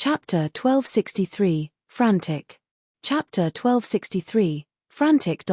Chapter 1263, Frantic. Chapter 1263, Frantic.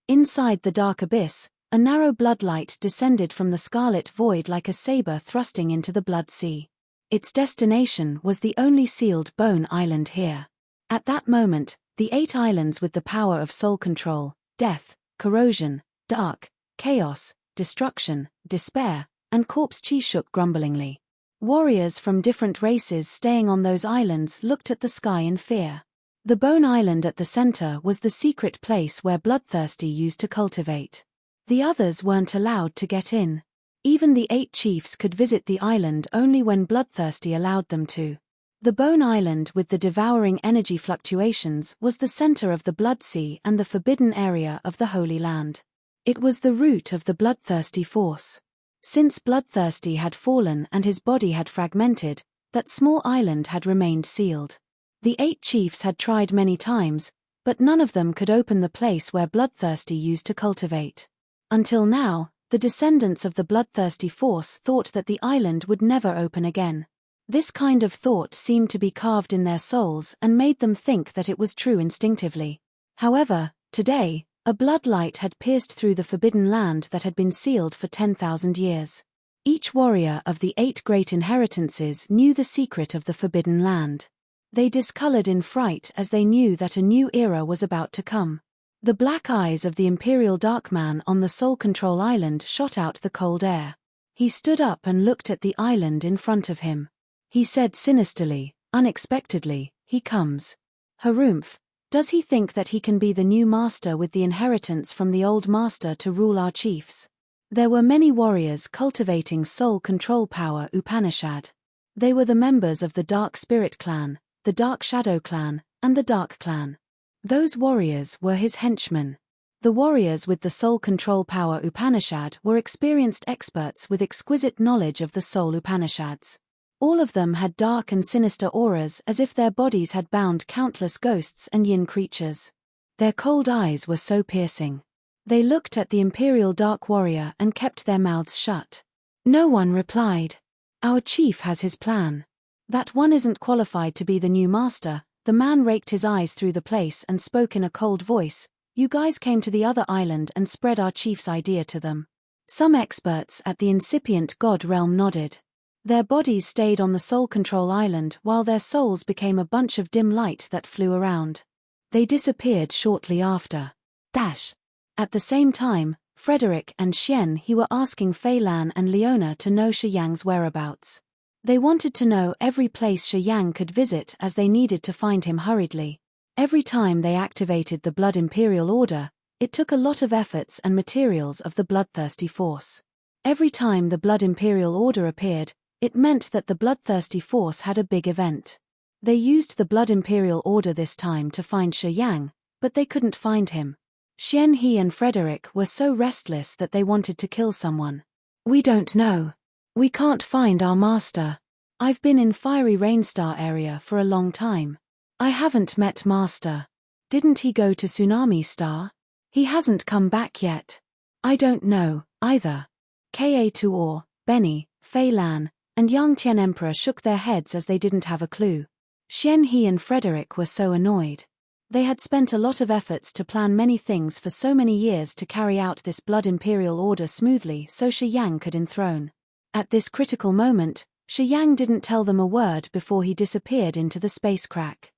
Inside the dark abyss, a narrow bloodlight descended from the scarlet void like a saber thrusting into the blood sea. Its destination was the only sealed bone island here. At that moment, the 8 islands with the power of soul control, death, corrosion, dark, chaos, destruction, despair, and corpse-chi shook grumblingly. Warriors from different races staying on those islands looked at the sky in fear. The Bone Island at the center was the secret place where Bloodthirsty used to cultivate. The others weren't allowed to get in. Even the 8 chiefs could visit the island only when Bloodthirsty allowed them to. The Bone Island with the devouring energy fluctuations was the center of the Blood Sea and the forbidden area of the Holy Land. It was the root of the Bloodthirsty force. Since Bloodthirsty had fallen and his body had fragmented, that small island had remained sealed. The 8 chiefs had tried many times, but none of them could open the place where Bloodthirsty used to cultivate. Until now, the descendants of the Bloodthirsty force thought that the island would never open again. This kind of thought seemed to be carved in their souls and made them think that it was true instinctively. However, today, a bloodlight had pierced through the forbidden land that had been sealed for 10,000 years. Each warrior of the 8 great inheritances knew the secret of the forbidden land. They discolored in fright as they knew that a new era was about to come. The black eyes of the Imperial Darkman on the Soul Control Island shot out the cold air. He stood up and looked at the island in front of him. He said sinisterly, unexpectedly, "He comes. Harumph. Does he think that he can be the new master with the inheritance from the old master to rule our chiefs?" There were many warriors cultivating soul control power Upanishad. They were the members of the Dark Spirit Clan, the Dark Shadow Clan, and the Dark Clan. Those warriors were his henchmen. The warriors with the soul control power Upanishad were experienced experts with exquisite knowledge of the soul Upanishads. All of them had dark and sinister auras as if their bodies had bound countless ghosts and yin creatures. Their cold eyes were so piercing. They looked at the Imperial Dark Warrior and kept their mouths shut. No one replied. "Our chief has his plan. That one isn't qualified to be the new master." The man raked his eyes through the place and spoke in a cold voice. "You guys came to the other island and spread our chief's idea to them." Some experts at the incipient god realm nodded. Their bodies stayed on the Soul Control Island while their souls became a bunch of dim light that flew around. They disappeared shortly after. At the same time, Frederick and Xian He were asking Fei Lan and Leona to know Shi Yang's whereabouts. They wanted to know every place Shi Yang could visit as they needed to find him hurriedly. Every time they activated the Blood Imperial Order, it took a lot of efforts and materials of the Bloodthirsty Force. Every time the Blood Imperial Order appeared, it meant that the Bloodthirsty Force had a big event. They used the Blood Imperial Order this time to find Shi Yang, but they couldn't find him. Xian He and Frederick were so restless that they wanted to kill someone. "We don't know. We can't find our master. I've been in Fiery Rainstar area for a long time. I haven't met master. Didn't he go to Tsunami Star? He hasn't come back yet. I don't know, either." Ka Tuor, Benny, Fei Lan, and Yang Tian Emperor shook their heads as they didn't have a clue. Xian He and Frederick were so annoyed. They had spent a lot of efforts to plan many things for so many years to carry out this Blood Imperial Order smoothly so Shi Yang could enthrone. At this critical moment, Shi Yang didn't tell them a word before he disappeared into the space crack.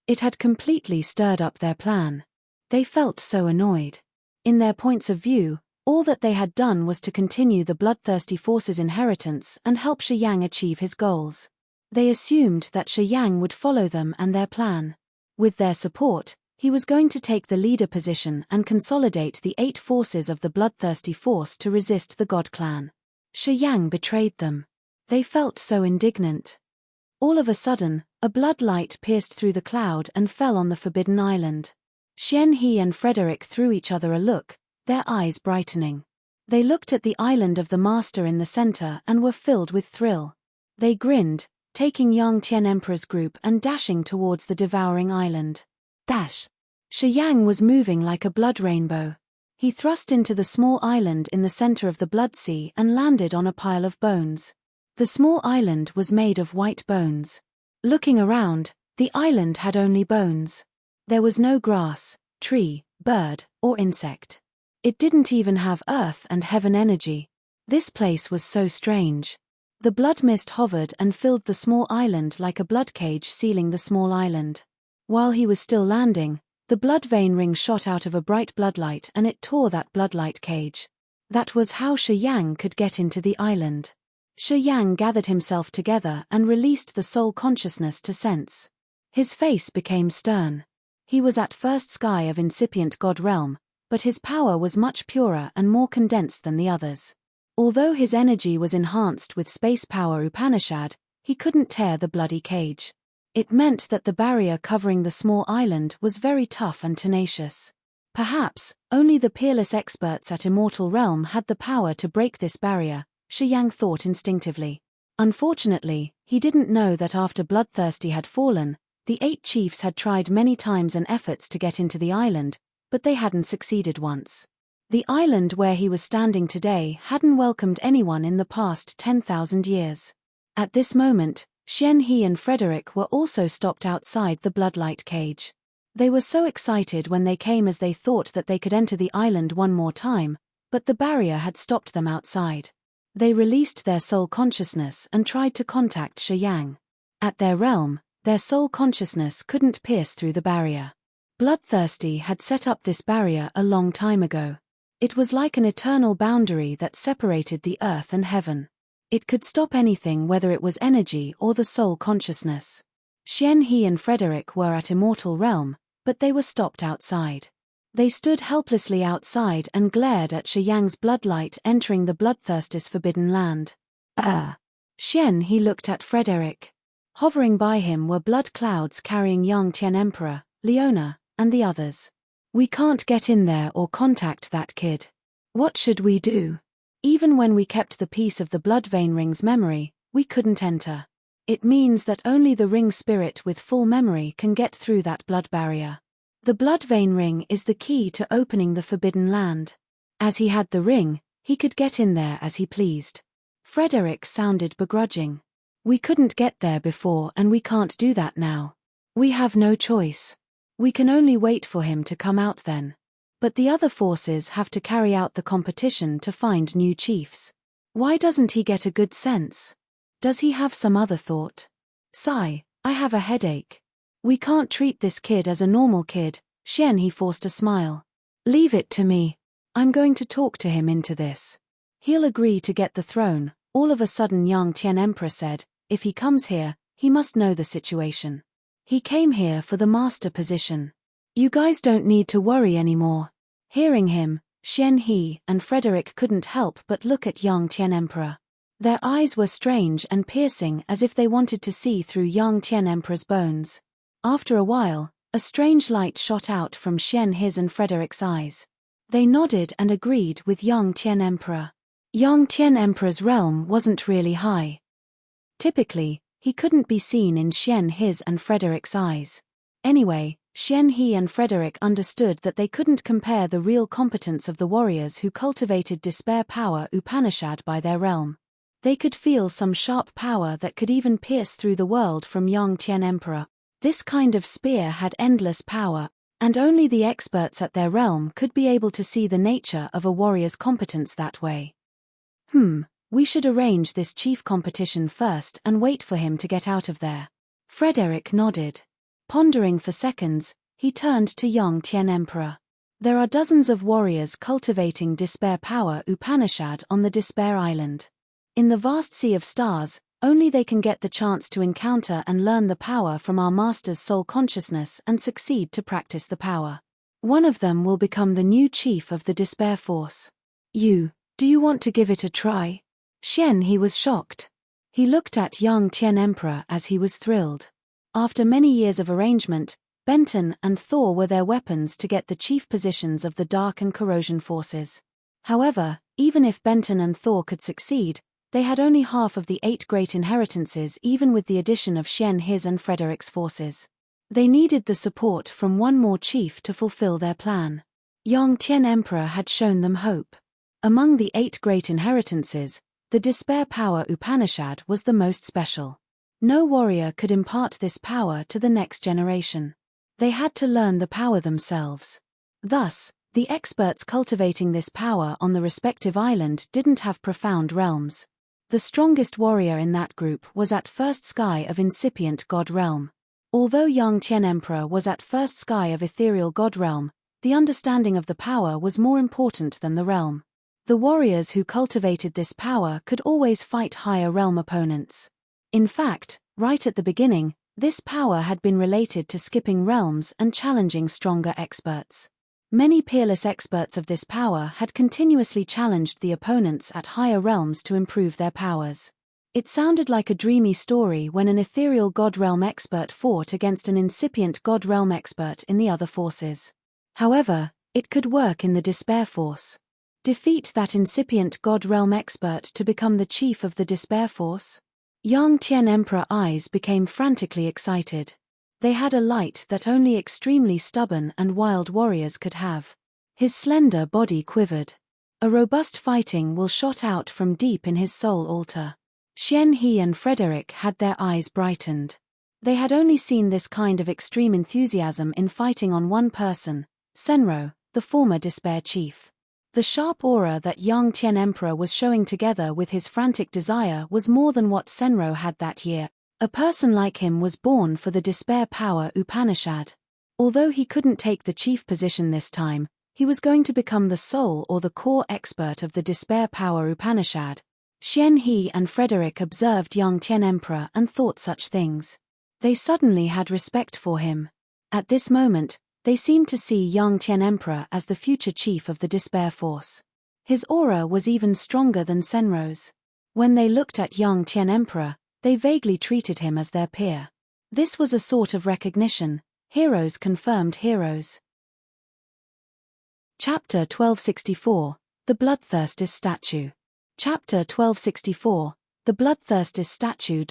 It had completely stirred up their plan. They felt so annoyed. In their points of view, all that they had done was to continue the Bloodthirsty Force's inheritance and help Shi Yang achieve his goals. They assumed that Shi Yang would follow them and their plan. With their support, he was going to take the leader position and consolidate the 8 forces of the Bloodthirsty Force to resist the God Clan. Shi Yang betrayed them. They felt so indignant. All of a sudden, a bloodlight pierced through the cloud and fell on the Forbidden Island. Xian He and Frederick threw each other a look, their eyes brightening. They looked at the island of the master in the center and were filled with thrill. They grinned, taking Yang Tian Emperor's group and dashing towards the devouring island. Shi Yang was moving like a blood rainbow. He thrust into the small island in the center of the Blood Sea and landed on a pile of bones. The small island was made of white bones. Looking around, the island had only bones. There was no grass, tree, bird, or insect. It didn't even have earth and heaven energy. This place was so strange. The blood mist hovered and filled the small island like a blood cage sealing the small island. While he was still landing, the blood vein ring shot out of a bright bloodlight and it tore that bloodlight cage. That was how Shi Yang could get into the island. Shi Yang gathered himself together and released the soul consciousness to sense. His face became stern. He was at first sky of incipient god realm, but his power was much purer and more condensed than the others. Although his energy was enhanced with space power Upanishad, he couldn't tear the bloody cage. It meant that the barrier covering the small island was very tough and tenacious. Perhaps, only the peerless experts at Immortal Realm had the power to break this barrier, Shi Yang thought instinctively. Unfortunately, he didn't know that after Bloodthirsty had fallen, the 8 chiefs had tried many times and efforts to get into the island, but they hadn't succeeded once. The island where he was standing today hadn't welcomed anyone in the past 10,000 years. At this moment, Xian He and Frederick were also stopped outside the bloodlight cage. They were so excited when they came as they thought that they could enter the island one more time, but the barrier had stopped them outside. They released their soul consciousness and tried to contact Shi Yang. At their realm, their soul consciousness couldn't pierce through the barrier. Bloodthirsty had set up this barrier a long time ago. It was like an eternal boundary that separated the earth and heaven. It could stop anything, whether it was energy or the soul consciousness. Xian He and Frederick were at Immortal Realm, but they were stopped outside. They stood helplessly outside and glared at Shi Yang's bloodlight entering the bloodthirster's forbidden land. Xian He looked at Frederick. Hovering by him were blood clouds carrying Yang Tian Emperor, Leona, and the others. We can't get in there or contact that kid. What should we do? Even when we kept the piece of the blood vein ring's memory, we couldn't enter. It means that only the ring spirit with full memory can get through that blood barrier. The blood vein ring is the key to opening the forbidden land. As he had the ring, he could get in there as he pleased. Frederick sounded begrudging. We couldn't get there before and we can't do that now. We have no choice. We can only wait for him to come out then. But the other forces have to carry out the competition to find new chiefs. Why doesn't he get a good sense? Does he have some other thought? Sigh, I have a headache. We can't treat this kid as a normal kid. Xian He forced a smile. Leave it to me. I'm going to talk to him into this. He'll agree to get the throne. All of a sudden Yang Tian Emperor said, if he comes here, he must know the situation. He came here for the master position. You guys don't need to worry anymore. Hearing him, Xian He and Frederick couldn't help but look at Yang Tian Emperor. Their eyes were strange and piercing as if they wanted to see through Yang Tian Emperor's bones. After a while, a strange light shot out from Xian He's and Frederick's eyes. They nodded and agreed with Yang Tian Emperor. Yang Tian Emperor's realm wasn't really high. Typically, he couldn't be seen in Xian He's and Frederick's eyes. Anyway, Xian He and Frederick understood that they couldn't compare the real competence of the warriors who cultivated despair power Upanishad by their realm. They could feel some sharp power that could even pierce through the world from Yang Tian Emperor. This kind of spear had endless power, and only the experts at their realm could be able to see the nature of a warrior's competence that way. We should arrange this chief competition first and wait for him to get out of there. Frederick nodded. Pondering for seconds, he turned to Yang Tian Emperor. There are dozens of warriors cultivating despair power Upanishad on the Despair Island. In the vast sea of stars, only they can get the chance to encounter and learn the power from our master's soul consciousness and succeed to practice the power. One of them will become the new chief of the despair force. Do you want to give it a try? Xian He was shocked. He looked at Yang Tian Emperor as he was thrilled. After many years of arrangement, Benton and Thor were their weapons to get the chief positions of the Dark and Corrosion forces. However, even if Benton and Thor could succeed, they had only half of the 8 great inheritances even with the addition of Xian He's and Frederick's forces. They needed the support from one more chief to fulfill their plan. Yang Tian Emperor had shown them hope. Among the 8 great inheritances, the despair power Upanishad was the most special. No warrior could impart this power to the next generation. They had to learn the power themselves. Thus, the experts cultivating this power on the respective island didn't have profound realms. The strongest warrior in that group was at first sky of incipient god realm. Although Yang Tian Emperor was at first sky of ethereal god realm, the understanding of the power was more important than the realm. The warriors who cultivated this power could always fight higher realm opponents. In fact, right at the beginning, this power had been related to skipping realms and challenging stronger experts. Many peerless experts of this power had continuously challenged the opponents at higher realms to improve their powers. It sounded like a dreamy story when an ethereal god realm expert fought against an incipient god realm expert in the other forces. However, it could work in the despair force. Defeat that incipient god realm expert to become the chief of the despair force? Yang Tian Emperor eyes became frantically excited. They had a light that only extremely stubborn and wild warriors could have. His slender body quivered. A robust fighting will shot out from deep in his soul altar. Xian He and Frederick had their eyes brightened. They had only seen this kind of extreme enthusiasm in fighting on one person, Senro, the former despair chief. The sharp aura that Yang Tian Emperor was showing together with his frantic desire was more than what Senro had that year. A person like him was born for the despair power Upanishad. Although he couldn't take the chief position this time, he was going to become the soul or the core expert of the despair power Upanishad. Xian He and Frederick observed Yang Tian Emperor and thought such things. They suddenly had respect for him. At this moment, they seemed to see Yang Tian Emperor as the future chief of the despair force. His aura was even stronger than Senro's. When they looked at Yang Tian Emperor, they vaguely treated him as their peer. This was a sort of recognition. Heroes confirmed heroes. Chapter 1264, The Bloodthirsty Statue. Chapter 1264, The Bloodthirsty Statue.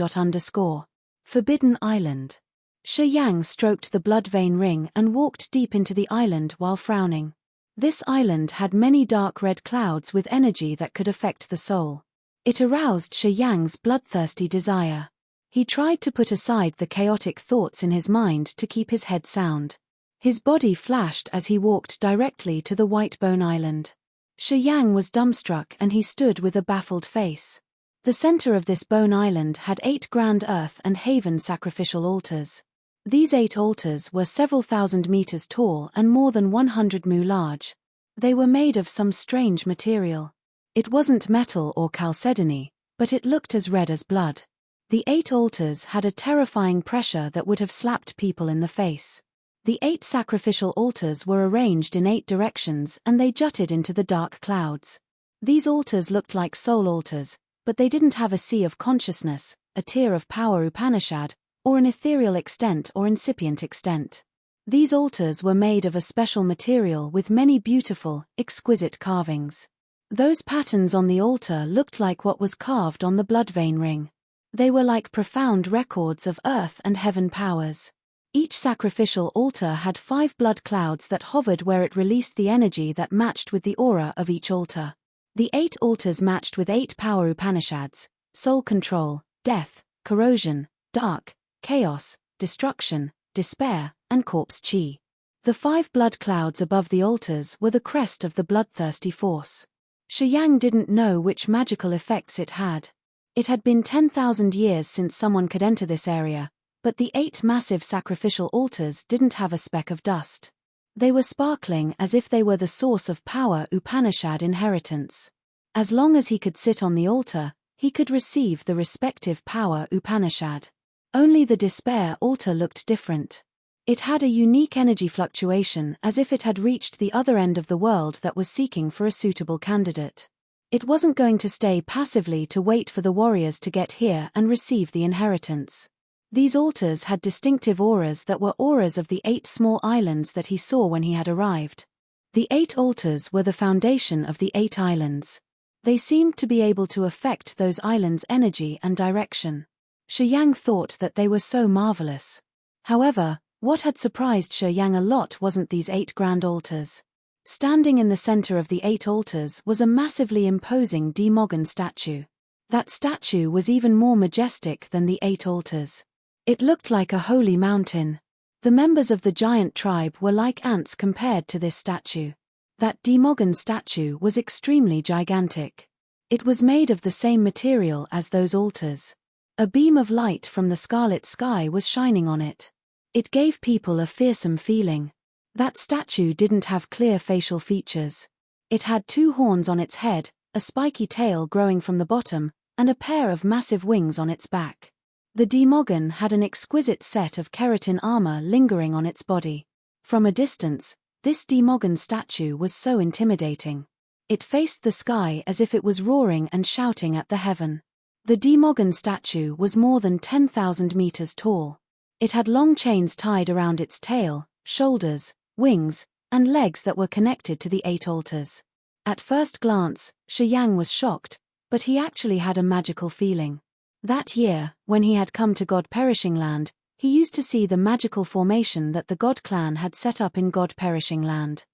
Forbidden Island. Shi Yang stroked the blood vein ring and walked deep into the island while frowning. This island had many dark red clouds with energy that could affect the soul. It aroused Shi Yang's bloodthirsty desire. He tried to put aside the chaotic thoughts in his mind to keep his head sound. His body flashed as he walked directly to the White Bone Island. Shi Yang was dumbstruck and he stood with a baffled face. The center of this bone island had 8 grand earth and haven sacrificial altars. These 8 altars were several thousand meters tall and more than 100 mu large. They were made of some strange material. It wasn't metal or chalcedony, but it looked as red as blood. The 8 altars had a terrifying pressure that would have slapped people in the face. The 8 sacrificial altars were arranged in 8 directions and they jutted into the dark clouds. These altars looked like soul altars, but they didn't have a sea of consciousness, a tier of power Upanishad, or an ethereal extent or incipient extent. These altars were made of a special material with many beautiful, exquisite carvings. Those patterns on the altar looked like what was carved on the blood vein ring. They were like profound records of earth and heaven powers. Each sacrificial altar had 5 blood clouds that hovered where it released the energy that matched with the aura of each altar. The 8 altars matched with 8 power Upanishads: soul control, death, corrosion, dark, chaos, destruction, despair, and corpse chi. The 5 blood clouds above the altars were the crest of the bloodthirsty force. Shi Yang didn't know which magical effects it had. It had been 10,000 years since someone could enter this area, but the 8 massive sacrificial altars didn't have a speck of dust. They were sparkling as if they were the source of power Upanishad inheritance. As long as he could sit on the altar, he could receive the respective power Upanishad. Only the despair altar looked different. It had a unique energy fluctuation as if it had reached the other end of the world that was seeking for a suitable candidate. It wasn't going to stay passively to wait for the warriors to get here and receive the inheritance. These altars had distinctive auras that were auras of the 8 small islands that he saw when he had arrived. The 8 altars were the foundation of the 8 islands. They seemed to be able to affect those islands' energy and direction. Shi Yang thought that they were so marvelous. However, what had surprised Shi Yang a lot wasn't these 8 grand altars. Standing in the center of the 8 altars was a massively imposing Demogon statue. That statue was even more majestic than the 8 altars. It looked like a holy mountain. The members of the giant tribe were like ants compared to this statue. That Demogon statue was extremely gigantic. It was made of the same material as those altars. A beam of light from the scarlet sky was shining on it. It gave people a fearsome feeling. That statue didn't have clear facial features. It had 2 horns on its head, a spiky tail growing from the bottom, and a pair of massive wings on its back. The Demogon had an exquisite set of keratin armor lingering on its body. From a distance, this Demogon statue was so intimidating. It faced the sky as if it was roaring and shouting at the heaven. The Demogon statue was more than 10,000 meters tall. It had long chains tied around its tail, shoulders, wings, and legs that were connected to the 8 altars. At first glance, Shi Yang was shocked, but he actually had a magical feeling. That year, when he had come to God Perishing Land, he used to see the magical formation that the God clan had set up in God Perishing Land.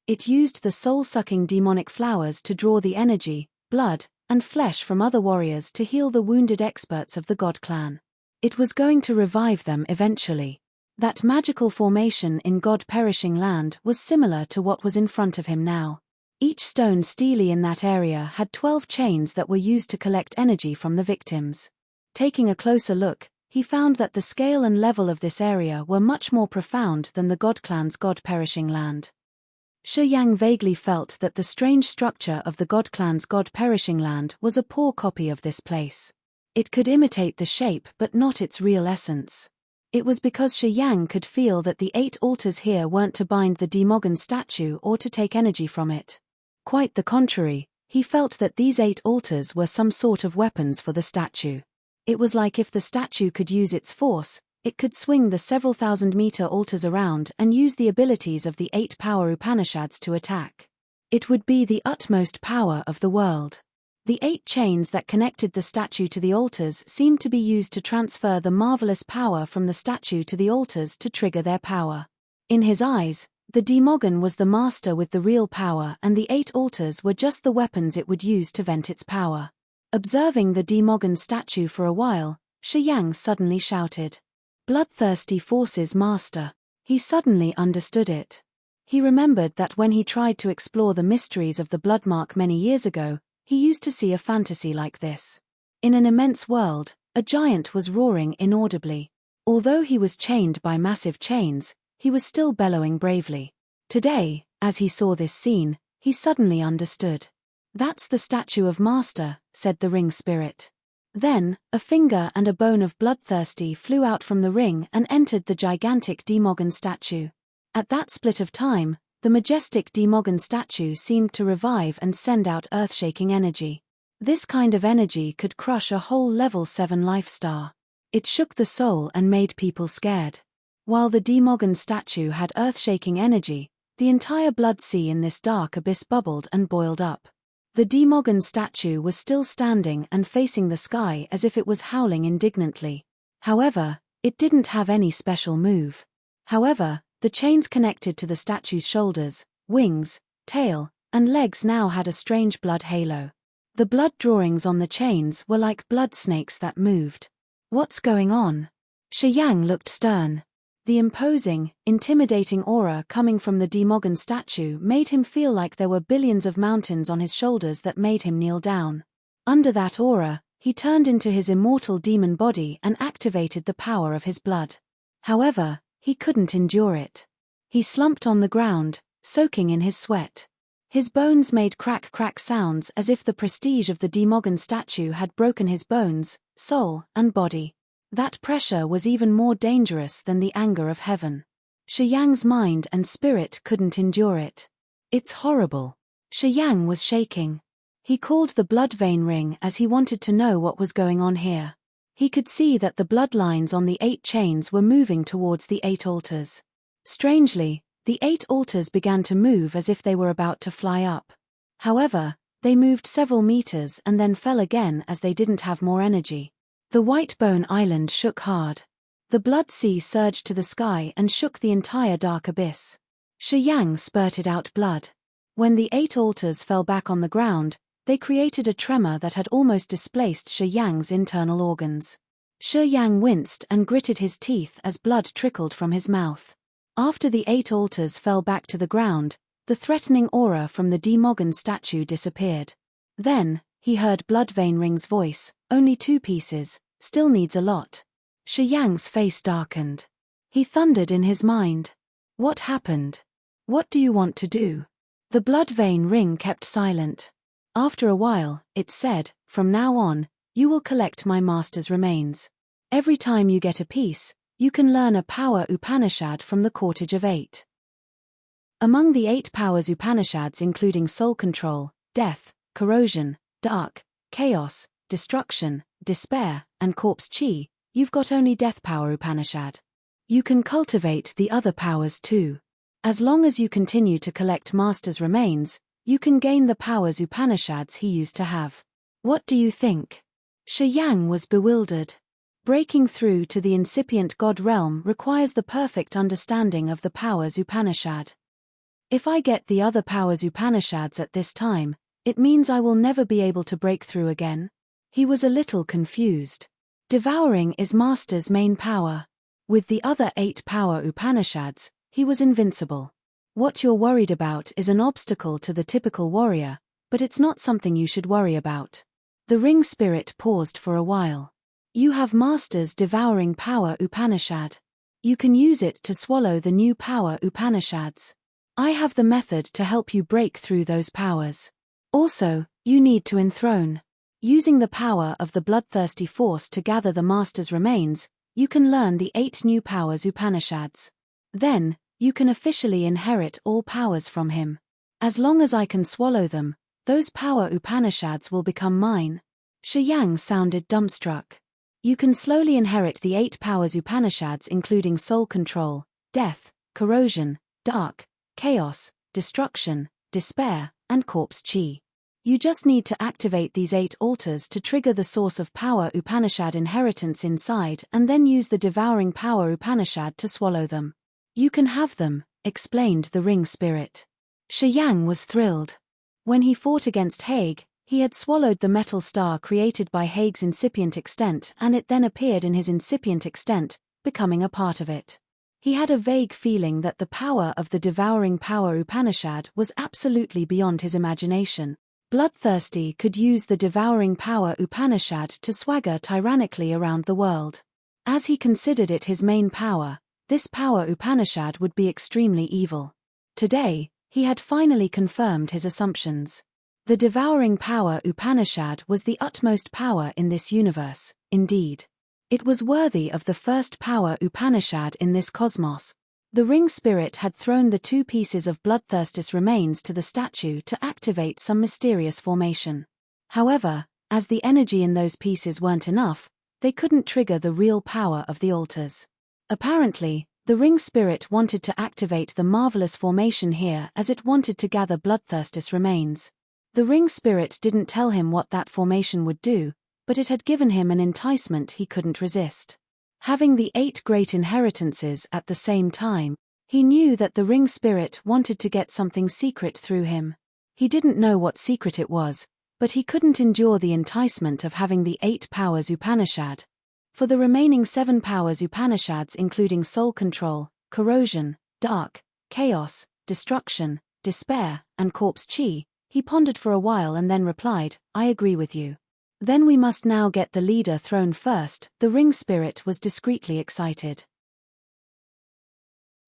It used the soul-sucking demonic flowers to draw the energy, blood, and flesh from other warriors to heal the wounded experts of the God clan. It was going to revive them eventually. That magical formation in God Perishing Land was similar to what was in front of him now. Each stone steely in that area had 12 chains that were used to collect energy from the victims. Taking a closer look, he found that the scale and level of this area were much more profound than the God clan's God Perishing Land. Shi Yang vaguely felt that the strange structure of the God clan's God Perishing Land was a poor copy of this place. It could imitate the shape but not its real essence. It was because Shi Yang could feel that the 8 altars here weren't to bind the Demogon statue or to take energy from it. Quite the contrary, he felt that these 8 altars were some sort of weapons for the statue. It was like if the statue could use its force, it could swing the several thousand-meter altars around and use the abilities of the 8 power Upanishads to attack. It would be the utmost power of the world. The 8 chains that connected the statue to the altars seemed to be used to transfer the marvelous power from the statue to the altars to trigger their power. In his eyes, the Demogon was the master with the real power and the 8 altars were just the weapons it would use to vent its power. Observing the Demogon statue for a while, Shi Yang suddenly shouted, "Bloodthirsty forces master." He suddenly understood it. He remembered that when he tried to explore the mysteries of the Bloodmark many years ago, he used to see a fantasy like this. In an immense world, a giant was roaring inaudibly. Although he was chained by massive chains, he was still bellowing bravely. Today, as he saw this scene, he suddenly understood. "That's the statue of Master," said the ring spirit. Then, a finger and a bone of Bloodthirsty flew out from the ring and entered the gigantic Demogon statue. At that split of time, the majestic Demogon statue seemed to revive and send out earth-shaking energy. This kind of energy could crush a whole level 7 life star. It shook the soul and made people scared. While the Demogon statue had earth-shaking energy, the entire blood sea in this dark abyss bubbled and boiled up. The Demogon statue was still standing and facing the sky as if it was howling indignantly. However, it didn't have any special move. However, the chains connected to the statue's shoulders, wings, tail, and legs now had a strange blood halo. The blood drawings on the chains were like blood snakes that moved. "What's going on?" Shi Yang looked stern. The imposing, intimidating aura coming from the Demogon statue made him feel like there were billions of mountains on his shoulders that made him kneel down. Under that aura, he turned into his immortal demon body and activated the power of his blood. However, he couldn't endure it. He slumped on the ground, soaking in his sweat. His bones made crack-crack sounds as if the prestige of the Demogon statue had broken his bones, soul, and body. That pressure was even more dangerous than the anger of heaven. Shi Yang's mind and spirit couldn't endure it. "It's horrible." Shi Yang was shaking. He called the blood vein ring as he wanted to know what was going on here. He could see that the bloodlines on the 8 chains were moving towards the 8 altars. Strangely, the 8 altars began to move as if they were about to fly up. However, they moved several meters and then fell again as they didn't have more energy. The White Bone Island shook hard. The blood sea surged to the sky and shook the entire dark abyss. Shi Yang spurted out blood. When the 8 altars fell back on the ground, They created a tremor that had almost displaced Shi Yang's internal organs. Shi Yang winced and gritted his teeth as blood trickled from his mouth. After the 8 altars fell back to the ground, the threatening aura from the Demogon statue disappeared. Then, he heard Bloodvein Ring's voice, "Only 2 pieces, still needs a lot." Shi Yang's face darkened. He thundered in his mind. "What happened? What do you want to do?" The Bloodvein Ring kept silent. After a while, it said, "From now on, you will collect my master's remains. Every time you get a piece, you can learn a power Upanishad from the Cortage of 8. Among the 8 powers Upanishads including soul control, death, corrosion, dark, chaos, destruction, despair, and corpse chi, you've got only death power Upanishad. You can cultivate the other powers too. As long as you continue to collect master's remains, you can gain the powers Upanishads he used to have. What do you think?" Shi Yang was bewildered. Breaking through to the incipient God realm requires the perfect understanding of the powers Upanishad. If I get the other powers Upanishads at this time, it means I will never be able to break through again. He was a little confused. Devouring is master's main power. With the other 8 power Upanishads, he was invincible. What you're worried about is an obstacle to the typical warrior, but it's not something you should worry about. The ring spirit paused for a while. You have master's devouring power Upanishad. You can use it to swallow the new power Upanishads. I have the method to help you break through those powers. Also, you need to enthrone. Using the power of the bloodthirsty force to gather the master's remains, you can learn the 8 new powers Upanishads. Then, you can officially inherit all powers from him. As long as I can swallow them, those power Upanishads will become mine. Shi Yang sounded dumbstruck. You can slowly inherit the 8 powers Upanishads including soul control, death, corrosion, dark, chaos, destruction, despair, and corpse chi. You just need to activate these 8 altars to trigger the source of power Upanishad inheritance inside and then use the devouring power Upanishad to swallow them. You can have them, explained the ring spirit. Shi Yang was thrilled. When he fought against Haig, he had swallowed the metal star created by Haig's incipient extent and it then appeared in his incipient extent, becoming a part of it. He had a vague feeling that the power of the devouring power Upanishad was absolutely beyond his imagination. Bloodthirsty could use the devouring power Upanishad to swagger tyrannically around the world. As he considered it his main power, this power Upanishad would be extremely evil. Today, he had finally confirmed his assumptions. The devouring power Upanishad was the utmost power in this universe, indeed. It was worthy of the first power Upanishad in this cosmos. The ring spirit had thrown the 2 pieces of bloodthirstis remains to the statue to activate some mysterious formation. However, as the energy in those pieces weren't enough, they couldn't trigger the real power of the altars. Apparently, the ring spirit wanted to activate the marvelous formation here as it wanted to gather bloodthirstis remains. The ring spirit didn't tell him what that formation would do, but it had given him an enticement he couldn't resist. Having the 8 great inheritances at the same time, he knew that the ring spirit wanted to get something secret through him. He didn't know what secret it was, but he couldn't endure the enticement of having the 8 powers Upanishad. For the remaining 7 powers Upanishads including soul control, corrosion, dark, chaos, destruction, despair, and corpse chi, he pondered for a while and then replied, "I agree with you. Then we must now get the leader thrown first." The ring spirit was discreetly excited.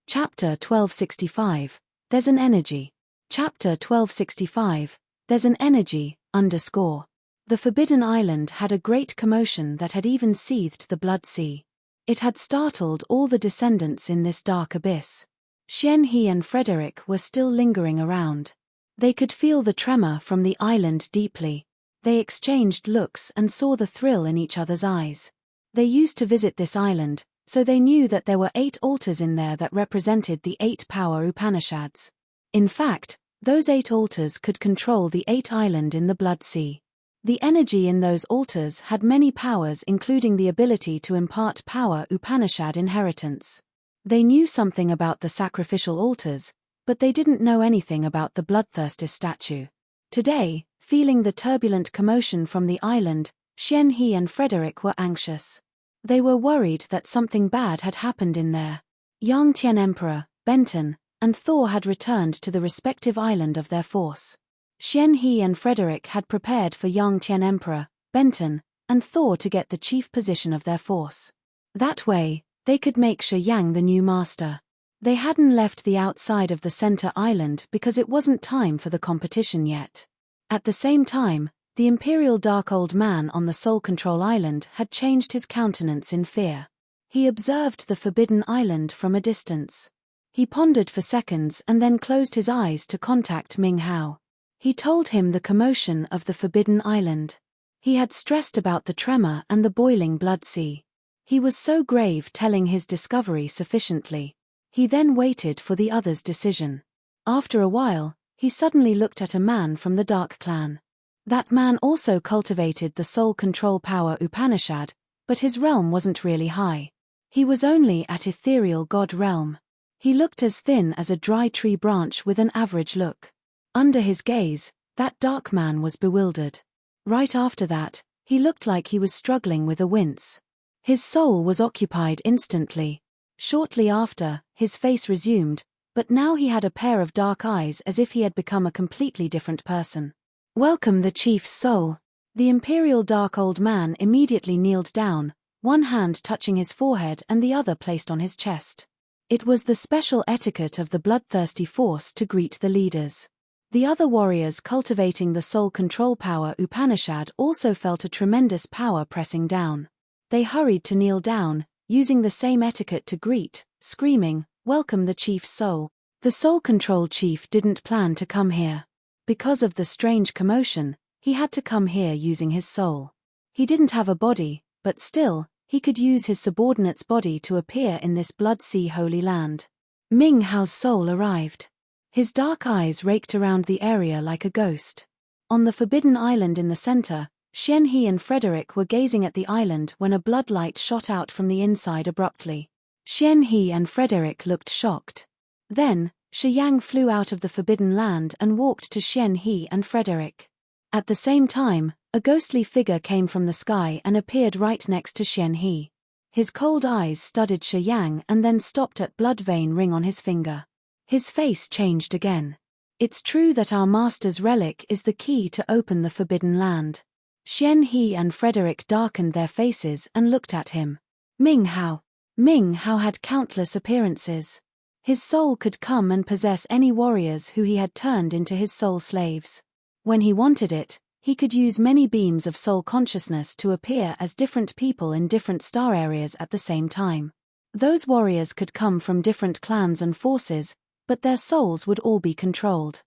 Chapter 1265. There's an energy. Chapter 1265. There's an energy, _ The Forbidden Island had a great commotion that had even seethed the Blood Sea. It had startled all the descendants in this dark abyss. Xian He and Frederick were still lingering around. They could feel the tremor from the island deeply. They exchanged looks and saw the thrill in each other's eyes. They used to visit this island, so they knew that there were 8 altars in there that represented the 8 power Upanishads. In fact, those 8 altars could control the 8 island in the Blood Sea. The energy in those altars had many powers including the ability to impart power Upanishad inheritance. They knew something about the sacrificial altars, but they didn't know anything about the bloodthirsty statue. Today, Feeling the turbulent commotion from the island, Xian He and Frederick were anxious. They were worried that something bad had happened in there. Yang Tian Emperor, Benton, and Thor had returned to the respective island of their force. Xian He and Frederick had prepared for Yang Tian Emperor, Benton, and Thor to get the chief position of their force. That way, they could make Shi Yang the new master. They hadn't left the outside of the center island because it wasn't time for the competition yet. At the same time, the Imperial Dark Old Man on the Soul Control Island had changed his countenance in fear. He observed the Forbidden Island from a distance. He pondered for seconds and then closed his eyes to contact Ming Hao. He told him the commotion of the Forbidden Island. He had stressed about the tremor and the boiling blood sea. He was so grave telling his discovery sufficiently. He then waited for the other's decision. After a while, he suddenly looked at a man from the Dark Clan. That man also cultivated the soul control power Upanishad, but his realm wasn't really high. He was only at ethereal god realm. He looked as thin as a dry tree branch with an average look. Under his gaze, that dark man was bewildered. Right after that, he looked like he was struggling with a wince. His soul was occupied instantly. Shortly after, his face resumed, but now he had a pair of dark eyes as if he had become a completely different person. Welcome the chief's soul. The Imperial Dark Old Man immediately kneeled down, one hand touching his forehead and the other placed on his chest. It was the special etiquette of the bloodthirsty force to greet the leaders. The other warriors cultivating the soul control power Upanishad also felt a tremendous power pressing down. They hurried to kneel down, using the same etiquette to greet, screaming, "Welcome the chief's soul." The soul control chief didn't plan to come here. Because of the strange commotion, he had to come here using his soul. He didn't have a body, but still, he could use his subordinate's body to appear in this blood sea holy land. Ming Hao's soul arrived. His dark eyes raked around the area like a ghost. On the Forbidden Island in the center, Xian He and Frederick were gazing at the island when a bloodlight shot out from the inside abruptly. Xian He and Frederick looked shocked. Then, Shi Yang flew out of the Forbidden Land and walked to Xian He and Frederick. At the same time, a ghostly figure came from the sky and appeared right next to Xian He. His cold eyes studied Shi Yang and then stopped at blood vein ring on his finger. His face changed again. It's true that our master's relic is the key to open the Forbidden Land. Xian He and Frederick darkened their faces and looked at him. Ming Hao. Ming Hao had countless appearances. His soul could come and possess any warriors who he had turned into his soul slaves. When he wanted it, he could use many beams of soul consciousness to appear as different people in different star areas at the same time. Those warriors could come from different clans and forces, but their souls would all be controlled.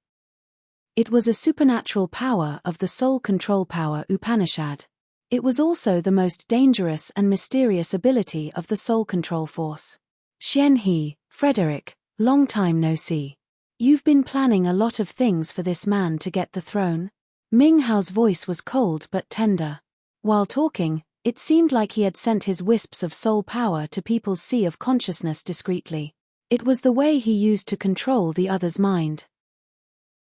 It was a supernatural power of the soul control power Upanishad. It was also the most dangerous and mysterious ability of the soul control force. Xian He, Frederick, long time no see. You've been planning a lot of things for this man to get the throne? Ming Hao's voice was cold but tender. While talking, it seemed like he had sent his wisps of soul power to people's sea of consciousness discreetly. It was the way he used to control the other's mind.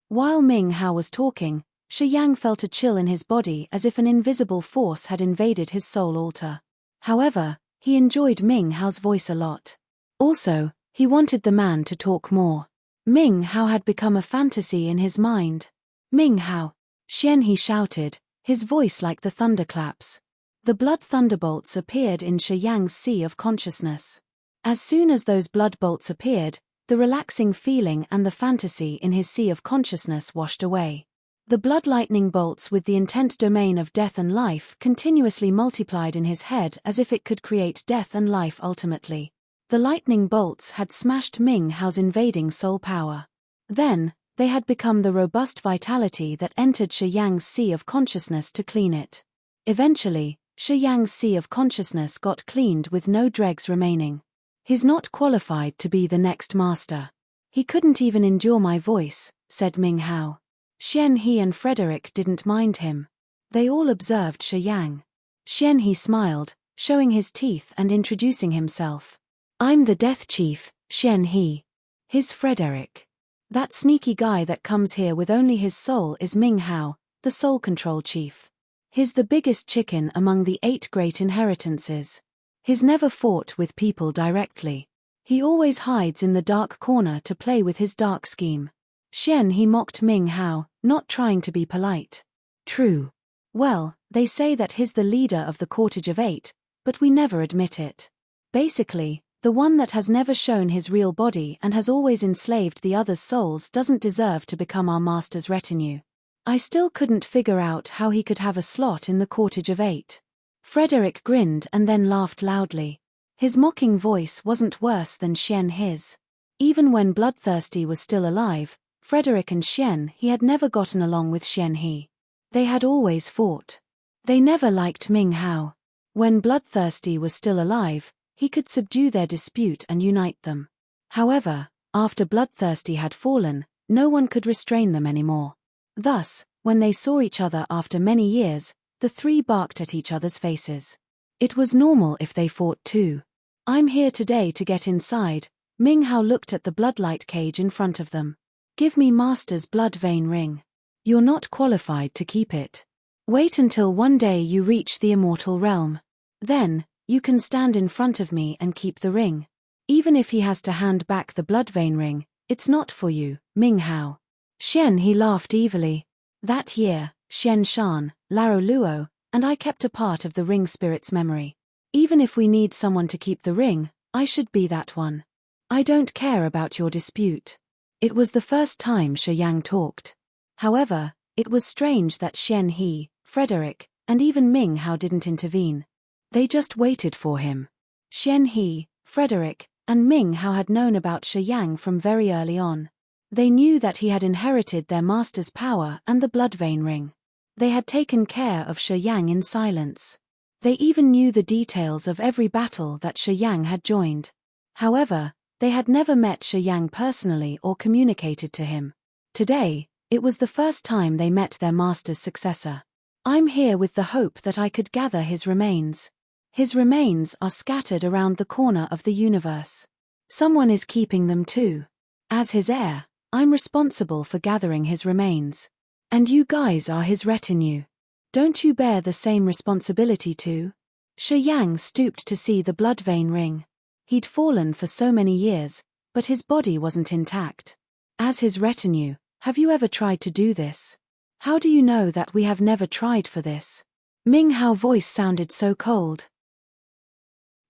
While Ming Hao was talking, Shi Yang felt a chill in his body as if an invisible force had invaded his soul altar. However, he enjoyed Ming Hao's voice a lot. Also, he wanted the man to talk more. Ming Hao had become a fantasy in his mind. Ming Hao! Xian He shouted, his voice like the thunderclaps. The blood thunderbolts appeared in Shi Yang's sea of consciousness. As soon as those blood bolts appeared, the relaxing feeling and the fantasy in his sea of consciousness washed away. The blood lightning bolts with the intent domain of death and life continuously multiplied in his head as if it could create death and life ultimately. The lightning bolts had smashed Ming Hao's invading soul power. Then, they had become the robust vitality that entered Shi Yang's sea of consciousness to clean it. Eventually, Shi Yang's sea of consciousness got cleaned with no dregs remaining. He's not qualified to be the next master. He couldn't even endure my voice, said Ming Hao. Xian He and Frederick didn't mind him. They all observed Shi Yang. Xian He smiled, showing his teeth and introducing himself. I'm the Death Chief, Xian He. He's Frederick. That sneaky guy that comes here with only his soul is Ming Hao, the soul control chief. He's the biggest chicken among the 8 great inheritances. He's never fought with people directly. He always hides in the dark corner to play with his dark scheme. Xian he mocked Ming Hao, not trying to be polite. True. Well, they say that he's the leader of the Cortege of 8, but we never admit it. Basically, the one that has never shown his real body and has always enslaved the other's souls doesn't deserve to become our master's retinue. I still couldn't figure out how he could have a slot in the Cortege of 8. Frederick grinned and then laughed loudly. His mocking voice wasn't worse than Xian his. Even when Bloodthirsty was still alive, Frederick and Xian he had never gotten along with Xian he. They had always fought. They never liked Ming Hao. When Bloodthirsty was still alive, he could subdue their dispute and unite them. However, after Bloodthirsty had fallen, no one could restrain them anymore. Thus, when they saw each other after many years, the 3 barked at each other's faces. It was normal if they fought too. I'm here today to get inside. Ming Hao looked at the bloodlight cage in front of them. Give me Master's blood vein ring. You're not qualified to keep it. Wait until one day you reach the immortal realm. Then, you can stand in front of me and keep the ring. Even if he has to hand back the blood vein ring, it's not for you, Ming Hao. Xian he laughed evilly. That year, Xian Shan, Laro Luo, and I kept a part of the ring spirit's memory. Even if we need someone to keep the ring, I should be that one. I don't care about your dispute. It was the first time Shi Yang talked. However, it was strange that Xian he, Frederick, and even Ming Hao didn't intervene. They just waited for him. Xian he, Frederick, and Ming Hao had known about Shi Yang from very early on. They knew that he had inherited their master's power and the blood vein ring. They had taken care of Shi Yang in silence. They even knew the details of every battle that Shi Yang had joined. However, they had never met Shi Yang personally or communicated to him. Today, it was the first time they met their master's successor. I'm here with the hope that I could gather his remains. His remains are scattered around the corner of the universe. Someone is keeping them too. As his heir, I'm responsible for gathering his remains. And you guys are his retinue. Don't you bear the same responsibility too? Shi Yang stooped to see the blood vein ring. He'd fallen for so many years, but his body wasn't intact. As his retinue, have you ever tried to do this? How do you know that we have never tried for this? Ming Hao's voice sounded so cold.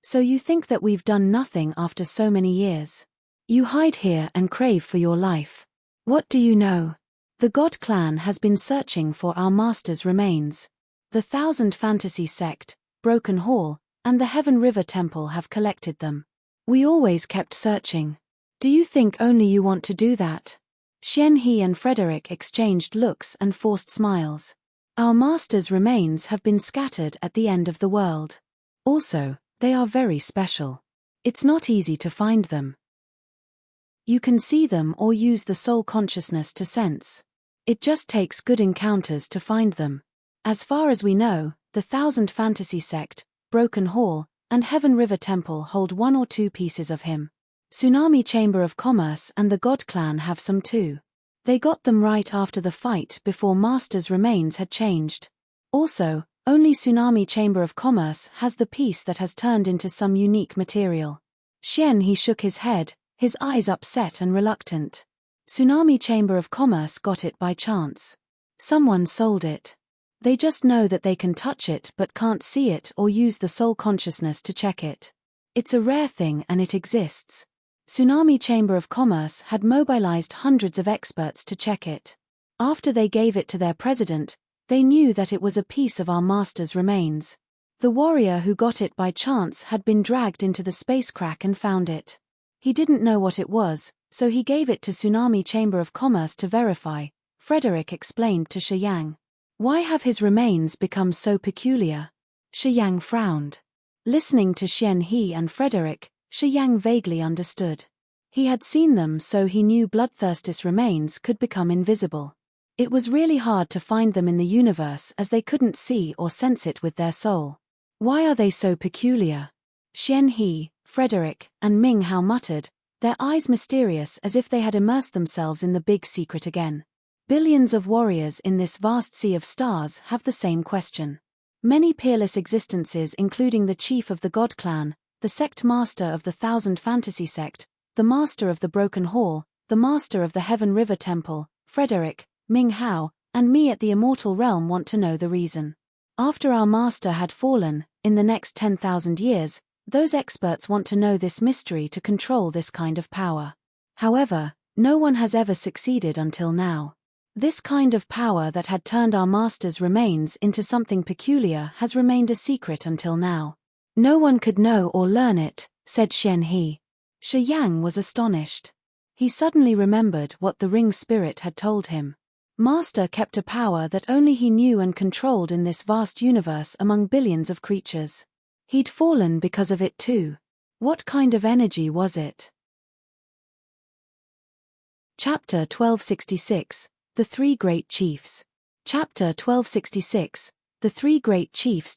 So you think that we've done nothing after so many years? You hide here and crave for your life. What do you know? The God Clan has been searching for our master's remains. The 1000 Fantasy Sect, Broken Hall, and the Heaven River Temple have collected them. We always kept searching. Do you think only you want to do that? Xian he and Frederick exchanged looks and forced smiles. Our master's remains have been scattered at the end of the world. Also, they are very special. It's not easy to find them. You can see them or use the soul consciousness to sense. It just takes good encounters to find them. As far as we know, the 1000 Fantasy Sect, Broken Hall, and Heaven River Temple hold 1 or 2 pieces of him. Tsunami Chamber of Commerce and the God Clan have some too. They got them right after the fight before Master's remains had changed. Also, only Tsunami Chamber of Commerce has the piece that has turned into some unique material. Xian he shook his head, his eyes upset and reluctant. Tsunami Chamber of Commerce got it by chance. Someone sold it. They just know that they can touch it but can't see it or use the soul consciousness to check it. It's a rare thing and it exists. Tsunami Chamber of Commerce had mobilized hundreds of experts to check it. After they gave it to their president, they knew that it was a piece of our master's remains. The warrior who got it by chance had been dragged into the space crack and found it. He didn't know what it was, so he gave it to Tsunami Chamber of Commerce to verify, Frederick explained to Shi Yang. Why have his remains become so peculiar? Shi Yang frowned. Listening to Xian he and Frederick, Shi Yang vaguely understood. He had seen them, so he knew Bloodthirsty's remains could become invisible. It was really hard to find them in the universe as they couldn't see or sense it with their soul. Why are they so peculiar? Xian he, Frederick, and Ming Hao muttered, their eyes mysterious as if they had immersed themselves in the big secret again. Billions of warriors in this vast sea of stars have the same question. Many peerless existences, including the chief of the God Clan, the sect master of the Thousand Fantasy Sect, the master of the Broken Hall, the master of the Heaven River Temple, Frederick, Ming Hao, and me at the Immortal Realm want to know the reason. After our master had fallen, in the next 10,000 years, those experts want to know this mystery to control this kind of power. However, no one has ever succeeded until now. This kind of power that had turned our master's remains into something peculiar has remained a secret until now. No one could know or learn it, said Shen He. Shi Yang was astonished. He suddenly remembered what the ring spirit had told him. Master kept a power that only he knew and controlled in this vast universe among billions of creatures. He'd fallen because of it too. What kind of energy was it? Chapter 1266. The Three Great Chiefs. Chapter 1266. The Three Great Chiefs.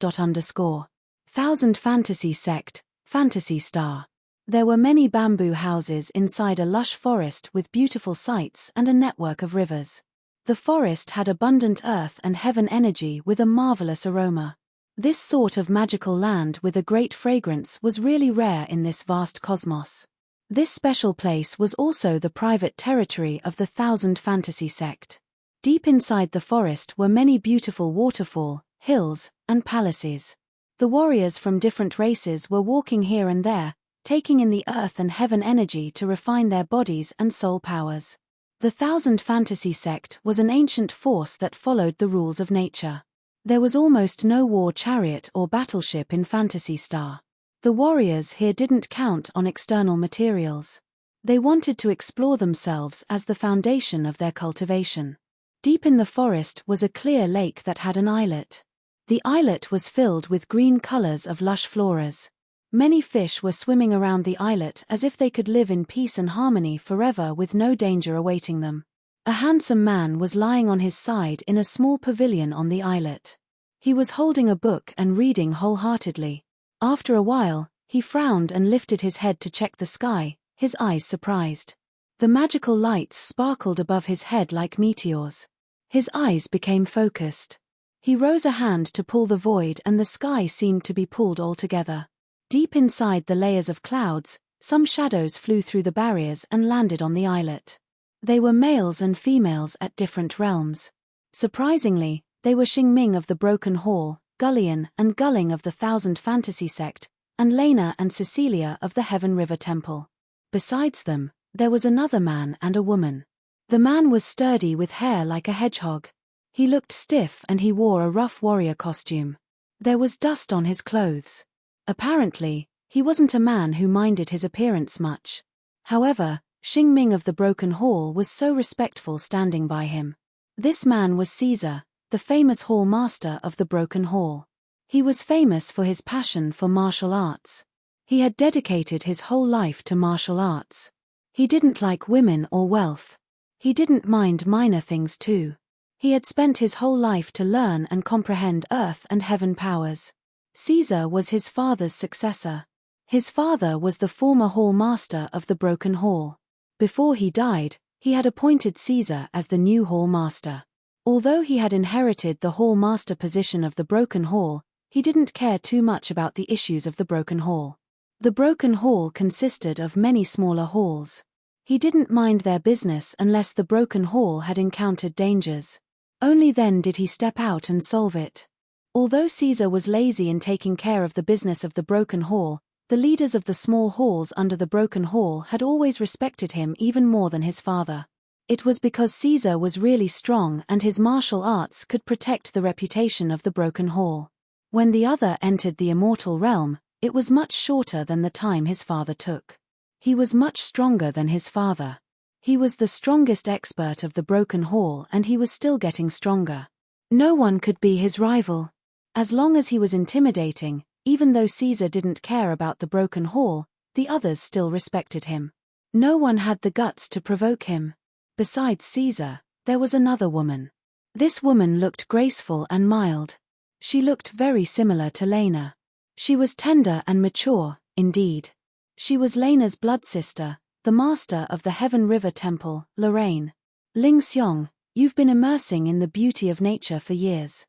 Thousand Fantasy Sect, Fantasy Star. There were many bamboo houses inside a lush forest with beautiful sights and a network of rivers. The forest had abundant earth and heaven energy with a marvelous aroma. This sort of magical land with a great fragrance was really rare in this vast cosmos. This special place was also the private territory of the Thousand Fantasy Sect. Deep inside the forest were many beautiful waterfalls, hills, and palaces. The warriors from different races were walking here and there, taking in the earth and heaven energy to refine their bodies and soul powers. The Thousand Fantasy Sect was an ancient force that followed the rules of nature. There was almost no war chariot or battleship in Phantasy Star. The warriors here didn't count on external materials. They wanted to explore themselves as the foundation of their cultivation. Deep in the forest was a clear lake that had an islet. The islet was filled with green colors of lush floras. Many fish were swimming around the islet as if they could live in peace and harmony forever with no danger awaiting them. A handsome man was lying on his side in a small pavilion on the islet. He was holding a book and reading wholeheartedly. After a while, he frowned and lifted his head to check the sky, his eyes surprised. The magical lights sparkled above his head like meteors. His eyes became focused. He rose a hand to pull the void and the sky seemed to be pulled all together. Deep inside the layers of clouds, some shadows flew through the barriers and landed on the islet. They were males and females at different realms. Surprisingly, they were Xingming of the Broken Hall, Gullion and Gulling of the Thousand Fantasy Sect, and Lena and Cecilia of the Heaven River Temple. Besides them, there was another man and a woman. The man was sturdy with hair like a hedgehog. He looked stiff and he wore a rough warrior costume. There was dust on his clothes. Apparently, he wasn't a man who minded his appearance much. However, Xingming of the Broken Hall was so respectful standing by him. This man was Caesar, the famous hall master of the Broken Hall. He was famous for his passion for martial arts. He had dedicated his whole life to martial arts. He didn't like women or wealth. He didn't mind minor things too. He had spent his whole life to learn and comprehend earth and heaven powers. Caesar was his father's successor. His father was the former hall master of the Broken Hall. Before he died, he had appointed Caesar as the new hall master. Although he had inherited the hall master position of the Broken Hall, he didn't care too much about the issues of the Broken Hall. The Broken Hall consisted of many smaller halls. He didn't mind their business unless the Broken Hall had encountered dangers. Only then did he step out and solve it. Although Caesar was lazy in taking care of the business of the Broken Hall, the leaders of the small halls under the Broken Hall had always respected him even more than his father. It was because Caesar was really strong and his martial arts could protect the reputation of the Broken Hall. When the other entered the Immortal Realm, it was much shorter than the time his father took. He was much stronger than his father. He was the strongest expert of the Broken Hall and he was still getting stronger. No one could be his rival. As long as he was intimidating, even though Caesar didn't care about the Broken Hall, the others still respected him. No one had the guts to provoke him. Besides Caesar, there was another woman. This woman looked graceful and mild. She looked very similar to Lena. She was tender and mature, indeed. She was Lena's blood sister, the master of the Heaven River Temple, Lorraine. Ling Xiong, You've been immersing in the beauty of nature for years.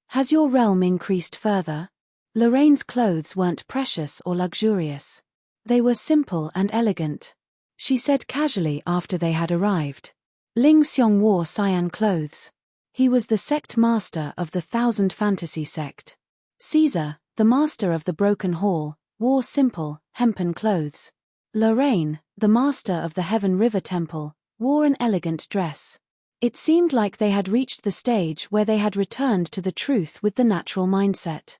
Has your realm increased further? Lorraine's clothes weren't precious or luxurious. They were simple and elegant. She said casually after they had arrived. Ling Xiong wore cyan clothes. He was the sect master of the Thousand Fantasy sect. Caesar, the master of the Broken Hall, wore simple, hempen clothes. Lorraine, the master of the Heaven River Temple, wore an elegant dress. It seemed like they had reached the stage where they had returned to the truth with the natural mindset.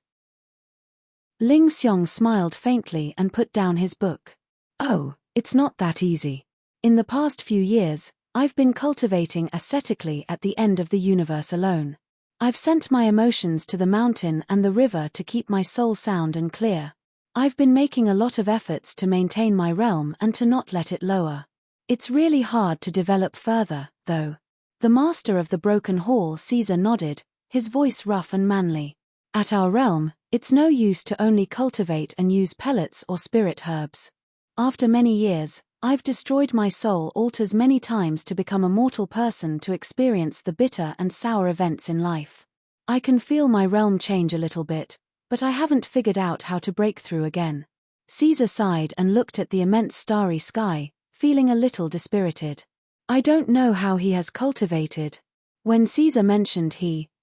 Ling Xiong smiled faintly and put down his book. Oh, it's not that easy. In the past few years, I've been cultivating ascetically at the end of the universe alone. I've sent my emotions to the mountain and the river to keep my soul sound and clear. I've been making a lot of efforts to maintain my realm and to not let it lower. It's really hard to develop further, though. The master of the Broken Hall, Caesar, nodded, his voice rough and manly. At our realm, it's no use to only cultivate and use pellets or spirit herbs. After many years, I've destroyed my soul altars many times to become a mortal person to experience the bitter and sour events in life. I can feel my realm change a little bit, but I haven't figured out how to break through again. Caesar sighed and looked at the immense starry sky, feeling a little dispirited. I don't know how he has cultivated. When Caesar mentioned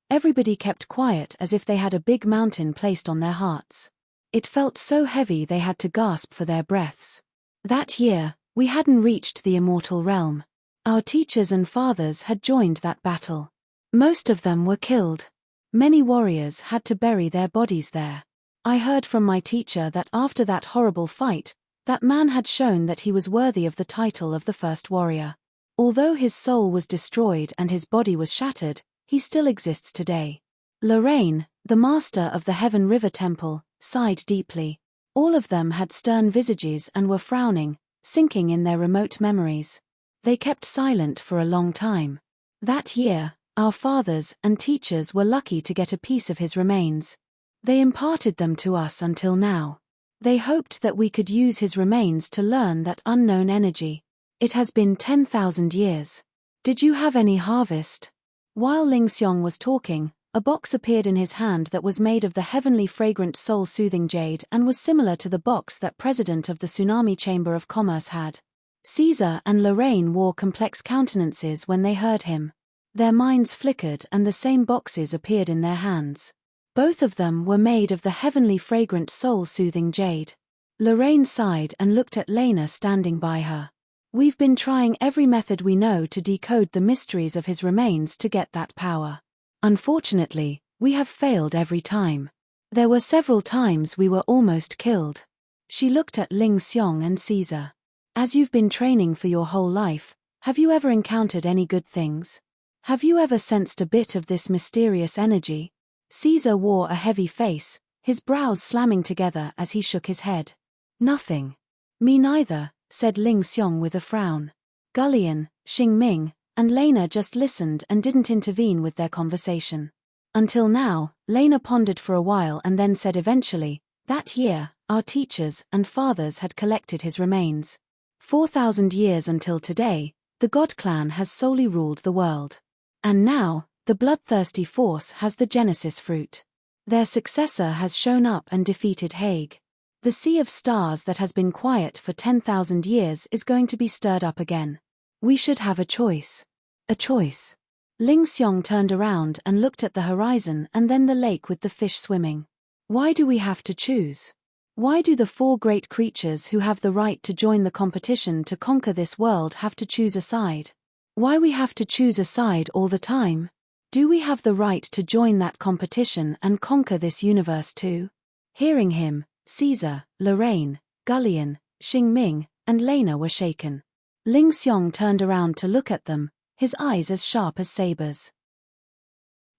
everybody kept quiet as if they had a big mountain placed on their hearts. It felt so heavy they had to gasp for their breaths. That year, we hadn't reached the immortal realm. Our teachers and fathers had joined that battle. Most of them were killed. Many warriors had to bury their bodies there. I heard from my teacher that after that horrible fight, that man had shown that he was worthy of the title of the first warrior. Although his soul was destroyed and his body was shattered, he still exists today. Lorraine, the master of the Heaven River Temple, sighed deeply. All of them had stern visages and were frowning, sinking in their remote memories. They kept silent for a long time. That year, our fathers and teachers were lucky to get a piece of his remains. They imparted them to us until now. They hoped that we could use his remains to learn that unknown energy. It has been 10,000 years. Did you have any harvest? While Ling Xiong was talking, a box appeared in his hand that was made of the heavenly fragrant soul-soothing jade and was similar to the box that President of the Tsunami Chamber of Commerce had. Caesar and Lorraine wore complex countenances when they heard him. Their minds flickered and the same boxes appeared in their hands. Both of them were made of the heavenly fragrant soul-soothing jade. Lorraine sighed and looked at Lena standing by her. We've been trying every method we know to decode the mysteries of his remains to get that power. Unfortunately, we have failed every time. There were several times we were almost killed. She looked at Ling Xiong and Caesar. As you've been training for your whole life, have you ever encountered any good things? Have you ever sensed a bit of this mysterious energy? Caesar wore a heavy face, his brows slamming together as he shook his head. Nothing. Me neither, said Ling Xiong with a frown. Gullion, Xingming, and Lena just listened and didn't intervene with their conversation. Until now, Lena pondered for a while and then said eventually, that year, our teachers and fathers had collected his remains. 4,000 years until today, the God Clan has solely ruled the world. And now, the bloodthirsty force has the Genesis fruit. Their successor has shown up and defeated Hague. The sea of stars that has been quiet for 10,000 years is going to be stirred up again. We should have a choice. A choice. Ling Xiong turned around and looked at the horizon and then the lake with the fish swimming. Why do we have to choose? Why do the four great creatures who have the right to join the competition to conquer this world have to choose a side? Why we have to choose a side all the time? Do we have the right to join that competition and conquer this universe too? Hearing him, Caesar, Lorraine, Gullion, Xingming, and Lena were shaken. Ling Xiong turned around to look at them, his eyes as sharp as sabers.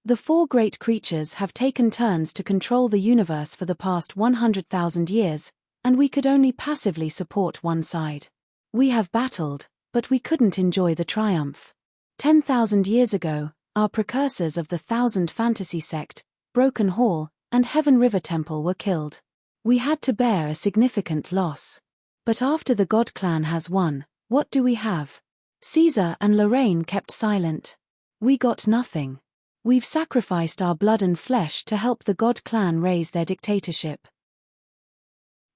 The four great creatures have taken turns to control the universe for the past 100,000 years, and we could only passively support one side. We have battled, but we couldn't enjoy the triumph. 10,000 years ago, our precursors of the Thousand Fantasy sect, Broken Hall, and Heaven River Temple were killed. We had to bear a significant loss. But after the God Clan has won, what do we have? Caesar and Lorraine kept silent. We got nothing. We've sacrificed our blood and flesh to help the God clan raise their dictatorship.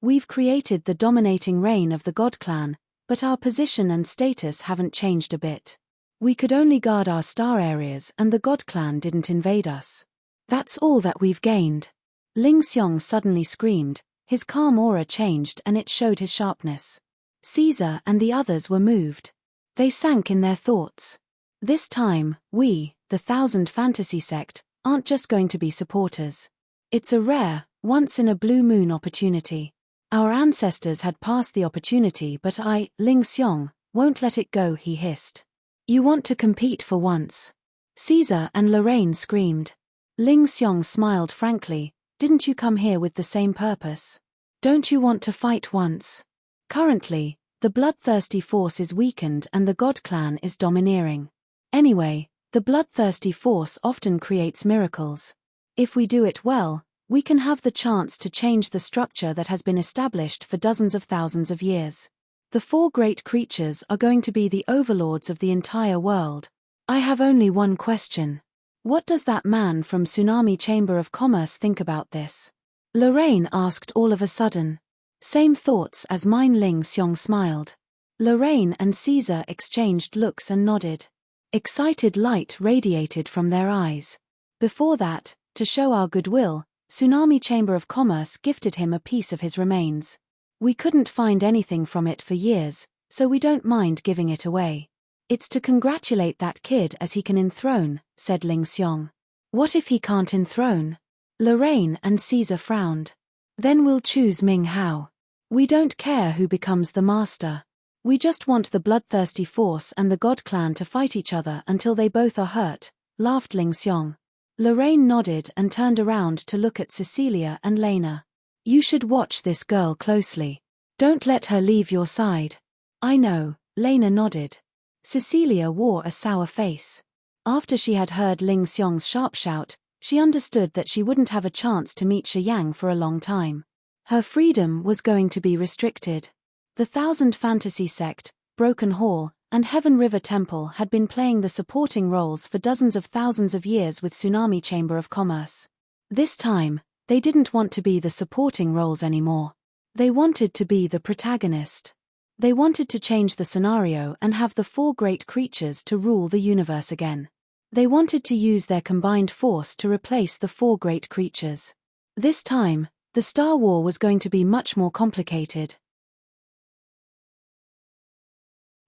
We've created the dominating reign of the God clan, but our position and status haven't changed a bit. We could only guard our star areas and the God clan didn't invade us. That's all that we've gained. Ling Xiong suddenly screamed, his calm aura changed and it showed his sharpness. Caesar and the others were moved. They sank in their thoughts. This time, we, the Thousand Fantasy Sect, aren't just going to be supporters. It's a rare, once-in-a-blue-moon opportunity. Our ancestors had passed the opportunity but I, Ling Xiong, won't let it go, he hissed. You want to compete for once? Caesar and Lorraine screamed. Ling Xiong smiled frankly, didn't you come here with the same purpose? Don't you want to fight once? Currently, the bloodthirsty force is weakened and the God clan is domineering. Anyway, the bloodthirsty force often creates miracles. If we do it well, we can have the chance to change the structure that has been established for dozens of thousands of years. The four great creatures are going to be the overlords of the entire world. I have only one question. What does that man from Tsunami Chamber of Commerce think about this? Lorraine asked all of a sudden. Same thoughts as mine, Ling Xiong smiled. Lorraine and Caesar exchanged looks and nodded. Excited light radiated from their eyes. Before that, to show our goodwill, Tsunami Chamber of Commerce gifted him a piece of his remains. We couldn't find anything from it for years, so we don't mind giving it away. It's to congratulate that kid as he can enthrone, said Ling Xiong. What if he can't enthrone? Lorraine and Caesar frowned. Then we'll choose Ming Hao. We don't care who becomes the master. We just want the bloodthirsty force and the God clan to fight each other until they both are hurt, laughed Ling Xiong. Lorraine nodded and turned around to look at Cecilia and Lena. You should watch this girl closely. Don't let her leave your side. I know, Lena nodded. Cecilia wore a sour face. After she had heard Ling Xiong's sharp shout, she understood that she wouldn't have a chance to meet Shi Yang for a long time. Her freedom was going to be restricted. The Thousand Fantasy Sect, Broken Hall, and Heaven River Temple had been playing the supporting roles for dozens of thousands of years with Tsunami Chamber of Commerce. This time, they didn't want to be the supporting roles anymore. They wanted to be the protagonist. They wanted to change the scenario and have the four great creatures to rule the universe again. They wanted to use their combined force to replace the four great creatures. This time, the Star War was going to be much more complicated.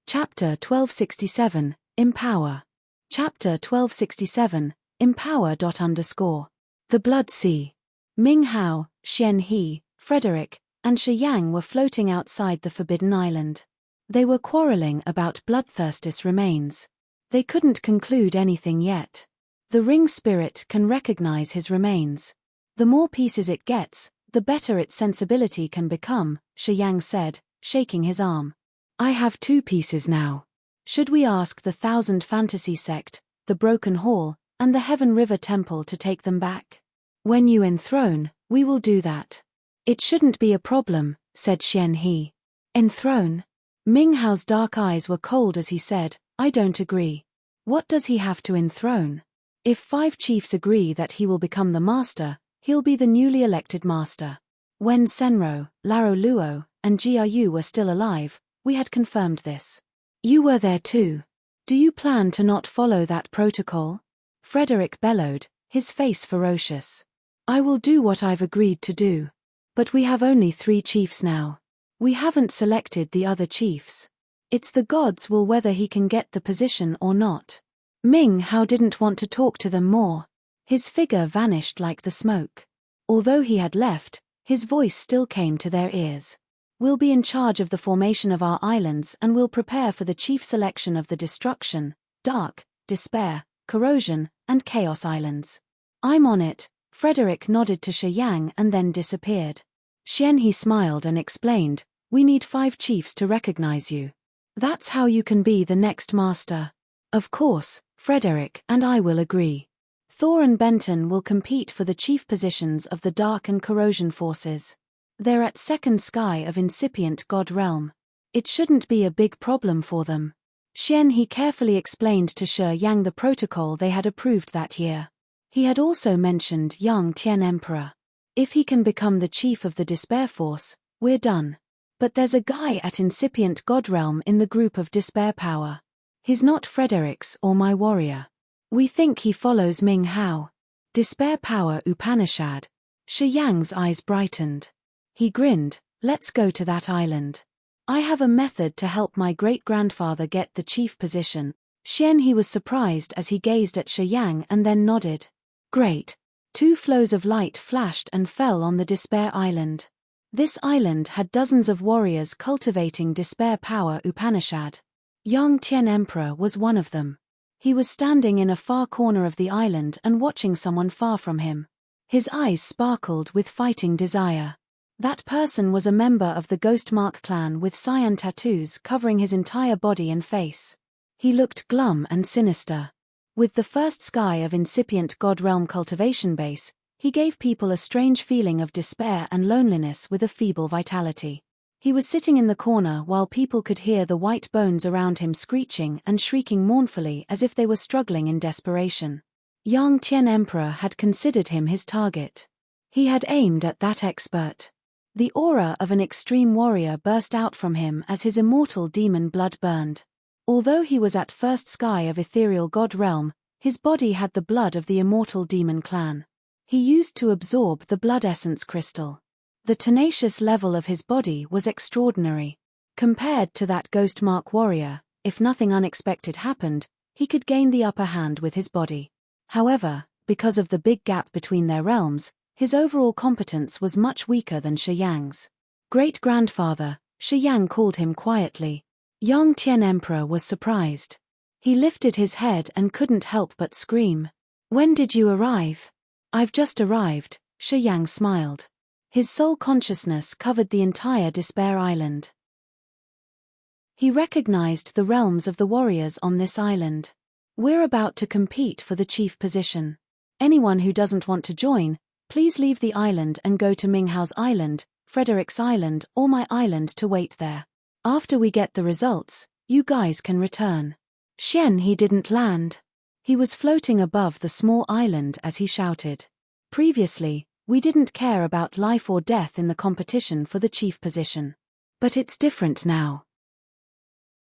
Chapter 1267, Empower. Chapter 1267, Empower. The Blood Sea. Ming Hao, Xian He, Frederick, and Shi Yang were floating outside the Forbidden Island. They were quarreling about bloodthirstis remains. They couldn't conclude anything yet. The ring spirit can recognize his remains. The more pieces it gets, the better its sensibility can become, Shi Yang said, shaking his arm. I have 2 pieces now. Should we ask the Thousand Fantasy Sect, the Broken Hall, and the Heaven River Temple to take them back? When you enthrone, we will do that. It shouldn't be a problem, said Xian He. Enthrone? Ming Hao's dark eyes were cold as he said, I don't agree. What does he have to enthrone? If 5 chiefs agree that he will become the master, he'll be the newly elected master. When Senro, Laro Luo, and Jiayu were still alive, we had confirmed this. You were there too. Do you plan to not follow that protocol? Frederick bellowed, his face ferocious. I will do what I've agreed to do. But we have only 3 chiefs now. We haven't selected the other chiefs. It's the gods will whether he can get the position or not. Ming Hao didn't want to talk to them more. His figure vanished like the smoke. Although he had left, his voice still came to their ears. We'll be in charge of the formation of our islands and will prepare for the chief selection of the Destruction, Dark, Despair, Corrosion, and Chaos Islands. I'm on it. Frederick nodded to Shi Yang and then disappeared. Xian He smiled and explained, we need 5 chiefs to recognize you. That's how you can be the next master. Of course, Frederick and I will agree. Thor and Benton will compete for the chief positions of the Dark and Corrosion forces. They're at second sky of incipient God realm. It shouldn't be a big problem for them. Xian He carefully explained to Shi Yang the protocol they had approved that year. He had also mentioned Yang Tian Emperor. If he can become the chief of the Despair Force, we're done. But there's a guy at Incipient God Realm in the group of Despair Power. He's not Frederick's or my warrior. We think he follows Ming Hao. Despair Power Upanishad. Shi Yang's eyes brightened. He grinned, let's go to that island. I have a method to help my great-grandfather get the chief position. Xian He was surprised as he gazed at Shi Yang and then nodded. Great. 2 flows of light flashed and fell on the Despair Island. This island had dozens of warriors cultivating Despair Power Upanishad. Yang Tian Emperor was one of them. He was standing in a far corner of the island and watching someone far from him. His eyes sparkled with fighting desire. That person was a member of the Ghost Mark clan with cyan tattoos covering his entire body and face. He looked glum and sinister. With the first sky of Incipient God Realm cultivation base, he gave people a strange feeling of despair and loneliness with a feeble vitality. He was sitting in the corner while people could hear the white bones around him screeching and shrieking mournfully as if they were struggling in desperation. Yang Tian Emperor had considered him his target. He had aimed at that expert. The aura of an extreme warrior burst out from him as his immortal demon blood burned. Although he was at first sky of Ethereal God Realm, his body had the blood of the immortal demon clan. He used to absorb the blood essence crystal. The tenacious level of his body was extraordinary. Compared to that Ghost Mark warrior, if nothing unexpected happened, he could gain the upper hand with his body. However, because of the big gap between their realms, his overall competence was much weaker than Shi Yang's. Great-grandfather, Shi Yang called him quietly. Yang Tian Emperor was surprised. He lifted his head and couldn't help but scream. When did you arrive? I've just arrived, Shi Yang smiled. His soul consciousness covered the entire Despair Island. He recognized the realms of the warriors on this island. We're about to compete for the chief position. Anyone who doesn't want to join, please leave the island and go to Ming Hao's island, Frederick's island, or my island to wait there. After we get the results, you guys can return. Xian He didn't land. He was floating above the small island as he shouted. Previously, we didn't care about life or death in the competition for the chief position. But it's different now.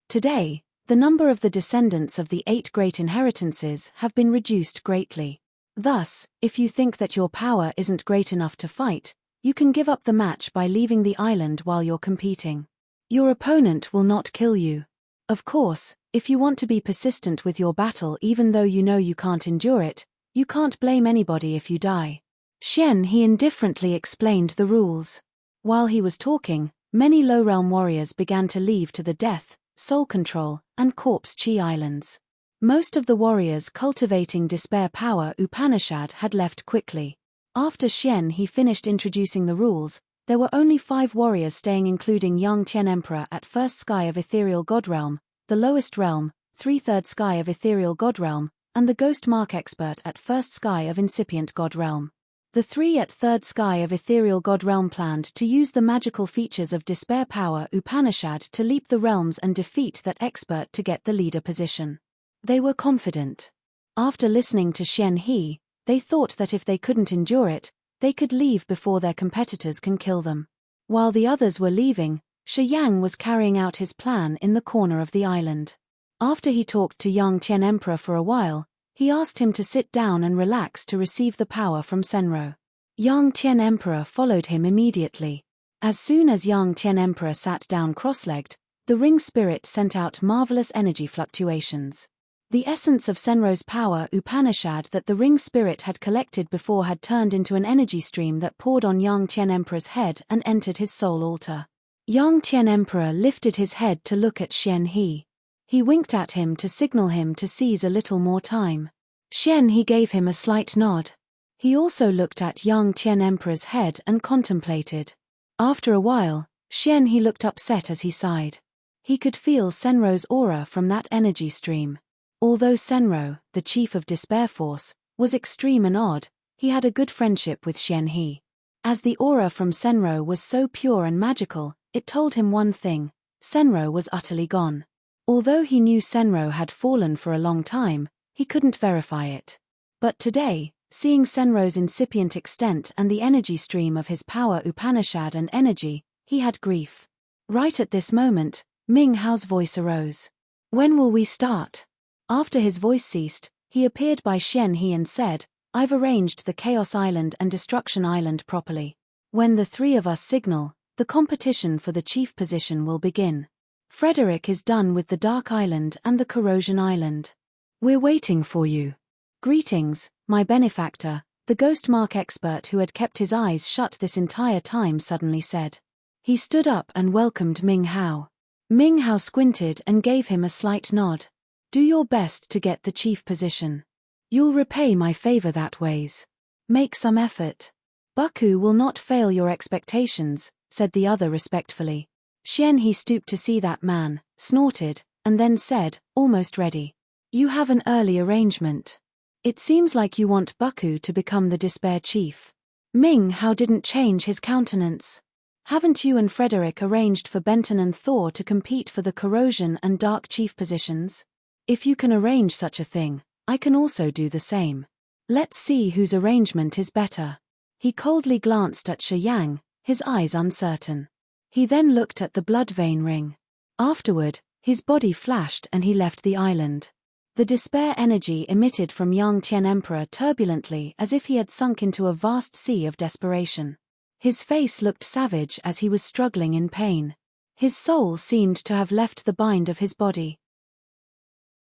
Today, the number of the descendants of the 8 great inheritances have been reduced greatly. Thus, if you think that your power isn't great enough to fight, you can give up the match by leaving the island while you're competing. Your opponent will not kill you. Of course, if you want to be persistent with your battle even though you know you can't endure it, you can't blame anybody if you die. Xian He indifferently explained the rules. While he was talking, many low-realm warriors began to leave to the Death, Soul Control, and Corpse Chi Islands. Most of the warriors cultivating Despair Power Upanishad had left quickly. After Xian He finished introducing the rules, there were only 5 warriors staying, including Yang Tian Emperor at first sky of Ethereal God Realm, the lowest realm, 3/3 sky of Ethereal God Realm, and the Ghost Mark expert at first sky of Incipient God Realm. The 3 at 3rd sky of Ethereal God Realm planned to use the magical features of Despair Power Upanishad to leap the realms and defeat that expert to get the leader position. They were confident. After listening to Xian He, they thought that if they couldn't endure it, they could leave before their competitors can kill them. While the others were leaving, Shi Yang was carrying out his plan in the corner of the island. After he talked to Yang Tian Emperor for a while, he asked him to sit down and relax to receive the power from Senro. Yang Tian Emperor followed him immediately. As soon as Yang Tian Emperor sat down cross-legged, the ring spirit sent out marvelous energy fluctuations. The essence of Senro's power Upanishad that the ring spirit had collected before had turned into an energy stream that poured on Yang Tian Emperor's head and entered his soul altar. Yang Tian Emperor lifted his head to look at Xian He. He winked at him to signal him to seize a little more time. Xian He gave him a slight nod. He also looked at Yang Tian Emperor's head and contemplated. After a while, Xian He looked upset as he sighed. He could feel Senro's aura from that energy stream. Although Senro, the chief of Despair Force, was extreme and odd, he had a good friendship with Xian He. As the aura from Senro was so pure and magical, it told him one thing: Senro was utterly gone. Although he knew Senro had fallen for a long time, he couldn't verify it. But today, seeing Senro's incipient extent and the energy stream of his power Upanishad and energy, he had grief. Right at this moment, Ming Hao's voice arose. "When will we start?" After his voice ceased, he appeared by Xian He and said, "I've arranged the Chaos Island and Destruction Island properly. When the three of us signal, the competition for the chief position will begin. Frederick is done with the Dark Island and the Corrosion Island. We're waiting for you." "Greetings, my benefactor," the ghost mark expert who had kept his eyes shut this entire time suddenly said. He stood up and welcomed Ming Hao. Ming Hao squinted and gave him a slight nod. "Do your best to get the chief position. You'll repay my favor that ways. Make some effort. Baku will not fail your expectations," said the other respectfully. Xian He stooped to see that man, snorted, and then said, almost ready. "You have an early arrangement. It seems like you want Baku to become the Despair Chief." Ming Hao didn't change his countenance. "Haven't you and Frederick arranged for Benton and Thor to compete for the Corrosion and Dark Chief positions? If you can arrange such a thing, I can also do the same. Let's see whose arrangement is better." He coldly glanced at Shi Yang, his eyes uncertain. He then looked at the blood vein ring. Afterward, his body flashed and he left the island. The despair energy emitted from Yang Tian Emperor turbulently as if he had sunk into a vast sea of desperation. His face looked savage as he was struggling in pain. His soul seemed to have left the bind of his body.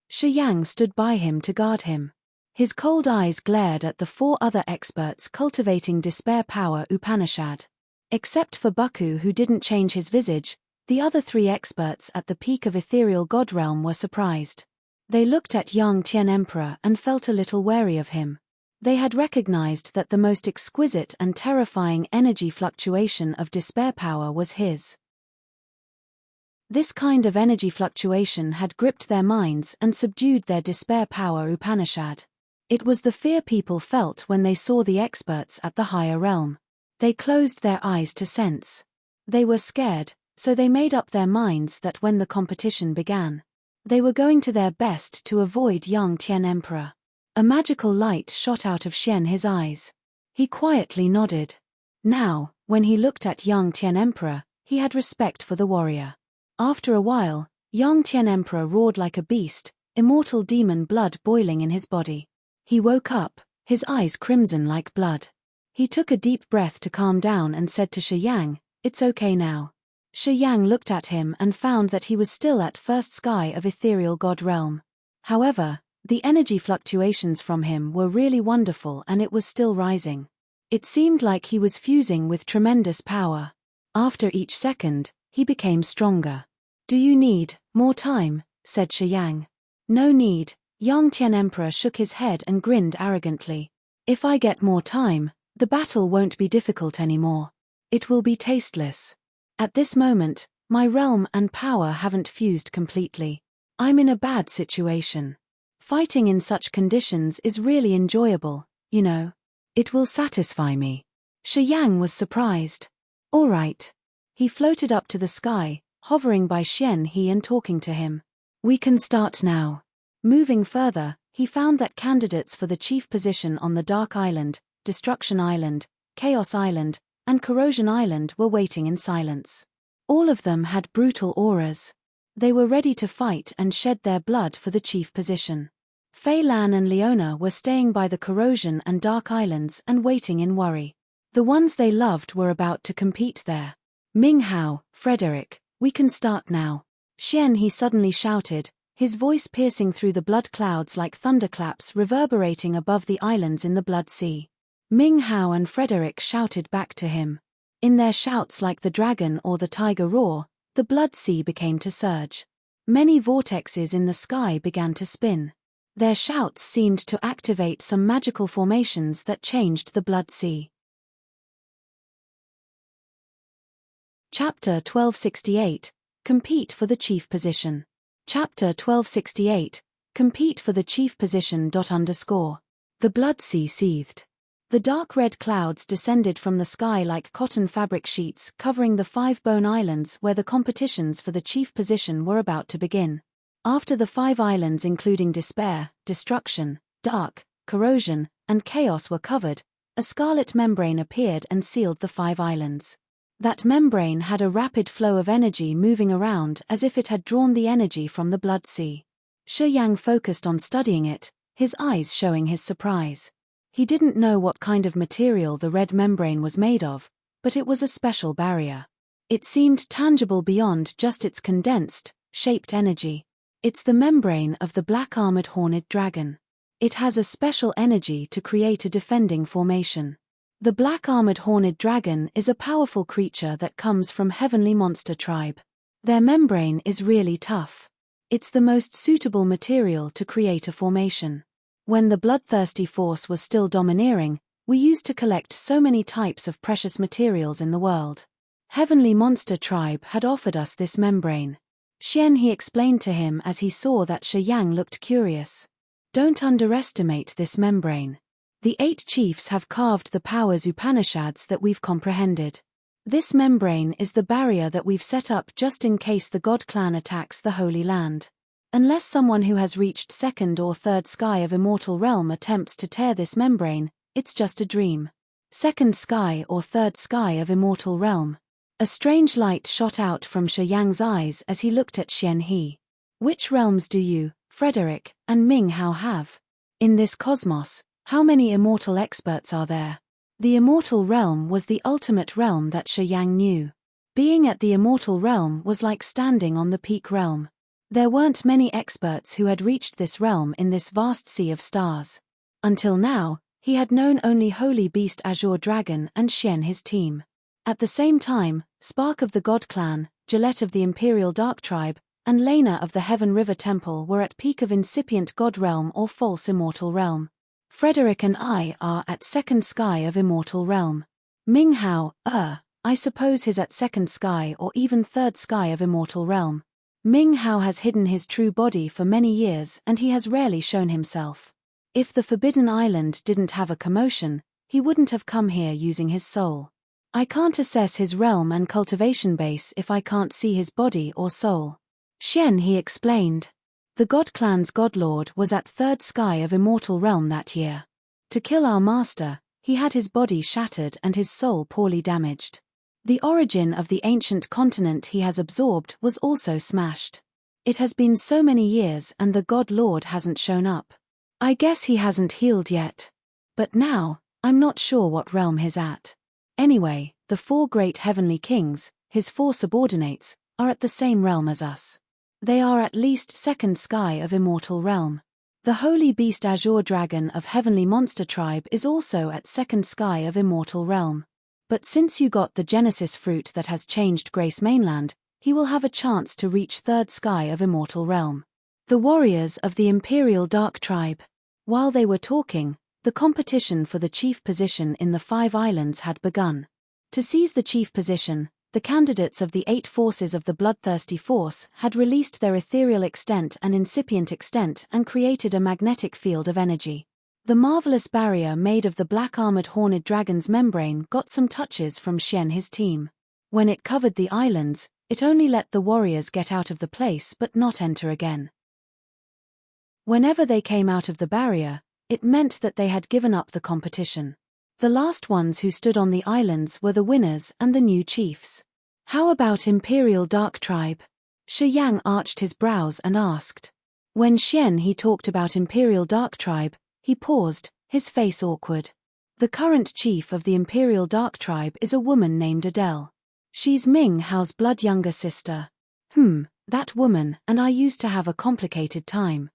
Shi Yang stood by him to guard him. His cold eyes glared at the four other experts cultivating despair power Upanishad. Except for Baku, who didn't change his visage, the other three experts at the peak of ethereal god realm were surprised. They looked at Yang Tian Emperor and felt a little wary of him. They had recognized that the most exquisite and terrifying energy fluctuation of despair power was his. This kind of energy fluctuation had gripped their minds and subdued their despair power Upanishad. It was the fear people felt when they saw the experts at the higher realm. They closed their eyes to sense. They were scared, so they made up their minds that when the competition began, they were going to their best to avoid Yang Tian Emperor. A magical light shot out of Xian His eyes. He quietly nodded. Now, when he looked at Yang Tian Emperor, he had respect for the warrior. After a while, Yang Tian Emperor roared like a beast, immortal demon blood boiling in his body. He woke up, his eyes crimson like blood. He took a deep breath to calm down and said to Shi Yang, "It's okay now." Shi Yang looked at him and found that he was still at first sky of ethereal god realm. However, the energy fluctuations from him were really wonderful and it was still rising. It seemed like he was fusing with tremendous power. After each second, he became stronger. "Do you need more time?" said Shi Yang. "No need." Yang Tian Emperor shook his head and grinned arrogantly. "If I get more time, the battle won't be difficult anymore. It will be tasteless. At this moment, my realm and power haven't fused completely. I'm in a bad situation. Fighting in such conditions is really enjoyable, you know. It will satisfy me." Shi Yang was surprised. "All right." He floated up to the sky, hovering by Xian He and talking to him. "We can start now." Moving further, he found that candidates for the chief position on the Dark Island, Destruction Island, Chaos Island, and Corrosion Island were waiting in silence. All of them had brutal auras. They were ready to fight and shed their blood for the chief position. Fei Lan and Leona were staying by the Corrosion and Dark Islands and waiting in worry. The ones they loved were about to compete there. "Ming Hao, Frederick, we can start now." Xian He suddenly shouted, his voice piercing through the blood clouds like thunderclaps reverberating above the islands in the Blood Sea. Ming Hao and Frederick shouted back to him. In their shouts like the dragon or the tiger roar, the Blood Sea became to surge. Many vortexes in the sky began to spin. Their shouts seemed to activate some magical formations that changed the Blood Sea. Chapter 1268, Compete for the Chief Position. Chapter 1268, Compete for the Chief Position. The Blood Sea seethed. The dark red clouds descended from the sky like cotton fabric sheets covering the 5 bone islands where the competitions for the chief position were about to begin. After the 5 islands including despair, destruction, dark, corrosion, and chaos were covered, a scarlet membrane appeared and sealed the 5 islands. That membrane had a rapid flow of energy moving around as if it had drawn the energy from the blood sea. Shi Yang focused on studying it, his eyes showing his surprise. He didn't know what kind of material the red membrane was made of, but it was a special barrier. It seemed tangible beyond just its condensed, shaped energy. It's the membrane of the black-armored horned dragon. It has a special energy to create a defending formation. The black-armored horned dragon is a powerful creature that comes from heavenly monster tribe. Their membrane is really tough. It's the most suitable material to create a formation. When the bloodthirsty force was still domineering, we used to collect so many types of precious materials in the world. Heavenly monster tribe had offered us this membrane. He explained to him as he saw that Shi Yang looked curious. Don't underestimate this membrane. The 8 chiefs have carved the powers Upanishads that we've comprehended. This membrane is the barrier that we've set up just in case the God clan attacks the Holy Land. Unless someone who has reached 2nd or 3rd sky of immortal realm attempts to tear this membrane, it's just a dream. 2nd sky or 3rd sky of immortal realm. A strange light shot out from Shi Yang's eyes as he looked at Xian He. Which realms do you, Frederick, and Ming Hao have? In this cosmos, how many immortal experts are there? The immortal realm was the ultimate realm that Shi Yang knew. Being at the immortal realm was like standing on the peak realm. There weren't many experts who had reached this realm in this vast sea of stars. Until now, he had known only Holy Beast Azure Dragon and Xian his team. At the same time, Spark of the God Clan, Gillette of the Imperial Dark Tribe, and Lena of the Heaven River Temple were at peak of incipient God Realm or false immortal realm. Frederick and I are at 2nd sky of immortal realm. Ming Hao, I suppose he's at 2nd sky or even 3rd sky of immortal realm. Ming Hao has hidden his true body for many years and he has rarely shown himself. If the Forbidden Island didn't have a commotion, he wouldn't have come here using his soul. I can't assess his realm and cultivation base if I can't see his body or soul. He explained. The God Clan's Godlord was at 3rd sky of immortal realm that year. To kill our master, he had his body shattered and his soul poorly damaged. The origin of the ancient continent he has absorbed was also smashed. It has been so many years and the God Lord hasn't shown up. I guess he hasn't healed yet. But now, I'm not sure what realm he's at. Anyway, the 4 great heavenly kings, his 4 subordinates, are at the same realm as us. They are at least 2nd sky of immortal realm. The Holy Beast Azure Dragon of Heavenly Monster Tribe is also at 2nd sky of immortal realm. But since you got the Genesis fruit that has changed Grace Mainland, he will have a chance to reach 3rd sky of immortal realm. The warriors of the Imperial Dark Tribe. While they were talking, the competition for the chief position in the 5 islands had begun. To seize the chief position, the candidates of the 8 forces of the bloodthirsty force had released their ethereal extent and incipient extent and created a magnetic field of energy. The marvelous barrier made of the black-armored horned dragon's membrane got some touches from Xian his team. When it covered the islands, it only let the warriors get out of the place but not enter again. Whenever they came out of the barrier, it meant that they had given up the competition. The last ones who stood on the islands were the winners and the new chiefs. How about Imperial Dark Tribe? Shi Yang arched his brows and asked. When He talked about Imperial Dark Tribe, he paused, his face awkward. The current chief of the Imperial Dark Tribe is a woman named Adele. She's Ming Hao's blood younger sister. That woman and I used to have a complicated time.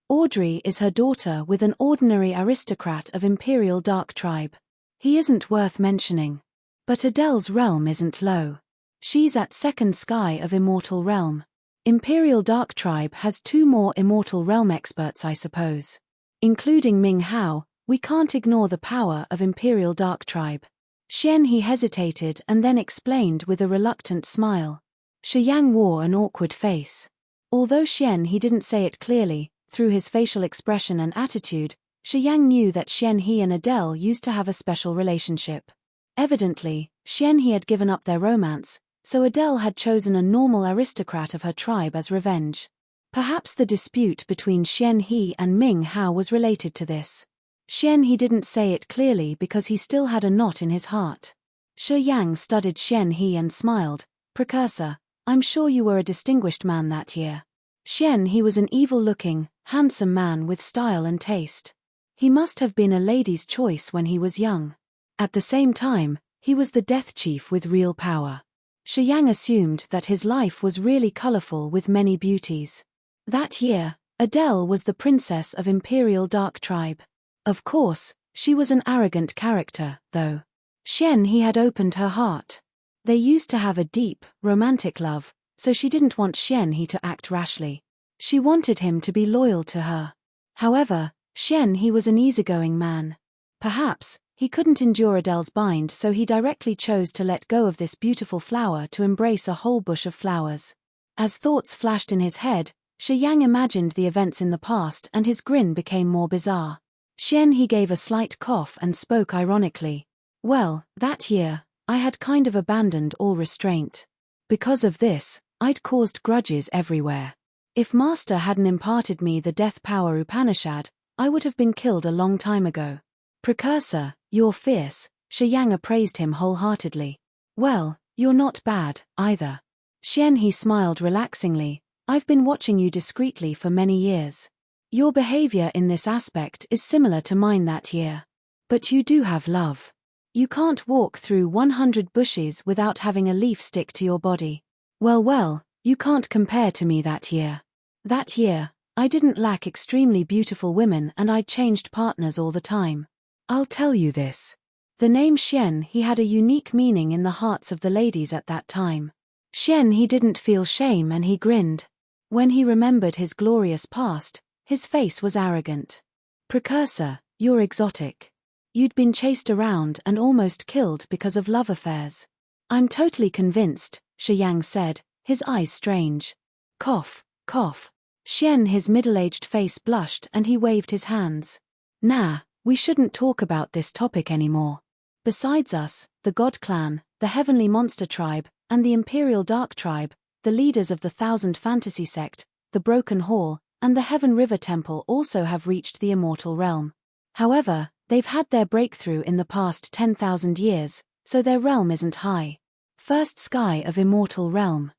Audrey is her daughter with an ordinary aristocrat of Imperial Dark Tribe. He isn't worth mentioning. But Adele's realm isn't low. She's at 2nd sky of immortal realm. Imperial Dark Tribe has 2 more immortal realm experts I suppose. Including Ming Hao, we can't ignore the power of Imperial Dark Tribe. He hesitated and then explained with a reluctant smile. Shi Yang wore an awkward face. Although he didn't say it clearly, through his facial expression and attitude, Shi Yang knew that He and Adele used to have a special relationship. Evidently, He had given up their romance, So Adele had chosen a normal aristocrat of her tribe as revenge. Perhaps the dispute between Xian He and Ming Hao was related to this. Xian He didn't say it clearly because he still had a knot in his heart. Shi Yang studied Xian He and smiled. Precursor, I'm sure you were a distinguished man that year. Xian He was an evil-looking, handsome man with style and taste. He must have been a lady's choice when he was young. At the same time, he was the death chief with real power. Shi Yang assumed that his life was really colorful with many beauties. That year, Adele was the princess of Imperial Dark Tribe. Of course, she was an arrogant character, though. Xian He had opened her heart. They used to have a deep, romantic love, so she didn't want Xian He to act rashly. She wanted him to be loyal to her. However, Xian He was an easygoing man. Perhaps, he couldn't endure Adele's bind, so he directly chose to let go of this beautiful flower to embrace a whole bush of flowers. As thoughts flashed in his head, Shi Yang imagined the events in the past and his grin became more bizarre. Xian He gave a slight cough and spoke ironically. Well, that year, I had kind of abandoned all restraint. Because of this, I'd caused grudges everywhere. If Master hadn't imparted me the death power Upanishad, I would have been killed a long time ago. Precursor, you're fierce, Shi Yang appraised him wholeheartedly. Well, you're not bad, either. Xian He smiled relaxingly. I've been watching you discreetly for many years. Your behavior in this aspect is similar to mine that year. But you do have love. You can't walk through 100 bushes without having a leaf stick to your body. Well, you can't compare to me that year. That year, I didn't lack extremely beautiful women and I changed partners all the time. I'll tell you this. The name Xian He had a unique meaning in the hearts of the ladies at that time. Xian He didn't feel shame and he grinned. When he remembered his glorious past, his face was arrogant. Precursor, you're exotic. You'd been chased around and almost killed because of love affairs. I'm totally convinced, Shi Yang said, his eyes strange. Cough, cough. Xian He's middle-aged face blushed and he waved his hands. Nah, we shouldn't talk about this topic anymore. Besides us, the God Clan, the Heavenly Monster Tribe, and the Imperial Dark Tribe, the leaders of the Thousand Fantasy Sect, the Broken Hall, and the Heaven River Temple also have reached the Immortal Realm. However, they've had their breakthrough in the past 10,000 years, so their realm isn't high. First Sky of Immortal Realm.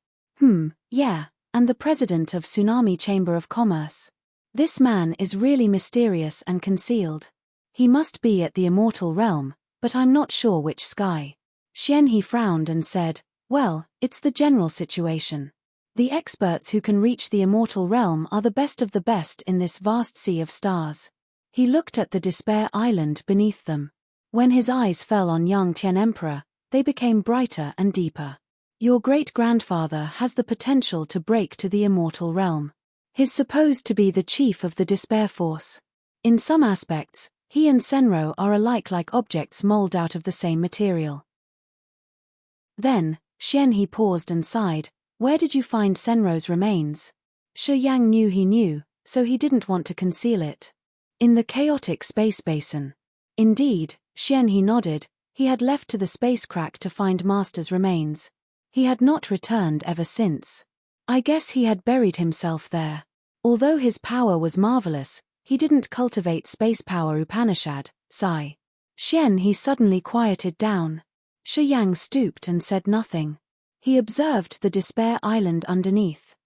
Yeah, and the president of Tsunami Chamber of Commerce. This man is really mysterious and concealed. He must be at the Immortal Realm, but I'm not sure which sky. Xian He frowned and said, well, it's the general situation. The experts who can reach the Immortal Realm are the best of the best in this vast sea of stars. He looked at the Despair Island beneath them. When his eyes fell on young Tian Emperor, they became brighter and deeper. Your great-grandfather has the potential to break to the Immortal Realm. He's supposed to be the chief of the Despair Force. In some aspects, he and Senro are alike, like objects molded out of the same material. Then, Xian He paused and sighed. Where did you find Senro's remains? Shi Yang knew he knew, so he didn't want to conceal it. In the chaotic space basin. Indeed, Xian He nodded. He had left to the space crack to find Master's remains. He had not returned ever since. I guess he had buried himself there. Although his power was marvelous, he didn't cultivate space power Upanishad, sigh. Xian He suddenly quieted down. Shi Yang stooped and said nothing. He observed the Despair Island underneath.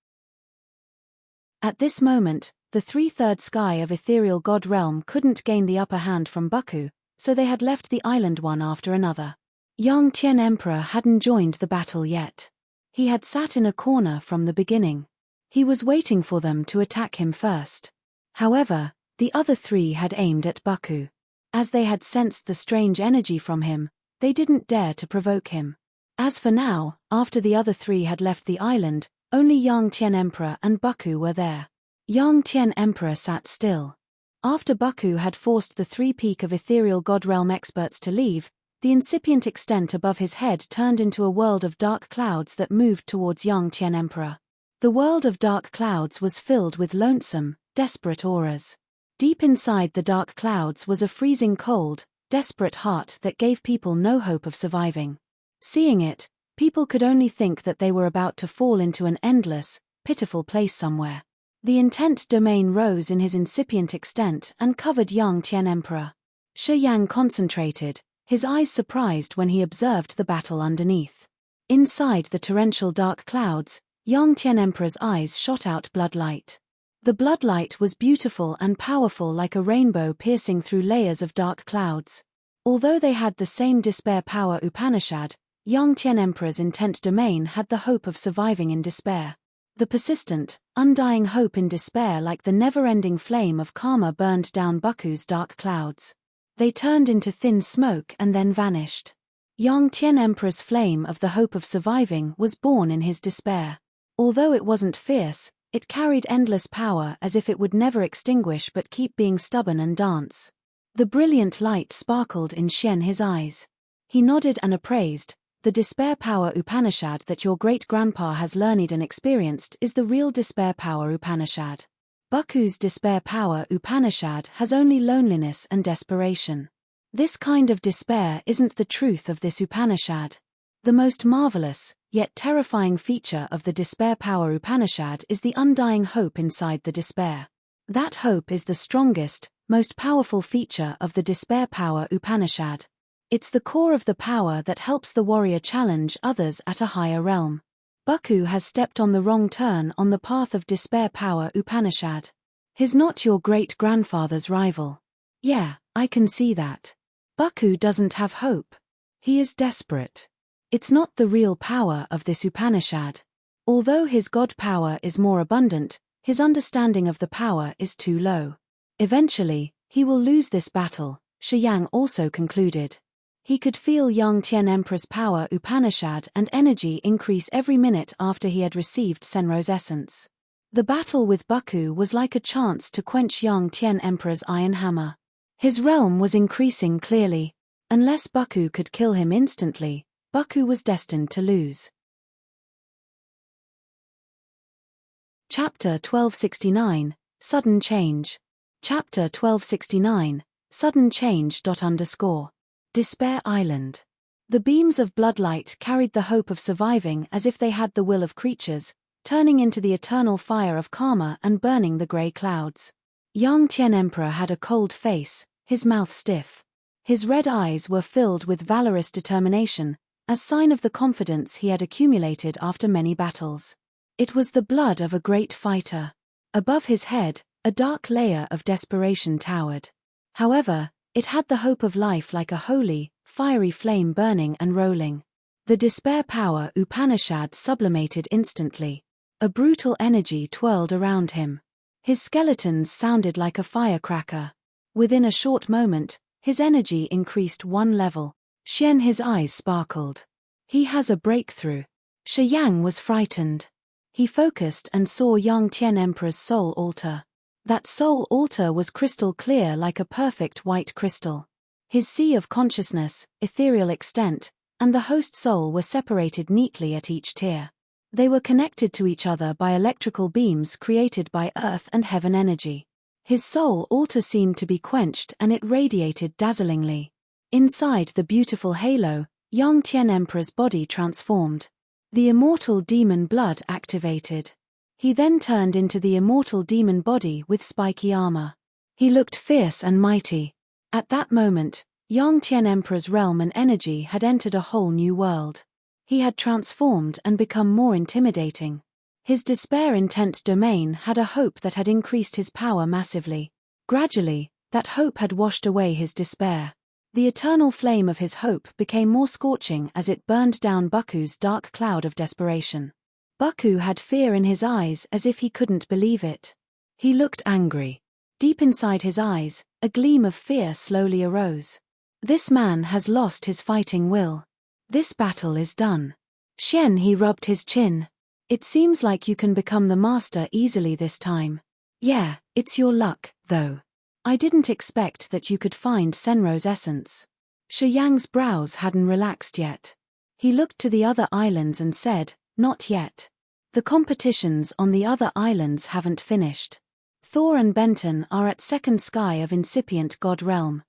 At this moment, the 3/3 sky of Ethereal God Realm couldn't gain the upper hand from Baku, so they had left the island one after another. Young Tian Emperor hadn't joined the battle yet. He had sat in a corner from the beginning. He was waiting for them to attack him first. However, the other three had aimed at Baku. As they had sensed the strange energy from him, they didn't dare to provoke him. As for now, after the other three had left the island, only young Tian Emperor and Baku were there. Young Tian Emperor sat still. After Baku had forced the 3 peak of Ethereal God Realm experts to leave, the incipient extent above his head turned into a world of dark clouds that moved towards young Tian Emperor. The world of dark clouds was filled with lonesome, desperate auras. Deep inside the dark clouds was a freezing cold, desperate heart that gave people no hope of surviving. Seeing it, People could only think that they were about to fall into an endless, pitiful place somewhere. The intent domain rose in his incipient extent and covered Yang Tian Emperor. Shi Yang concentrated, his eyes surprised when he observed the battle underneath. Inside the torrential dark clouds, Yang Tian Emperor's eyes shot out bloodlight. The bloodlight was beautiful and powerful, like a rainbow piercing through layers of dark clouds. Although they had the same despair power Upanishad, Yang Tian Emperor's intent domain had the hope of surviving in despair. The persistent, undying hope in despair, like the never-ending flame of karma, burned down Baku's dark clouds. They turned into thin smoke and then vanished. Yang Tian Emperor's flame of the hope of surviving was born in his despair. Although it wasn't fierce, it carried endless power, as if it would never extinguish but keep being stubborn and dance. The brilliant light sparkled in his eyes. He nodded and appraised. The despair power Upanishad that your great-grandpa has learned and experienced is the real despair power Upanishad. Baku's despair power Upanishad has only loneliness and desperation. This kind of despair isn't the truth of this Upanishad. The most marvelous, yet terrifying feature of the despair power Upanishad is the undying hope inside the despair. That hope is the strongest, most powerful feature of the despair power Upanishad. It's the core of the power that helps the warrior challenge others at a higher realm. Baku has stepped on the wrong turn on the path of despair power Upanishad. He's not your great-grandfather's rival. Yeah, I can see that. Baku doesn't have hope. He is desperate. It's not the real power of this Upanishad. Although his god power is more abundant, his understanding of the power is too low. Eventually, he will lose this battle, Shi Yang also concluded. He could feel Yang Tian Emperor's power Upanishad and energy increase every minute after he had received Senro's essence. The battle with Baku was like a chance to quench Yang Tian Emperor's iron hammer. His realm was increasing clearly. Unless Baku could kill him instantly, Baku was destined to lose. Chapter 1269, Sudden Change. Chapter 1269, Sudden Change. Despair Island. The beams of bloodlight carried the hope of surviving as if they had the will of creatures, turning into the eternal fire of karma and burning the grey clouds. Yang Tian Emperor had a cold face, his mouth stiff. His red eyes were filled with valorous determination, a sign of the confidence he had accumulated after many battles. It was the blood of a great fighter. Above his head, a dark layer of desperation towered. However, it had the hope of life, like a holy, fiery flame burning and rolling. The despair power Upanishad sublimated instantly. A brutal energy twirled around him. His skeletons sounded like a firecracker. Within a short moment, his energy increased one level. His eyes sparkled. He has a breakthrough. Shi Yang was frightened. He focused and saw Yang Tian Emperor's soul altar. That soul altar was crystal clear, like a perfect white crystal. His sea of consciousness, ethereal extent, and the host soul were separated neatly at each tier. They were connected to each other by electrical beams created by earth and heaven energy. His soul altar seemed to be quenched and it radiated dazzlingly. Inside the beautiful halo, Yang Tian Emperor's body transformed. The immortal demon blood activated. He then turned into the immortal demon body with spiky armor. He looked fierce and mighty. At that moment, Yang Tian Emperor's realm and energy had entered a whole new world. He had transformed and become more intimidating. His despair intent domain had a hope that had increased his power massively. Gradually, that hope had washed away his despair. The eternal flame of his hope became more scorching as it burned down Baku's dark cloud of desperation. Baku had fear in his eyes as if he couldn't believe it. He looked angry. Deep inside his eyes, a gleam of fear slowly arose. This man has lost his fighting will. This battle is done. He rubbed his chin. It seems like you can become the master easily this time. Yeah, it's your luck, though. I didn't expect that you could find Senro's essence. Shi Yang's brows hadn't relaxed yet. He looked to the other islands and said, not yet. The competitions on the other islands haven't finished. Thor and Benton are at second sky of incipient god realm.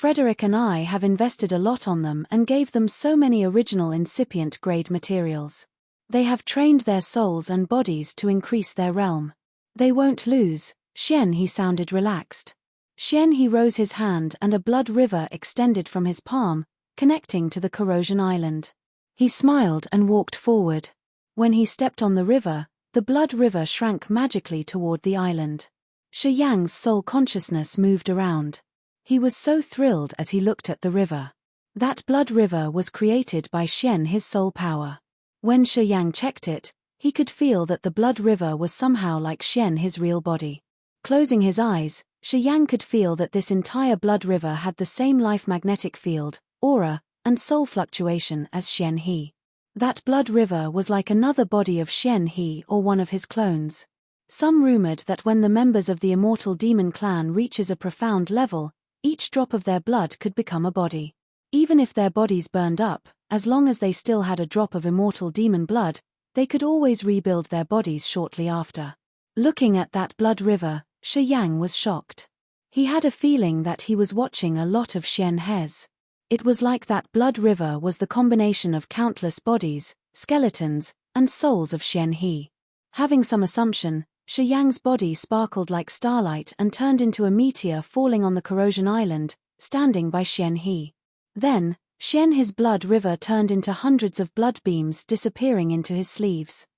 Frederick and I have invested a lot on them and gave them so many original incipient grade materials. They have trained their souls and bodies to increase their realm. They won't lose. Xian He sounded relaxed. Xian He rose his hand and a blood river extended from his palm, connecting to the corrosion island. He smiled and walked forward. When he stepped on the river, the blood river shrank magically toward the island. Shi Yang's soul consciousness moved around. He was so thrilled as he looked at the river. That blood river was created by Xian his soul power. When Shi Yang checked it, he could feel that the blood river was somehow like Xian his real body. Closing his eyes, Shi Yang could feel that this entire blood river had the same life magnetic field, aura, and soul fluctuation as Xian He. That blood river was like another body of Xian He or one of his clones. Some rumored that when the members of the immortal demon clan reaches a profound level, each drop of their blood could become a body. Even if their bodies burned up, as long as they still had a drop of immortal demon blood, they could always rebuild their bodies shortly after. Looking at that blood river, Shi Yang was shocked. He had a feeling that he was watching a lot of Xian He's. It was like that blood river was the combination of countless bodies, skeletons, and souls of Xian He. Having some assumption, Shi Yang's body sparkled like starlight and turned into a meteor falling on the corrosion island, standing by Xian He. Then, Xian He's blood river turned into hundreds of blood beams disappearing into his sleeves.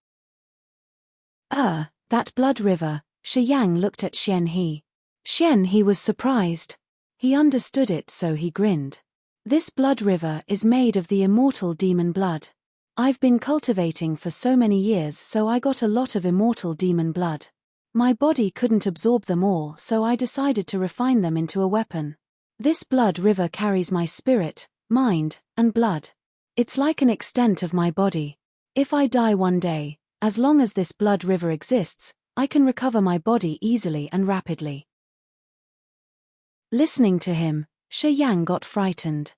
That blood river, Shi Yang looked at Xian He. Xian He was surprised. He understood it, so he grinned. This blood river is made of the immortal demon blood. I've been cultivating for so many years, so I got a lot of immortal demon blood. My body couldn't absorb them all, so I decided to refine them into a weapon. This blood river carries my spirit, mind, and blood. It's like an extent of my body. If I die one day, as long as this blood river exists, I can recover my body easily and rapidly. Listening to him, Shi Yang got frightened.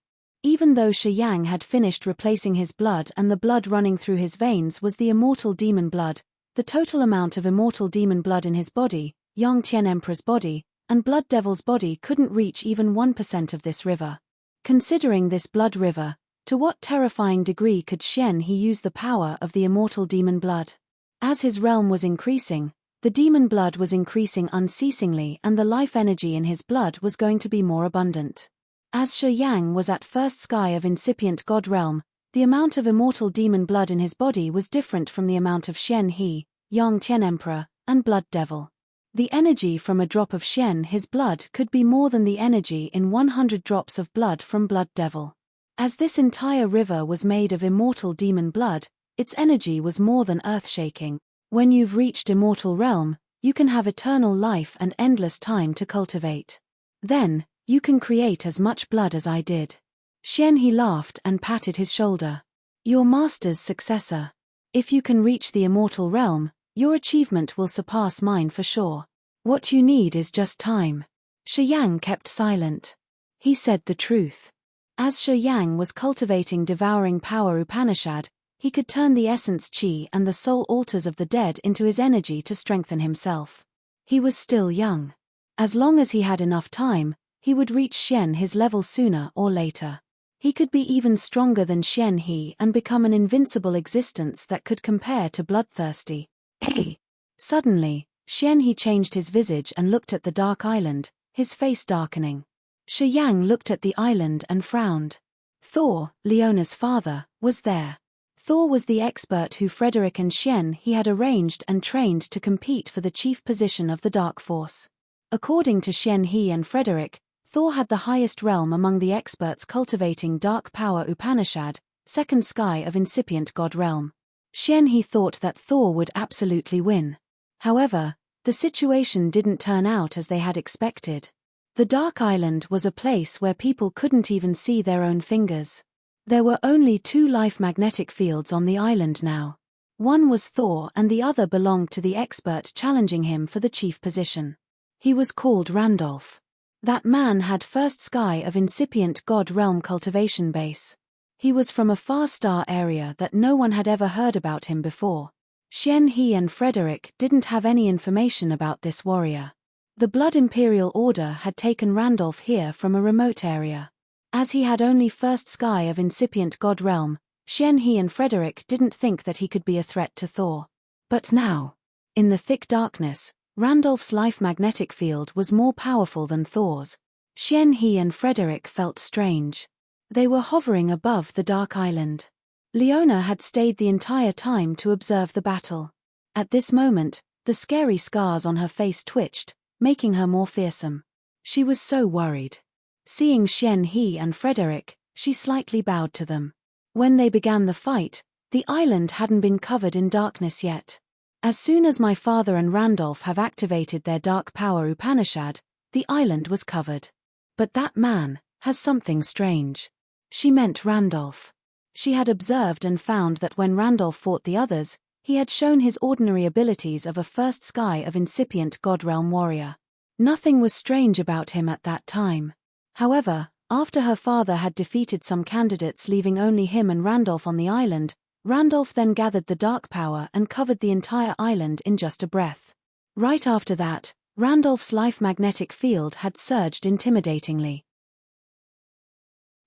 Even though Shi Yang had finished replacing his blood and the blood running through his veins was the immortal demon blood, the total amount of immortal demon blood in his body, Yang Tian Emperor's body, and Blood Devil's body couldn't reach even 1% of this river. Considering this blood river, to what terrifying degree could Xian He use the power of the immortal demon blood? As his realm was increasing, the demon blood was increasing unceasingly and the life energy in his blood was going to be more abundant. As Shi Yang was at first sky of incipient god realm, the amount of immortal demon blood in his body was different from the amount of Xian He, Yang Tian Emperor, and Blood Devil. The energy from a drop of Xian his blood could be more than the energy in 100 drops of blood from Blood Devil. As this entire river was made of immortal demon blood, its energy was more than earth-shaking. When you've reached immortal realm, you can have eternal life and endless time to cultivate. Then, you can create as much blood as I did. Xian He laughed and patted his shoulder. Your master's successor. If you can reach the immortal realm, your achievement will surpass mine for sure. What you need is just time. Shi Yang kept silent. He said the truth. As Shi Yang was cultivating devouring power Upanishad, he could turn the essence chi and the soul altars of the dead into his energy to strengthen himself. He was still young. As long as he had enough time, he would reach Xian his level sooner or later. He could be even stronger than Xian He and become an invincible existence that could compare to bloodthirsty. Hey! Suddenly, Xian He changed his visage and looked at the dark island, his face darkening. Shi Yang looked at the island and frowned. Thor, Leona's father, was there. Thor was the expert who Frederick and Xian He had arranged and trained to compete for the chief position of the Dark Force. According to Xian He and Frederick, Thor had the highest realm among the experts cultivating dark power Upanishad, second sky of incipient god realm. Xian He thought that Thor would absolutely win. However, the situation didn't turn out as they had expected. The Dark Island was a place where people couldn't even see their own fingers. There were only 2 life magnetic fields on the island now. One was Thor and the other belonged to the expert challenging him for the chief position. He was called Randolph. That man had first sky of incipient god realm cultivation base. He was from a far star area that no one had ever heard about him before. Xian He and Frederick didn't have any information about this warrior. The Blood Imperial Order had taken Randolph here from a remote area. As he had only first sky of incipient god realm, Xian-He and Frederick didn't think that he could be a threat to Thor. But now, in the thick darkness, Randolph's life magnetic field was more powerful than Thor's. Xian-He and Frederick felt strange. They were hovering above the dark island. Leona had stayed the entire time to observe the battle. At this moment, the scary scars on her face twitched, making her more fearsome. She was so worried. Seeing Xian-He and Frederick, she slightly bowed to them. When they began the fight, the island hadn't been covered in darkness yet. As soon as my father and Randolph have activated their dark power Upanishad, the island was covered. But that man has something strange. She meant Randolph. She had observed and found that when Randolph fought the others, he had shown his ordinary abilities of a first sky of incipient god realm warrior. Nothing was strange about him at that time. However, after her father had defeated some candidates leaving only him and Randolph on the island, Randolph then gathered the dark power and covered the entire island in just a breath. Right after that, Randolph's life magnetic field had surged intimidatingly.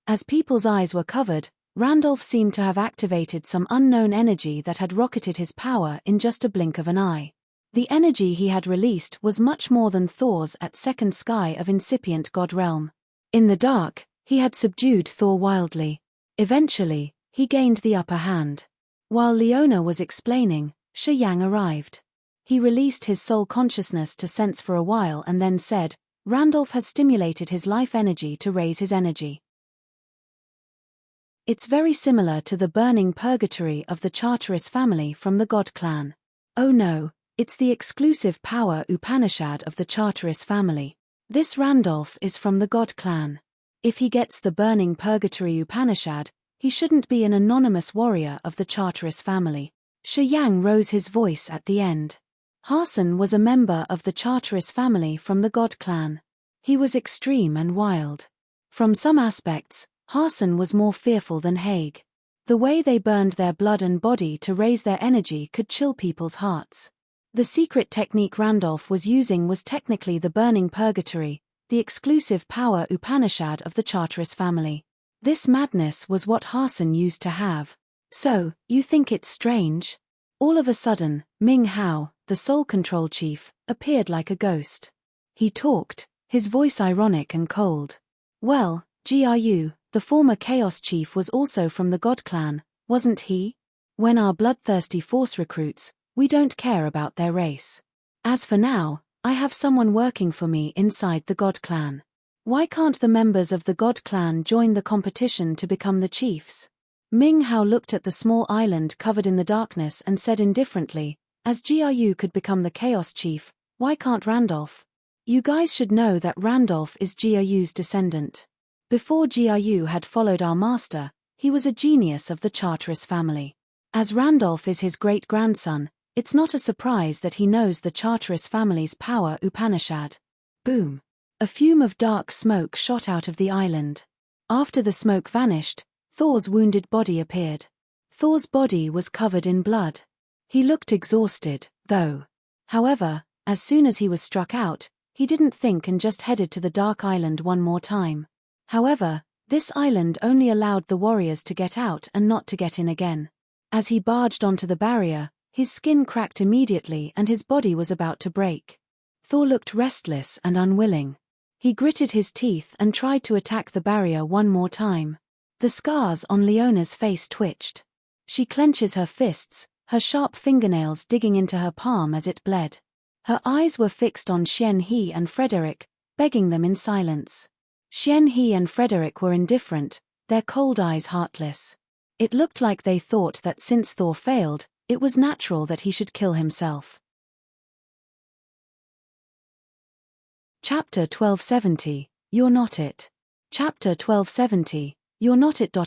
As people's eyes were covered, Randolph seemed to have activated some unknown energy that had rocketed his power in just a blink of an eye. The energy he had released was much more than Thor's at second sky of incipient god realm. In the dark, he had subdued Thor wildly. Eventually, he gained the upper hand. While Leona was explaining, Shi Yang arrived. He released his soul consciousness to sense for a while and then said, Randolph has stimulated his life energy to raise his energy. It's very similar to the burning purgatory of the Charteris family from the God clan. Oh no, it's the exclusive power Upanishad of the Charteris family. This Randolph is from the God clan. If he gets the burning purgatory Upanishad, he shouldn't be an anonymous warrior of the Charteris family. Shi Yang rose his voice at the end. Harson was a member of the Charteris family from the God clan. He was extreme and wild. From some aspects, Harson was more fearful than Haig. The way they burned their blood and body to raise their energy could chill people's hearts. The secret technique Randolph was using was technically the burning purgatory, the exclusive power Upanishad of the Charteris family. This madness was what Harson used to have. So, you think it's strange? All of a sudden, Ming Hao, the Soul Control Chief, appeared like a ghost. He talked, his voice ironic and cold. Well, GRU, the former Chaos Chief was also from the God clan, wasn't he? When our bloodthirsty force recruits, we don't care about their race. As for now, I have someone working for me inside the God clan. Why can't the members of the God clan join the competition to become the chiefs? Ming Hao looked at the small island covered in the darkness and said indifferently, as GRU could become the Chaos Chief, why can't Randolph? You guys should know that Randolph is GRU's descendant. Before GRU had followed our master, he was a genius of the Charteris family. As Randolph is his great-grandson, it's not a surprise that he knows the Charteris family's power Upanishad. Boom. A fume of dark smoke shot out of the island. After the smoke vanished, Thor's wounded body appeared. Thor's body was covered in blood. He looked exhausted, though. However, as soon as he was struck out, he didn't think and just headed to the dark island one more time. However, this island only allowed the warriors to get out and not to get in again. As he barged onto the barrier, his skin cracked immediately and his body was about to break. Thor looked restless and unwilling. He gritted his teeth and tried to attack the barrier one more time. The scars on Leona's face twitched. She clenches her fists, her sharp fingernails digging into her palm as it bled. Her eyes were fixed on Xian-He and Frederick, begging them in silence. Xian-He and Frederick were indifferent, their cold eyes heartless. It looked like they thought that since Thor failed, it was natural that he should kill himself. Chapter 1270, You're Not It. Chapter 1270, You're Not It.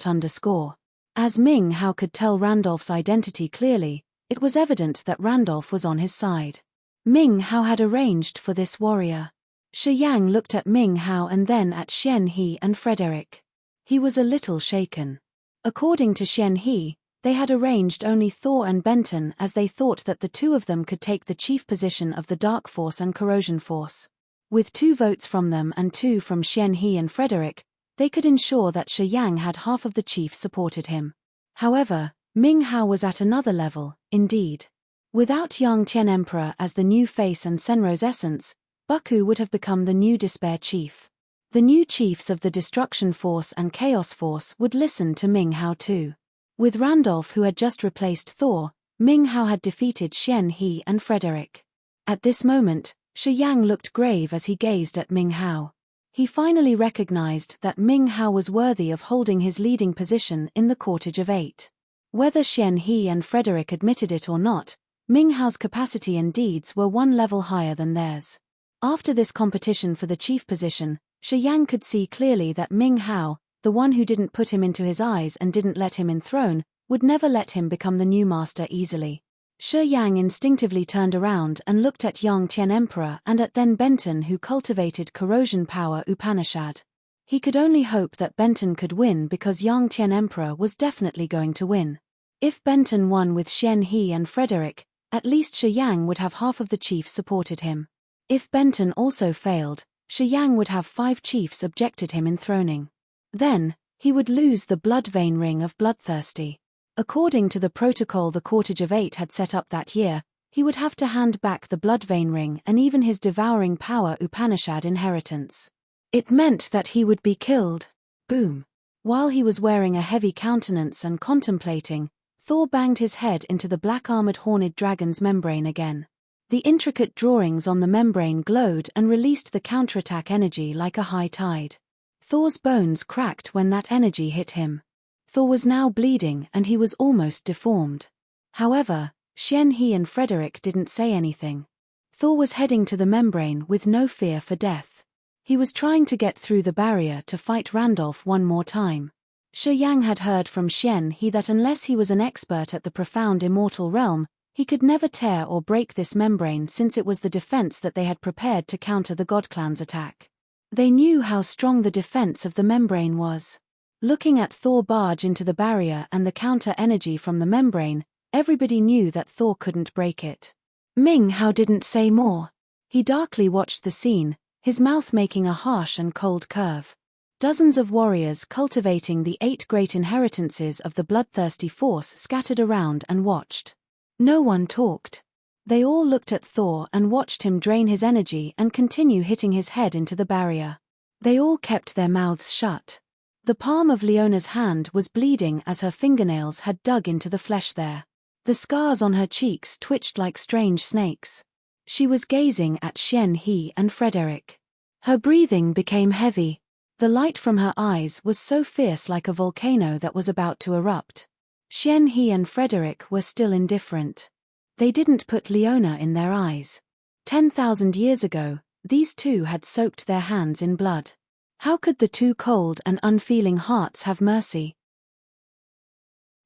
As Ming Hao could tell Randolph's identity clearly, it was evident that Randolph was on his side. Ming Hao had arranged for this warrior. Shi Yang looked at Ming Hao and then at Xian-He and Frederick. He was a little shaken. According to Xian-He, they had arranged only Thor and Benton as they thought that the two of them could take the chief position of the Dark Force and Corrosion Force. With 2 votes from them and 2 from Xian He and Frederick, they could ensure that Shi Yang had half of the chiefs supported him. However, Ming Hao was at another level, indeed. Without Yang Tian Emperor as the new face and Senro's essence, Baku would have become the new Despair Chief. The new chiefs of the Destruction Force and Chaos Force would listen to Ming Hao too. With Randolph, who had just replaced Thor, Ming Hao had defeated Xian He and Frederick. At this moment, Shi Yang looked grave as he gazed at Ming Hao. He finally recognized that Ming Hao was worthy of holding his leading position in the Cortege of 8. Whether Xian He and Frederick admitted it or not, Ming Hao's capacity and deeds were one level higher than theirs. After this competition for the chief position, Shi Yang could see clearly that Ming Hao, the one who didn't put him into his eyes and didn't let him enthrone, would never let him become the new master easily. Shi Yang instinctively turned around and looked at Yang Tian Emperor and at then Benton, who cultivated corrosion power Upanishad. He could only hope that Benton could win because Yang Tian Emperor was definitely going to win. If Benton won with Xian He and Frederick, at least Shi Yang would have half of the chiefs supported him. If Benton also failed, Shi Yang would have 5 chiefs objected him enthroning. Then, he would lose the blood vein ring of Bloodthirsty. According to the protocol the Cortege of 8 had set up that year, he would have to hand back the blood vein ring and even his devouring power Upanishad inheritance. It meant that he would be killed. Boom. While he was wearing a heavy countenance and contemplating, Thor banged his head into the black-armored horned dragon's membrane again. The intricate drawings on the membrane glowed and released the counterattack energy like a high tide. Thor's bones cracked when that energy hit him. Thor was now bleeding and he was almost deformed. However, Xian He and Frederick didn't say anything. Thor was heading to the membrane with no fear for death. He was trying to get through the barrier to fight Randolph one more time. Shi Yang had heard from Xian He that unless he was an expert at the profound immortal realm, he could never tear or break this membrane since it was the defense that they had prepared to counter the God Clan's attack. They knew how strong the defense of the membrane was. Looking at Thor barge into the barrier and the counter energy from the membrane, everybody knew that Thor couldn't break it. Ming Hao didn't say more. He darkly watched the scene, his mouth making a harsh and cold curve. Dozens of warriors cultivating the 8 great inheritances of the bloodthirsty force scattered around and watched. No one talked. They all looked at Thor and watched him drain his energy and continue hitting his head into the barrier. They all kept their mouths shut. The palm of Leona's hand was bleeding as her fingernails had dug into the flesh there. The scars on her cheeks twitched like strange snakes. She was gazing at Xian He and Frederick. Her breathing became heavy. The light from her eyes was so fierce like a volcano that was about to erupt. Xian He and Frederick were still indifferent. They didn't put Leona in their eyes. 10,000 years ago, these two had soaked their hands in blood. How could the 2 cold and unfeeling hearts have mercy?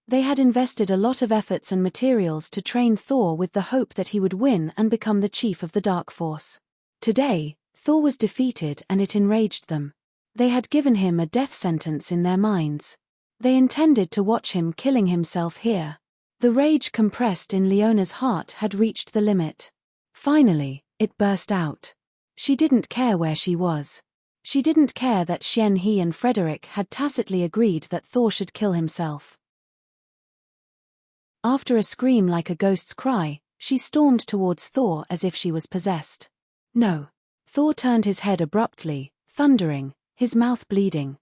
They had invested a lot of efforts and materials to train Thor with the hope that he would win and become the chief of the Dark Force. Today, Thor was defeated and it enraged them. They had given him a death sentence in their minds. They intended to watch him killing himself here. The rage compressed in Leona's heart had reached the limit. Finally, it burst out. She didn't care where she was. She didn't care that Xian He and Frederick had tacitly agreed that Thor should kill himself. After a scream like a ghost's cry, she stormed towards Thor as if she was possessed. No. Thor turned his head abruptly, thundering, his mouth bleeding.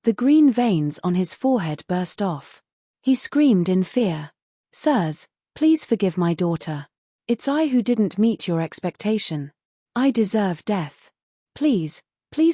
The green veins on his forehead burst off. He screamed in fear. "Sirs, please forgive my daughter. It's I who didn't meet your expectation. I deserve death. Please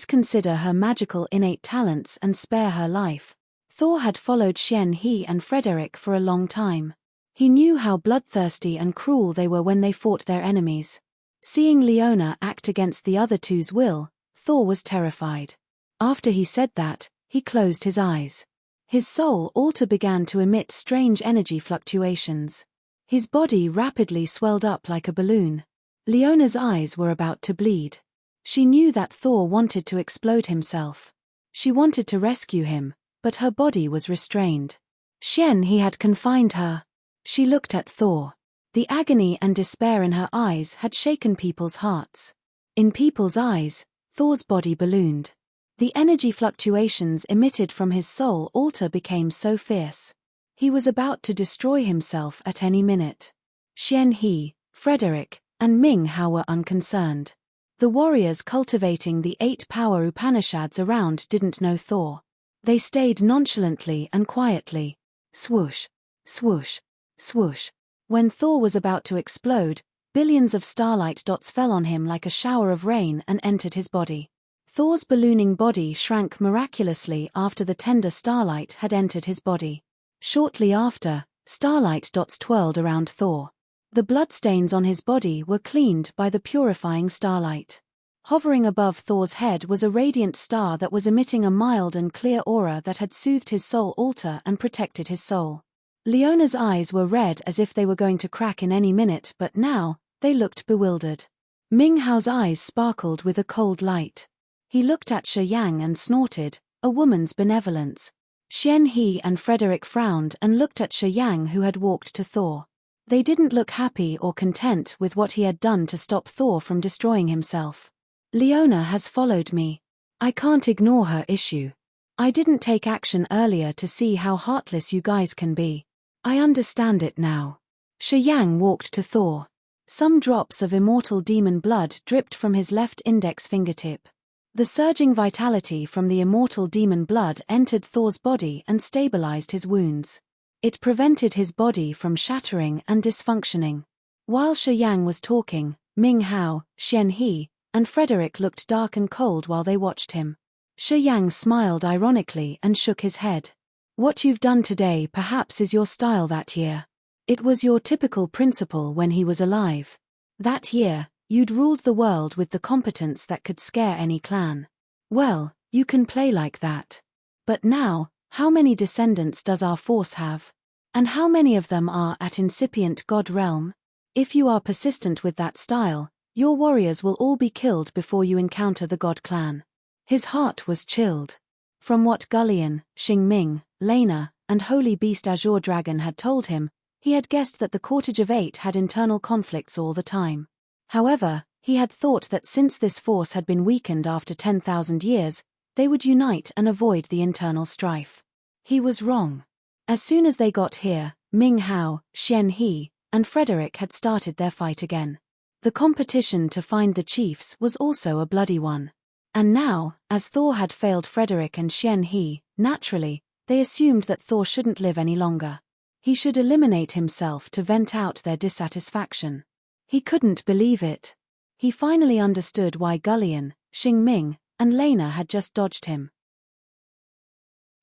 consider her magical innate talents and spare her life." Thor had followed Xian He and Frederick for a long time. He knew how bloodthirsty and cruel they were when they fought their enemies. Seeing Leona act against the other two's will, Thor was terrified. After he said that, he closed his eyes. His soul also began to emit strange energy fluctuations. His body rapidly swelled up like a balloon. Leona's eyes were about to bleed. She knew that Thor wanted to explode himself. She wanted to rescue him, but her body was restrained. Xian He had confined her. She looked at Thor. The agony and despair in her eyes had shaken people's hearts. In people's eyes, Thor's body ballooned. The energy fluctuations emitted from his soul altar became so fierce. He was about to destroy himself at any minute. Xian He, Frederick, and Ming Hao were unconcerned. The warriors cultivating the 8 power Upanishads around didn't know Thor. They stayed nonchalantly and quietly. Swoosh, swoosh, swoosh. When Thor was about to explode, billions of starlight dots fell on him like a shower of rain and entered his body. Thor's ballooning body shrank miraculously after the tender starlight had entered his body. Shortly after, starlight dots twirled around Thor. The bloodstains on his body were cleaned by the purifying starlight. Hovering above Thor's head was a radiant star that was emitting a mild and clear aura that had soothed his soul altar and protected his soul. Leona's eyes were red as if they were going to crack in any minute, but now, they looked bewildered. Ming Hao's eyes sparkled with a cold light. He looked at Shi Yang and snorted, a woman's benevolence. Xian He and Frederick frowned and looked at Shi Yang, who had walked to Thor. They didn't look happy or content with what he had done to stop Thor from destroying himself. Leona has followed me. I can't ignore her issue. I didn't take action earlier to see how heartless you guys can be. I understand it now. Shi Yang walked to Thor. Some drops of immortal demon blood dripped from his left index fingertip. The surging vitality from the immortal demon blood entered Thor's body and stabilized his wounds. It prevented his body from shattering and dysfunctioning. While Shi Yang was talking, Ming Hao, Xian He, and Frederick looked dark and cold while they watched him. Shi Yang smiled ironically and shook his head. What you've done today perhaps is your style that year. It was your typical principle when he was alive. That year, you'd ruled the world with the competence that could scare any clan. Well, you can play like that. But now, how many descendants does our force have? And how many of them are at incipient god realm? If you are persistent with that style, your warriors will all be killed before you encounter the god clan. His heart was chilled. From what Gullion, Xingming, Lena, and Holy Beast Azure Dragon had told him, he had guessed that the Cortage of 8 had internal conflicts all the time. However, he had thought that since this force had been weakened after 10,000 years, they would unite and avoid the internal strife. He was wrong. As soon as they got here, Ming Hao, Xian He, and Frederick had started their fight again. The competition to find the chiefs was also a bloody one. And now, as Thor had failed Frederick and Xian He, naturally, they assumed that Thor shouldn't live any longer. He should eliminate himself to vent out their dissatisfaction. He couldn't believe it. He finally understood why Gullion, Xingming, and Lena had just dodged him.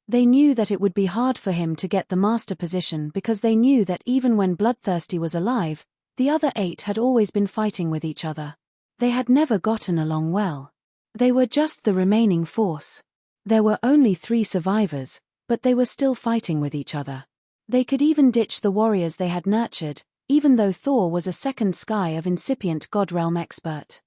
They knew that it would be hard for him to get the master position because they knew that even when Bloodthirsty was alive, the other 8 had always been fighting with each other. They had never gotten along well. They were just the remaining force. There were only 3 survivors, but they were still fighting with each other. They could even ditch the warriors they had nurtured, even though Thor was a second sky of incipient god realm expert.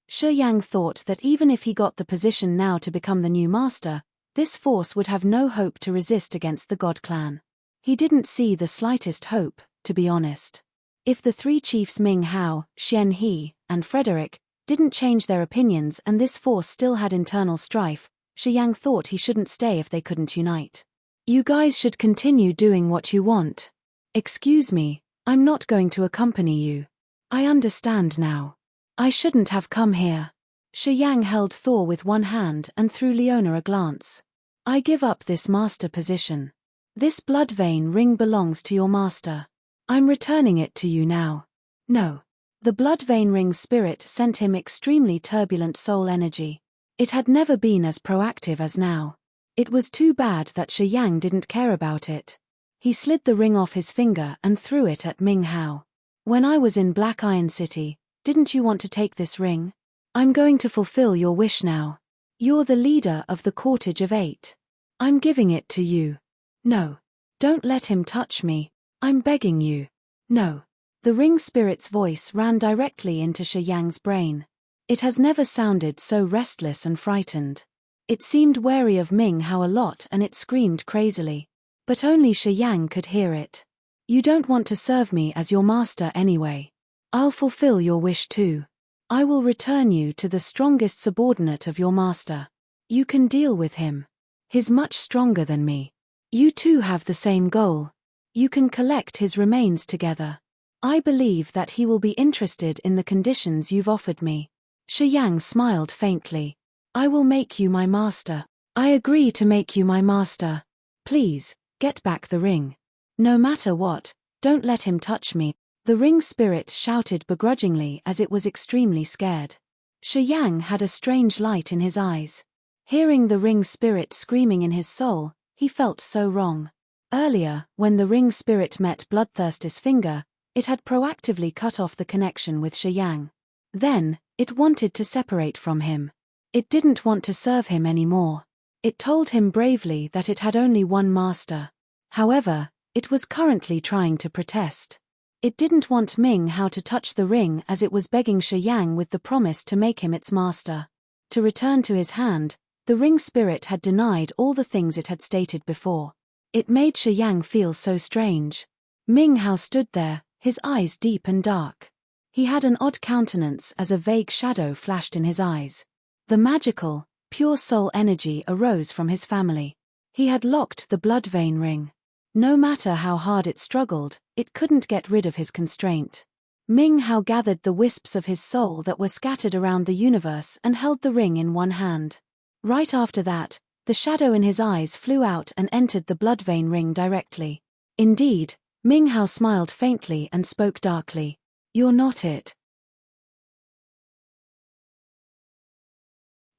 Shi Yang thought that even if he got the position now to become the new master, this force would have no hope to resist against the god clan. He didn't see the slightest hope, to be honest. If the 3 chiefs Ming Hao, Xian He, and Frederick didn't change their opinions and this force still had internal strife, Shi Yang thought he shouldn't stay if they couldn't unite. You guys should continue doing what you want. Excuse me, I'm not going to accompany you. I understand now. I shouldn't have come here. Shi Yang held Thor with one hand and threw Leona a glance. I give up this master position. This blood vein ring belongs to your master. I'm returning it to you now. No. The blood vein ring's spirit sent him extremely turbulent soul energy. It had never been as proactive as now. It was too bad that Shi Yang didn't care about it. He slid the ring off his finger and threw it at Ming Hao. When I was in Black Iron City, didn't you want to take this ring? I'm going to fulfill your wish now. You're the leader of the Cortage of 8. I'm giving it to you. No. Don't let him touch me. I'm begging you. No. The ring spirit's voice ran directly into Shi Yang's brain. It has never sounded so restless and frightened. It seemed wary of Ming Hao a lot and it screamed crazily. But only Shi Yang could hear it. You don't want to serve me as your master anyway. I'll fulfill your wish too. I will return you to the strongest subordinate of your master. You can deal with him. He's much stronger than me. You two have the same goal. You can collect his remains together. I believe that he will be interested in the conditions you've offered me. Shi Yang smiled faintly. I will make you my master. I agree to make you my master. Please, get back the ring. No matter what, don't let him touch me. The ring spirit shouted begrudgingly as it was extremely scared. Shi Yang had a strange light in his eyes. Hearing the ring spirit screaming in his soul, he felt so wrong. Earlier, when the ring spirit met Bloodthirster's finger, it had proactively cut off the connection with Shi Yang. Then, it wanted to separate from him. It didn't want to serve him anymore. It told him bravely that it had only one master. However, it was currently trying to protest. It didn't want Ming Hao to touch the ring as it was begging Shi Yang with the promise to make him its master. To return to his hand, the ring spirit had denied all the things it had stated before. It made Shi Yang feel so strange. Ming Hao stood there, his eyes deep and dark. He had an odd countenance as a vague shadow flashed in his eyes. The magical, pure soul energy arose from his family. He had locked the blood vein ring. No matter how hard it struggled, it couldn't get rid of his constraint. Ming Hao gathered the wisps of his soul that were scattered around the universe and held the ring in one hand. Right after that, the shadow in his eyes flew out and entered the blood vein ring directly. Indeed, Ming Hao smiled faintly and spoke darkly. You're not it.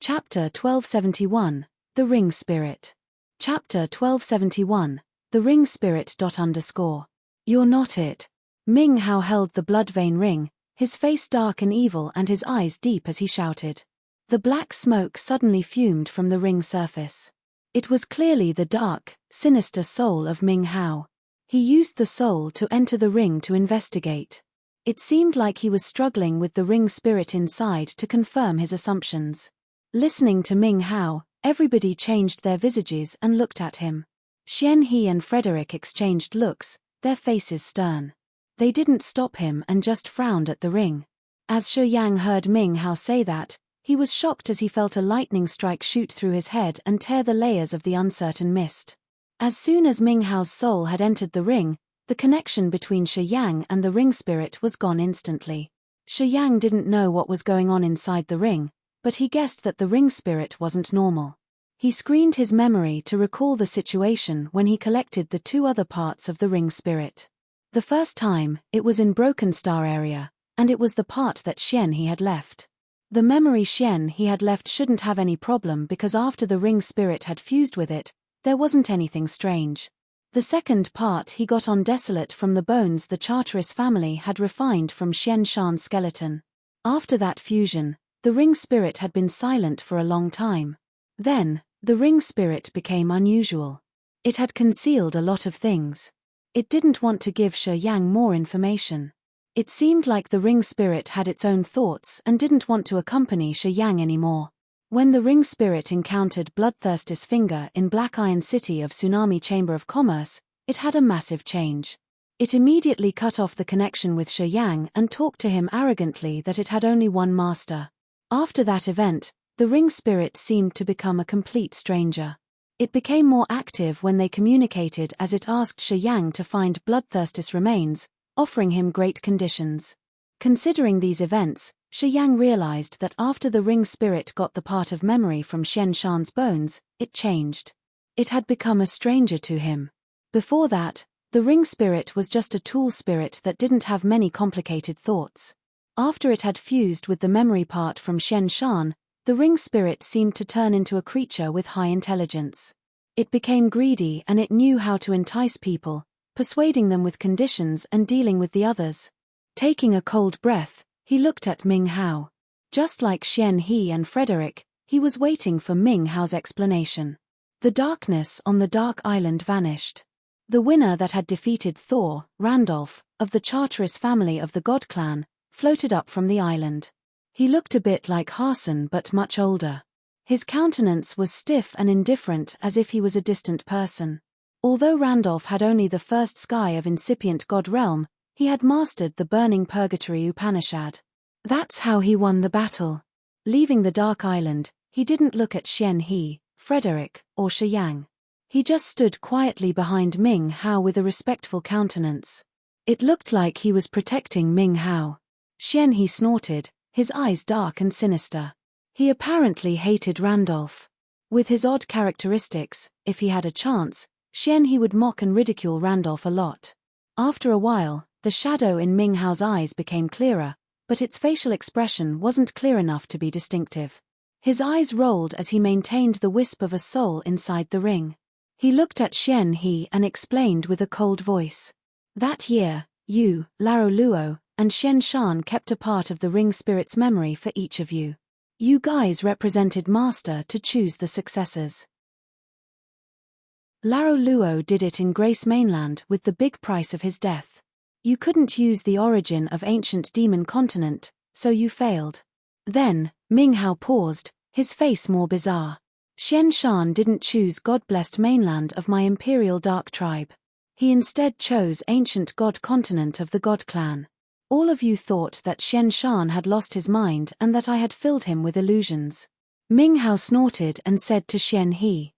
Chapter 1271, The Ring Spirit. Chapter 1271, The Ring Spirit. You're not it. Ming Hao held the blood vein ring, his face dark and evil and his eyes deep as he shouted. The black smoke suddenly fumed from the ring surface. It was clearly the dark, sinister soul of Ming Hao. He used the soul to enter the ring to investigate. It seemed like he was struggling with the ring spirit inside to confirm his assumptions. Listening to Ming Hao, everybody changed their visages and looked at him. Xian He and Frederick exchanged looks, their faces stern. They didn't stop him and just frowned at the ring. As Shi Yang heard Ming Hao say that, he was shocked as he felt a lightning strike shoot through his head and tear the layers of the uncertain mist. As soon as Ming Hao's soul had entered the ring, the connection between Shi Yang and the ring spirit was gone instantly. Shi Yang didn't know what was going on inside the ring, but he guessed that the ring spirit wasn't normal. He screened his memory to recall the situation when he collected the two other parts of the ring spirit. The first time, it was in Broken Star area, and it was the part that Xian He had left. The memory Xian He had left shouldn't have any problem because after the ring spirit had fused with it, there wasn't anything strange. The second part he got on Desolate from the bones the Charteris family had refined from Xian Shan's skeleton. After that fusion, the ring spirit had been silent for a long time. Then, the ring spirit became unusual. It had concealed a lot of things. It didn't want to give Shi Yang more information. It seemed like the ring spirit had its own thoughts and didn't want to accompany Shi Yang anymore. When the ring spirit encountered Bloodthirster's finger in Black Iron City of Tsunami Chamber of Commerce, it had a massive change. It immediately cut off the connection with Shi Yang and talked to him arrogantly that it had only one master. After that event, the ring spirit seemed to become a complete stranger. It became more active when they communicated as it asked Shi Yang to find Bloodthirster's remains, offering him great conditions. Considering these events, Shi Yang realized that after the ring spirit got the part of memory from Xian Shan's bones, it changed. It had become a stranger to him. Before that, the ring spirit was just a tool spirit that didn't have many complicated thoughts. After it had fused with the memory part from Xian Shan, the ring spirit seemed to turn into a creature with high intelligence. It became greedy and it knew how to entice people, persuading them with conditions and dealing with the others. Taking a cold breath, he looked at Ming Hao. Just like Xian He and Frederick, he was waiting for Ming Hao's explanation. The darkness on the dark island vanished. The winner that had defeated Thor, Randolph, of the Charteris family of the God Clan, floated up from the island. He looked a bit like Harson but much older. His countenance was stiff and indifferent as if he was a distant person. Although Randolph had only the first sky of incipient God realm, He had mastered the burning Purgatory Upanishad. That's how he won the battle. Leaving the Dark Island, he didn't look at Xian He, Frederick, or Shi Yang. He just stood quietly behind Ming Hao with a respectful countenance. It looked like he was protecting Ming Hao. Xian He snorted, his eyes dark and sinister. He apparently hated Randolph. With his odd characteristics, if he had a chance, Xian He would mock and ridicule Randolph a lot. After a while, the shadow in Ming Hao's eyes became clearer, but its facial expression wasn't clear enough to be distinctive. His eyes rolled as he maintained the wisp of a soul inside the ring. He looked at Xian He and explained with a cold voice. That year, you, Lao Luo, and Shen Shan kept a part of the ring spirit's memory for each of you. You guys represented Master to choose the successors. Lao Luo did it in Grace Mainland with the big price of his death. You couldn't use the origin of ancient demon continent, so you failed. Then, Ming Hao paused, his face more bizarre. Shen Shan didn't choose God-blessed mainland of my imperial dark tribe. He instead chose ancient god continent of the God clan. All of you thought that Shen Shan had lost his mind and that I had filled him with illusions. Ming Hao snorted and said to Xian He.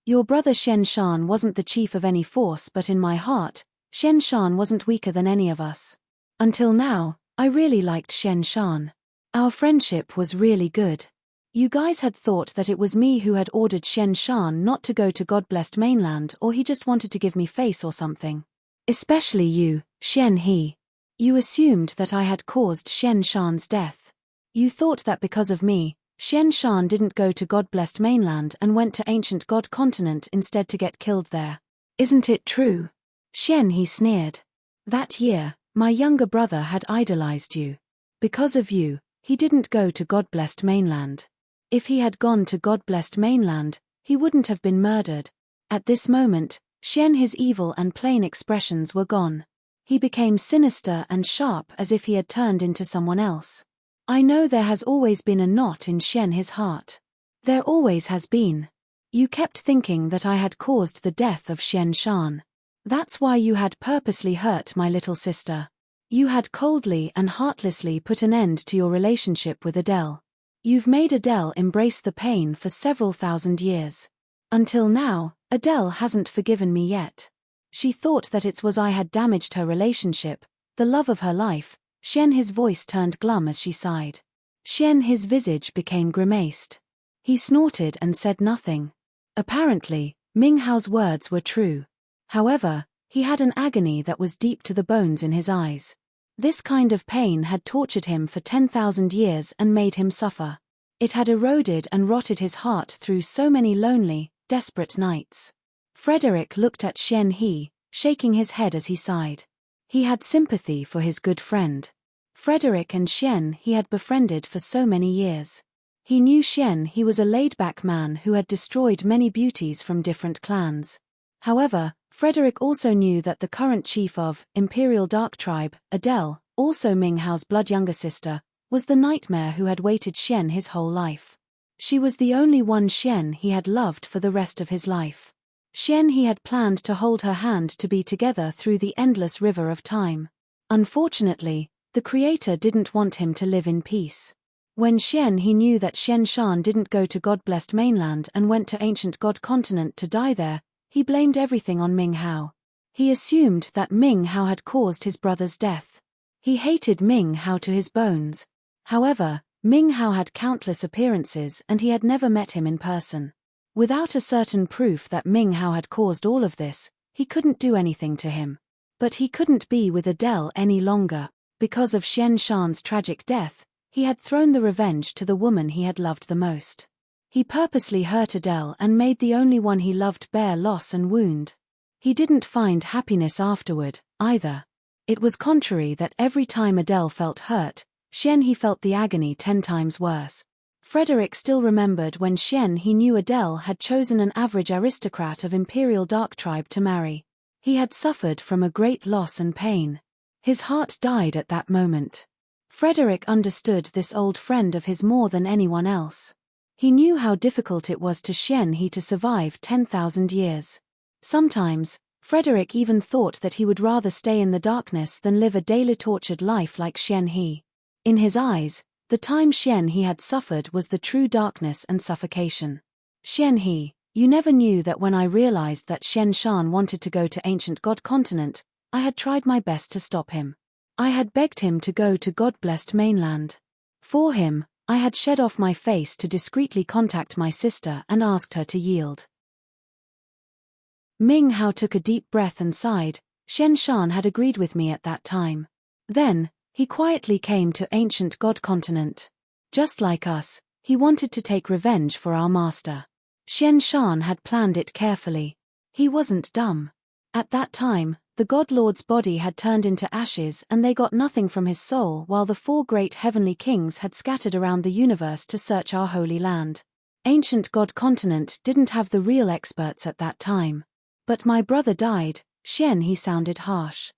Your brother Shen Shan wasn't the chief of any force, but in my heart, Shen Shan wasn't weaker than any of us. Until now, I really liked Shen Shan. Our friendship was really good. You guys had thought that it was me who had ordered Shen Shan not to go to God-blessed mainland, or he just wanted to give me face or something. Especially you, Xian He. You assumed that I had caused Shen Shan's death. You thought that because of me, Shen Shan didn't go to God-blessed mainland and went to ancient god continent instead to get killed there. Isn't it true? Xian He sneered. That year, my younger brother had idolized you. Because of you, he didn't go to God-blessed mainland. If he had gone to God-blessed mainland, he wouldn't have been murdered. At this moment, Xian He's evil and plain expressions were gone. He became sinister and sharp as if he had turned into someone else. I know there has always been a knot in Xian He's heart. There always has been. You kept thinking that I had caused the death of Shen Shan. That's why you had purposely hurt my little sister. You had coldly and heartlessly put an end to your relationship with Adele. You've made Adele embrace the pain for several thousand years. Until now, Adele hasn't forgiven me yet. She thought that it was I had damaged her relationship, the love of her life. Xian He's voice turned glum as she sighed. Xian He's visage became grimaced. He snorted and said nothing. Apparently, Ming Hao's words were true. However, he had an agony that was deep to the bones in his eyes. This kind of pain had tortured him for 10,000 years and made him suffer. It had eroded and rotted his heart through so many lonely, desperate nights. Frederick looked at Xian He, shaking his head as he sighed. He had sympathy for his good friend. Frederick and Xian He had befriended for so many years. He knew Xian He was a laid-back man who had destroyed many beauties from different clans. However, Frederick also knew that the current chief of Imperial Dark Tribe, Adele, also Ming Hao's blood younger sister, was the nightmare who had waited Xian his whole life. She was the only one Xian he had loved for the rest of his life. Xian he had planned to hold her hand to be together through the endless river of time. Unfortunately, the Creator didn't want him to live in peace. When Xian he knew that Shen Shan didn't go to God-blessed mainland and went to ancient god continent to die there, he blamed everything on Ming Hao. He assumed that Ming Hao had caused his brother's death. He hated Ming Hao to his bones. However, Ming Hao had countless appearances and he had never met him in person. Without a certain proof that Ming Hao had caused all of this, he couldn't do anything to him. But he couldn't be with Adele any longer. Because of Shen Shan's tragic death, he had thrown the revenge to the woman he had loved the most. He purposely hurt Adele and made the only one he loved bear loss and wound. He didn't find happiness afterward, either. It was contrary that every time Adele felt hurt, Xian he felt the agony 10 times worse. Frederick still remembered when Xian he knew Adele had chosen an average aristocrat of Imperial Dark Tribe to marry. He had suffered from a great loss and pain. His heart died at that moment. Frederick understood this old friend of his more than anyone else. He knew how difficult it was to Xian he to survive 10,000 years. Sometimes, Frederick even thought that he would rather stay in the darkness than live a daily tortured life like Xian He. In his eyes, the time Xian He had suffered was the true darkness and suffocation. Xian He, you never knew that when I realized that Xian Shan wanted to go to ancient God continent, I had tried my best to stop him. I had begged him to go to God-blessed mainland. For him, I had shed off my face to discreetly contact my sister and asked her to yield. Ming Hao took a deep breath and sighed. Xian Shan had agreed with me at that time. Then, he quietly came to ancient God continent. Just like us, he wanted to take revenge for our master. Xian Shan had planned it carefully. He wasn't dumb. At that time, the God Lord's body had turned into ashes and they got nothing from his soul, while the 4 great heavenly kings had scattered around the universe to search our holy land. Ancient God continent didn't have the real experts at that time. But my brother died. Xian He sounded harsh.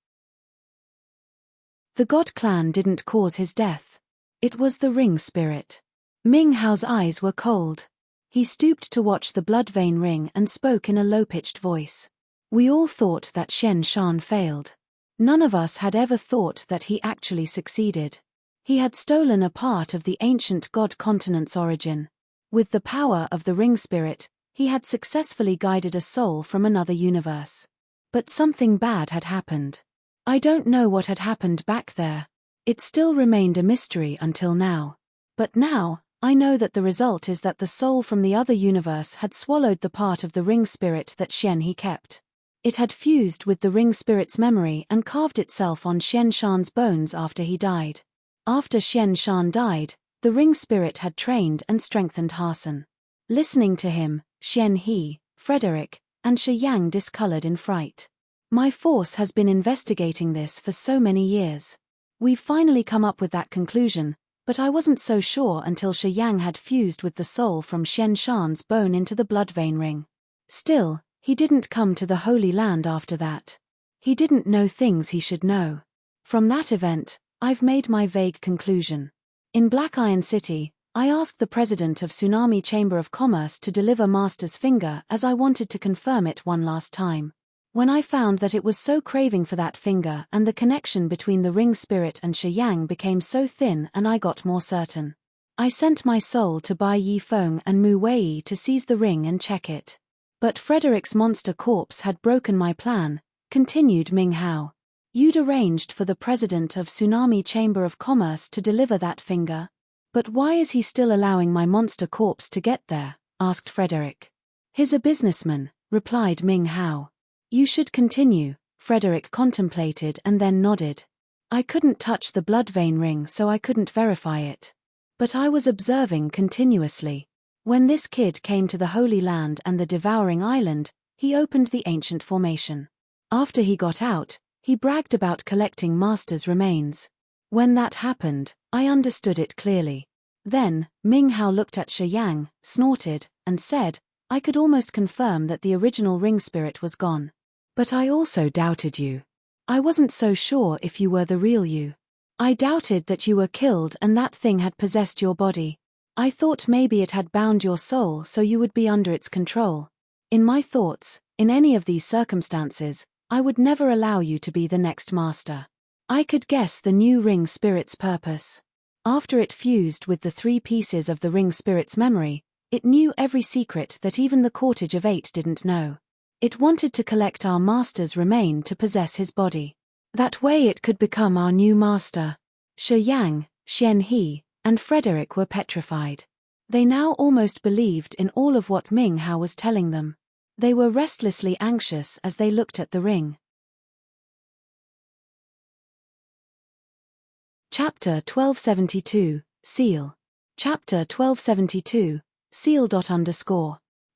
The God clan didn't cause his death. It was the ring spirit. Ming Hao's eyes were cold. He stooped to watch the blood vein ring and spoke in a low-pitched voice. We all thought that Xian Shan failed. None of us had ever thought that he actually succeeded. He had stolen a part of the ancient God continent's origin. With the power of the ring spirit, he had successfully guided a soul from another universe. But something bad had happened. I don't know what had happened back there. It still remained a mystery until now. But now, I know that the result is that the soul from the other universe had swallowed the part of the ring spirit that Xian He kept. It had fused with the ring spirit's memory and carved itself on Xian Shan's bones after he died. After Xian Shan died, the ring spirit had trained and strengthened Hassan. Listening to him, Xian He, Frederick, and Shi Yang discolored in fright. My force has been investigating this for so many years. We've finally come up with that conclusion, but I wasn't so sure until Shi Yang had fused with the soul from Xian Shan's bone into the blood vein ring. Still, he didn't come to the Holy Land after that. He didn't know things he should know. From that event, I've made my vague conclusion. In Black Iron City, I asked the president of Tsunami Chamber of Commerce to deliver Master's finger as I wanted to confirm it one last time. When I found that it was so craving for that finger and the connection between the ring spirit and Shi Yang became so thin and I got more certain. I sent my soul to Bai Yi Feng and Mu Wei to seize the ring and check it. But Frederick's monster corpse had broken my plan, continued Ming Hao. You'd arranged for the president of Tsunami Chamber of Commerce to deliver that finger. But why is he still allowing my monster corpse to get there? Asked Frederick. He's a businessman, replied Ming Hao. You should continue, Frederick contemplated and then nodded. I couldn't touch the blood vein ring so I couldn't verify it. But I was observing continuously. When this kid came to the Holy Land and the Devouring Island, he opened the ancient formation. After he got out, he bragged about collecting Master's remains. When that happened, I understood it clearly. Then, Ming Hao looked at Shi Yang, snorted, and said, I could almost confirm that the original ring spirit was gone. But I also doubted you. I wasn't so sure if you were the real you. I doubted that you were killed and that thing had possessed your body. I thought maybe it had bound your soul so you would be under its control. In my thoughts, in any of these circumstances, I would never allow you to be the next master. I could guess the new ring spirit's purpose. After it fused with the 3 pieces of the ring spirit's memory, it knew every secret that even the Cortege of 8 didn't know. It wanted to collect our master's remain to possess his body. That way it could become our new master. Shi Yang, Xian He, and Frederick were petrified. They now almost believed in all of what Ming Hao was telling them. They were restlessly anxious as they looked at the ring. Chapter 1272, Seal. Chapter 1272, Seal.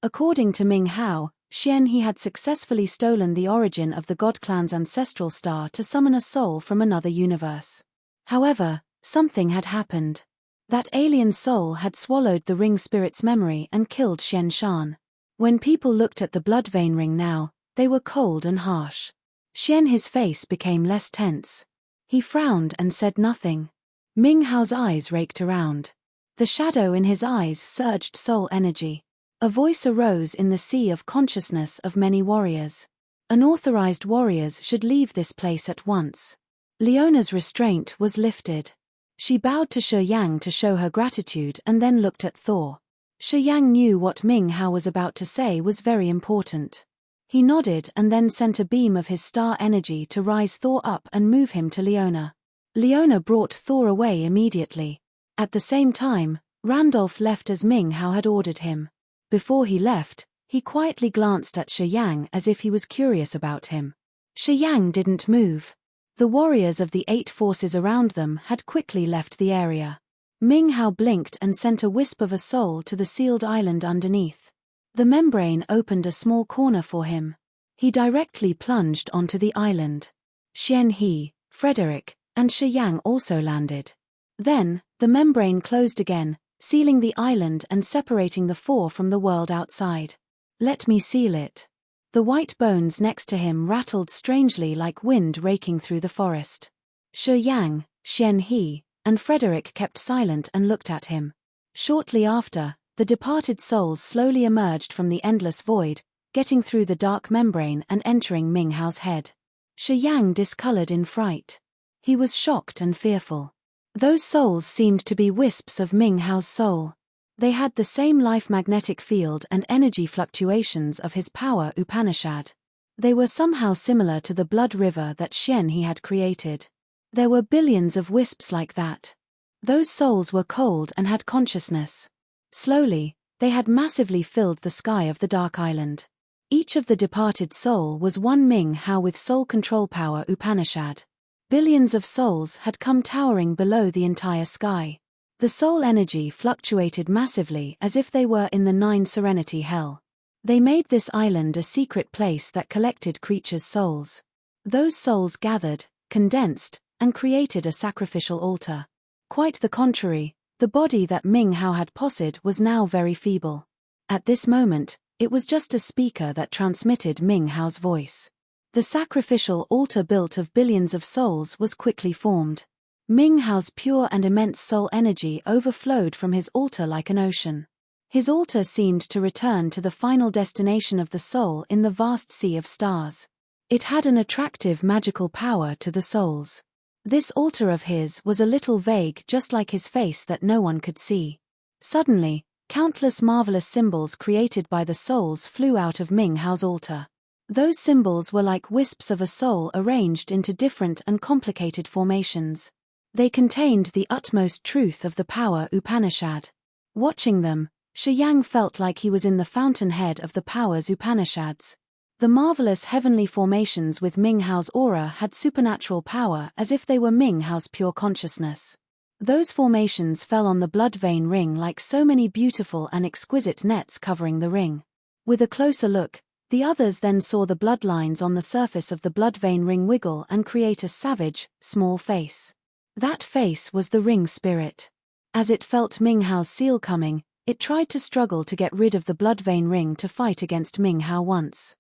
According to Ming Hao, Xian He had successfully stolen the origin of the God Clan's ancestral star to summon a soul from another universe. However, something had happened. That alien soul had swallowed the ring spirit's memory and killed Xian Shan. When people looked at the blood vein ring now, they were cold and harsh. Xian He's face became less tense. He frowned and said nothing. Ming Hao's eyes raked around. The shadow in his eyes surged soul energy. A voice arose in the sea of consciousness of many warriors. Unauthorized warriors should leave this place at once. Leona's restraint was lifted. She bowed to Shi Yang to show her gratitude and then looked at Thor. Shi Yang knew what Ming Hao was about to say was very important. He nodded and then sent a beam of his star energy to rise Thor up and move him to Leona. Leona brought Thor away immediately. At the same time, Randolph left as Ming Hao had ordered him. Before he left, he quietly glanced at Shi Yang as if he was curious about him. Shi Yang didn't move. The warriors of the 8 forces around them had quickly left the area. Ming Hao blinked and sent a wisp of a soul to the sealed island underneath. The membrane opened a small corner for him. He directly plunged onto the island. Xian He, Frederick, and Shi Yang also landed. Then, the membrane closed again, sealing the island and separating the 4 from the world outside. "Let me seal it." The white bones next to him rattled strangely like wind raking through the forest. Shi Yang, Xian He, and Frederick kept silent and looked at him. Shortly after, the departed souls slowly emerged from the endless void, getting through the dark membrane and entering Ming Hao's head. Shi Yang discolored in fright. He was shocked and fearful. Those souls seemed to be wisps of Ming Hao's soul. They had the same life magnetic field and energy fluctuations of his power Upanishad. They were somehow similar to the blood river that Xian He had created. There were billions of wisps like that. Those souls were cold and had consciousness. Slowly, they had massively filled the sky of the Dark Island. Each of the departed soul was one Ming Hao with soul control power Upanishad. Billions of souls had come towering below the entire sky. The soul energy fluctuated massively as if they were in the 9 Serenity Hell. They made this island a secret place that collected creatures' souls. Those souls gathered, condensed, and created a sacrificial altar. Quite the contrary, the body that Ming Hao had possessed was now very feeble. At this moment, it was just a speaker that transmitted Ming Hao's voice. The sacrificial altar built of billions of souls was quickly formed. Ming Hao's pure and immense soul energy overflowed from his altar like an ocean. His altar seemed to return to the final destination of the soul in the vast sea of stars. It had an attractive magical power to the souls. This altar of his was a little vague, just like his face that no one could see. Suddenly, countless marvelous symbols created by the souls flew out of Ming Hao's altar. Those symbols were like wisps of a soul arranged into different and complicated formations. They contained the utmost truth of the power Upanishad. Watching them, Shi Yang felt like he was in the fountainhead of the powers Upanishads. The marvelous heavenly formations with Ming Hao's aura had supernatural power as if they were Ming Hao's pure consciousness. Those formations fell on the blood vein ring like so many beautiful and exquisite nets covering the ring. With a closer look, the others then saw the bloodlines on the surface of the blood vein ring wiggle and create a savage, small face. That face was the ring spirit. As it felt Ming Hao's seal coming, it tried to struggle to get rid of the blood vein ring to fight against Ming Hao once.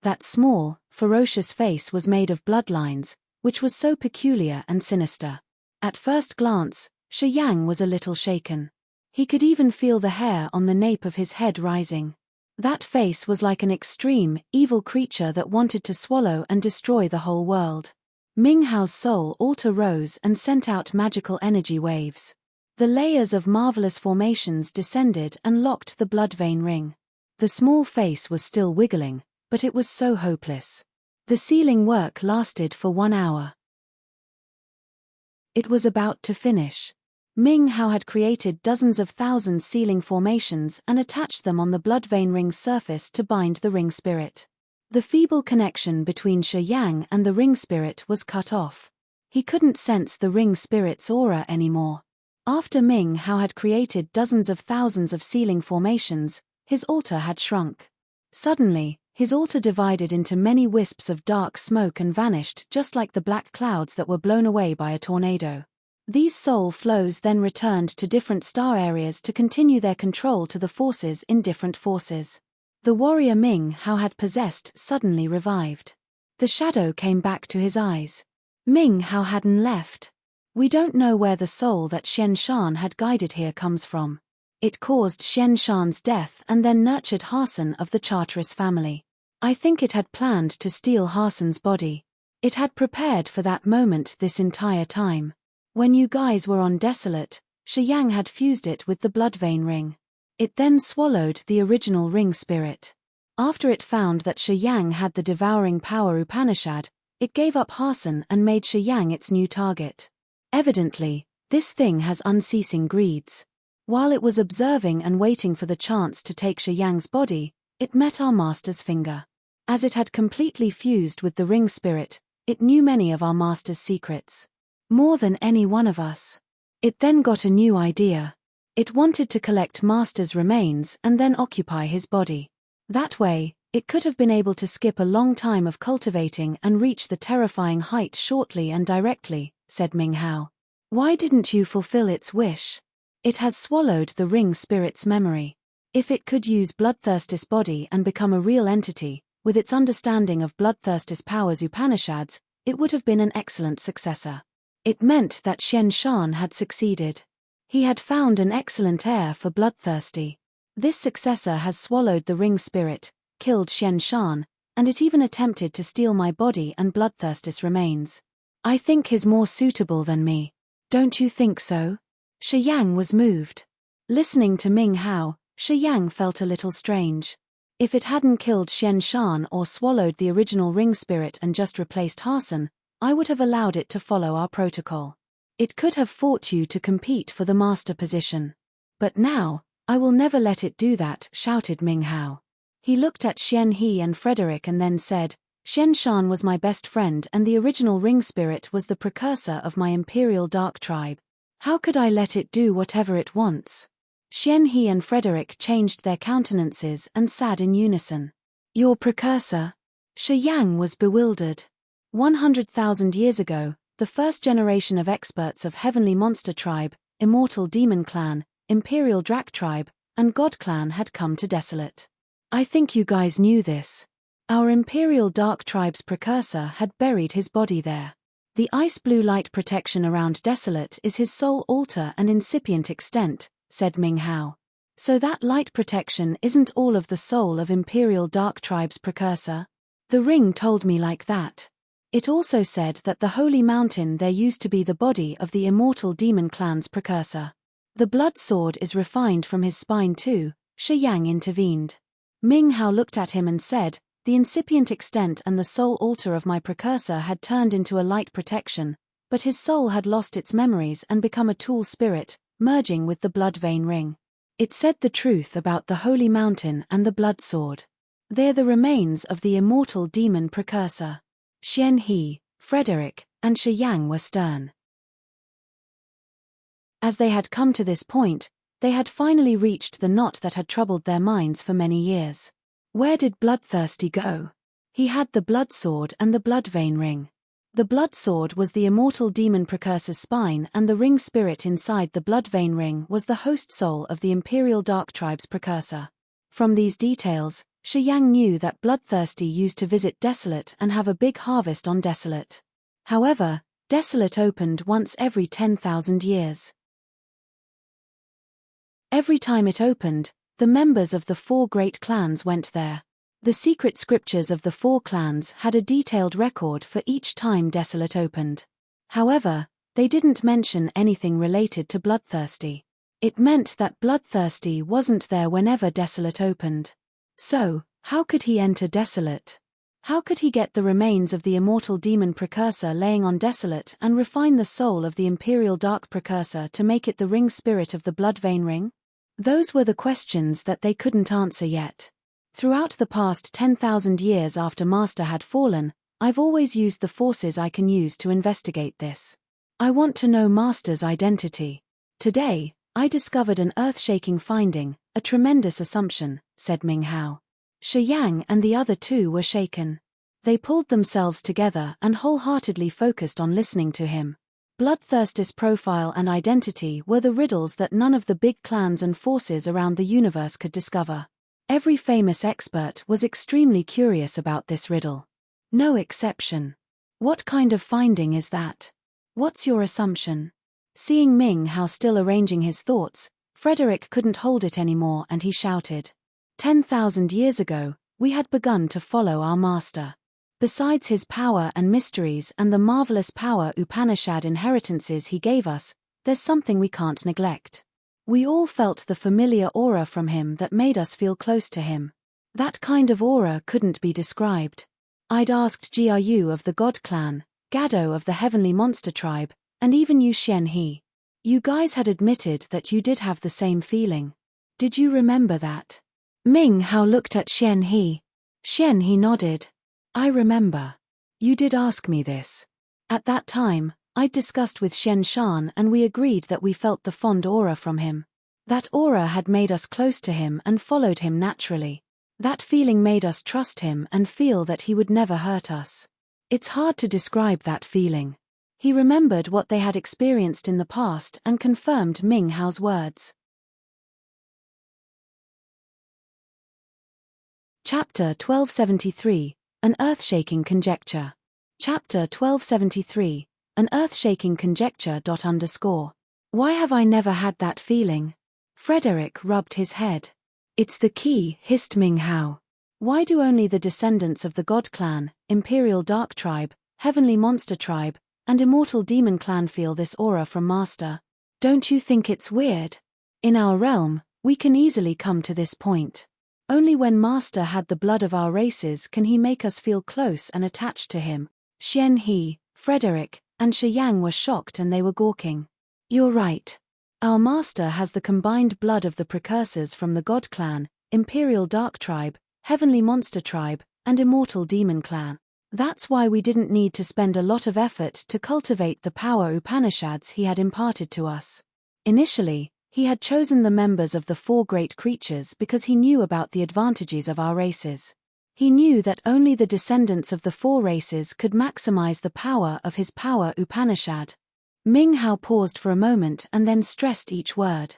That small, ferocious face was made of bloodlines, which was so peculiar and sinister. At first glance, Shi Yang was a little shaken. He could even feel the hair on the nape of his head rising. That face was like an extreme, evil creature that wanted to swallow and destroy the whole world. Ming Hao's soul altar rose and sent out magical energy waves. The layers of marvelous formations descended and locked the blood vein ring. The small face was still wiggling, but it was so hopeless. The sealing work lasted for 1 hour. It was about to finish. Ming Hao had created dozens of thousands sealing formations and attached them on the blood vein ring's surface to bind the ring spirit. The feeble connection between Shi Yang and the ring spirit was cut off. He couldn't sense the ring spirit's aura anymore. After Ming Hao had created dozens of thousands of sealing formations, his altar had shrunk. Suddenly, his altar divided into many wisps of dark smoke and vanished just like the black clouds that were blown away by a tornado. These soul flows then returned to different star areas to continue their control to the forces in different forces. The warrior Ming Hao had possessed suddenly revived. The shadow came back to his eyes. Ming Hao hadn't left. We don't know where the soul that Xian Shan had guided here comes from. It caused Xian Shan's death and then nurtured Hasan of the Charteris family. I think it had planned to steal Hassan's body. It had prepared for that moment this entire time. When you guys were on Desolate, Shi Yang had fused it with the Bloodvein ring. It then swallowed the original ring spirit. After it found that Shi Yang had the devouring power Upanishad, it gave up Hassan and made Shi Yang its new target. Evidently, this thing has unceasing greeds. While it was observing and waiting for the chance to take Shi Yang's body, it met our master's finger. As it had completely fused with the ring spirit, it knew many of our master's secrets. More than any one of us. It then got a new idea. It wanted to collect master's remains and then occupy his body. That way, it could have been able to skip a long time of cultivating and reach the terrifying height shortly and directly, said Ming Hao. Why didn't you fulfill its wish? It has swallowed the ring spirit's memory. If it could use Bloodthirstis' body and become a real entity, with its understanding of Bloodthirstis' powers Upanishads, it would have been an excellent successor. It meant that Xian Shan had succeeded. He had found an excellent heir for Bloodthirsty. This successor has swallowed the ring spirit, killed Xian Shan, and it even attempted to steal my body and Bloodthirstis' remains. I think he's more suitable than me. Don't you think so? Shi Yang was moved. Listening to Ming Hao, Shi Yang felt a little strange. If it hadn't killed Xian Shan or swallowed the original ring spirit and just replaced Hassan, I would have allowed it to follow our protocol. It could have fought you to compete for the master position. But now, I will never let it do that, shouted Ming Hao. He looked at Xian He and Frederick and then said, Xian Shan was my best friend and the original ring spirit was the precursor of my imperial dark tribe. How could I let it do whatever it wants? Xian He and Frederick changed their countenances and said in unison. Your precursor? Shi Yang was bewildered. 100,000 years ago, the first generation of experts of Heavenly Monster Tribe, Immortal Demon Clan, Imperial Drac Tribe, and God Clan had come to Desolate. I think you guys knew this. Our Imperial Dark Tribe's precursor had buried his body there. The ice blue light protection around Desolate is his soul altar and incipient extent, said Ming Hao. So that light protection isn't all of the soul of Imperial Dark Tribe's precursor? The ring told me like that. It also said that the Holy Mountain there used to be the body of the Immortal Demon Clan's precursor. The blood sword is refined from his spine too, Shi Yang intervened. Ming Hao looked at him and said, the incipient extent and the soul altar of my precursor had turned into a light protection, but his soul had lost its memories and become a tool spirit, merging with the Bloodvein ring. It said the truth about the Holy Mountain and the blood sword. They're the remains of the Immortal Demon precursor. Xian He, Frederick, and Shi Yang were stern. As they had come to this point, they had finally reached the knot that had troubled their minds for many years. Where did Bloodthirsty go? He had the blood sword and the Bloodvein ring. The blood sword was the Immortal Demon precursor's spine and the ring spirit inside the Bloodvein ring was the host soul of the Imperial Dark Tribe's precursor. From these details, Shi Yang knew that Bloodthirsty used to visit Desolate and have a big harvest on Desolate. However, Desolate opened once every 10,000 years. Every time it opened, the members of the 4 great clans went there. The secret scriptures of the 4 clans had a detailed record for each time Desolate opened. However, they didn't mention anything related to Bloodthirsty. It meant that Bloodthirsty wasn't there whenever Desolate opened. So, how could he enter Desolate? How could he get the remains of the Immortal Demon precursor laying on Desolate and refine the soul of the Imperial Dark precursor to make it the ring spirit of the Bloodvein ring? Those were the questions that they couldn't answer yet. Throughout the past 10,000 years after Master had fallen, I've always used the forces I can use to investigate this. I want to know Master's identity. Today, I discovered an earth-shaking finding, a tremendous assumption, said Ming Hao. Shi Yang and the other 2 were shaken. They pulled themselves together and wholeheartedly focused on listening to him. Bloodthirstis' profile and identity were the riddles that none of the big clans and forces around the universe could discover. Every famous expert was extremely curious about this riddle. No exception. What kind of finding is that? What's your assumption? Seeing Ming Hao still arranging his thoughts, Frederick couldn't hold it anymore and he shouted. 10,000 years ago, We had begun to follow our master. Besides his power and mysteries and the marvelous power Upanishad inheritances he gave us, there's something we can't neglect. We all felt the familiar aura from him that made us feel close to him. That kind of aura couldn't be described. I'd asked Gru of the God Clan, Gado of the Heavenly Monster Tribe, and even you Xian He. You guys had admitted that you did have the same feeling. Did you remember that? Ming Hao looked at Xian He. Xian He nodded. I remember. You did ask me this. At that time, I'd discussed with Shen Shan and we agreed that we felt the fond aura from him. That aura had made us close to him and followed him naturally. That feeling made us trust him and feel that he would never hurt us. It's hard to describe that feeling. He remembered what they had experienced in the past and confirmed Ming Hao's words. Chapter 1273, An Earth-Shaking Conjecture. Chapter 1273, An Earth-Shaking Conjecture. Why have I never had that feeling? Frederick rubbed his head. It's the key, hissed Ming Hao. Why do only the descendants of the God Clan, Imperial Dark Tribe, Heavenly Monster Tribe, and Immortal Demon Clan feel this aura from Master? Don't you think it's weird? In our realm, we can easily come to this point. Only when Master had the blood of our races can he make us feel close and attached to him. Xian He, Frederick, and Shi Yang were shocked and they were gawking. You're right. Our Master has the combined blood of the precursors from the God Clan, Imperial Dark Tribe, Heavenly Monster Tribe, and Immortal Demon Clan. That's why we didn't need to spend a lot of effort to cultivate the power Upanishads he had imparted to us. Initially, he had chosen the members of the four great creatures because he knew about the advantages of our races. He knew that only the descendants of the four races could maximize the power of his power Upanishad. Ming Hao paused for a moment and then stressed each word.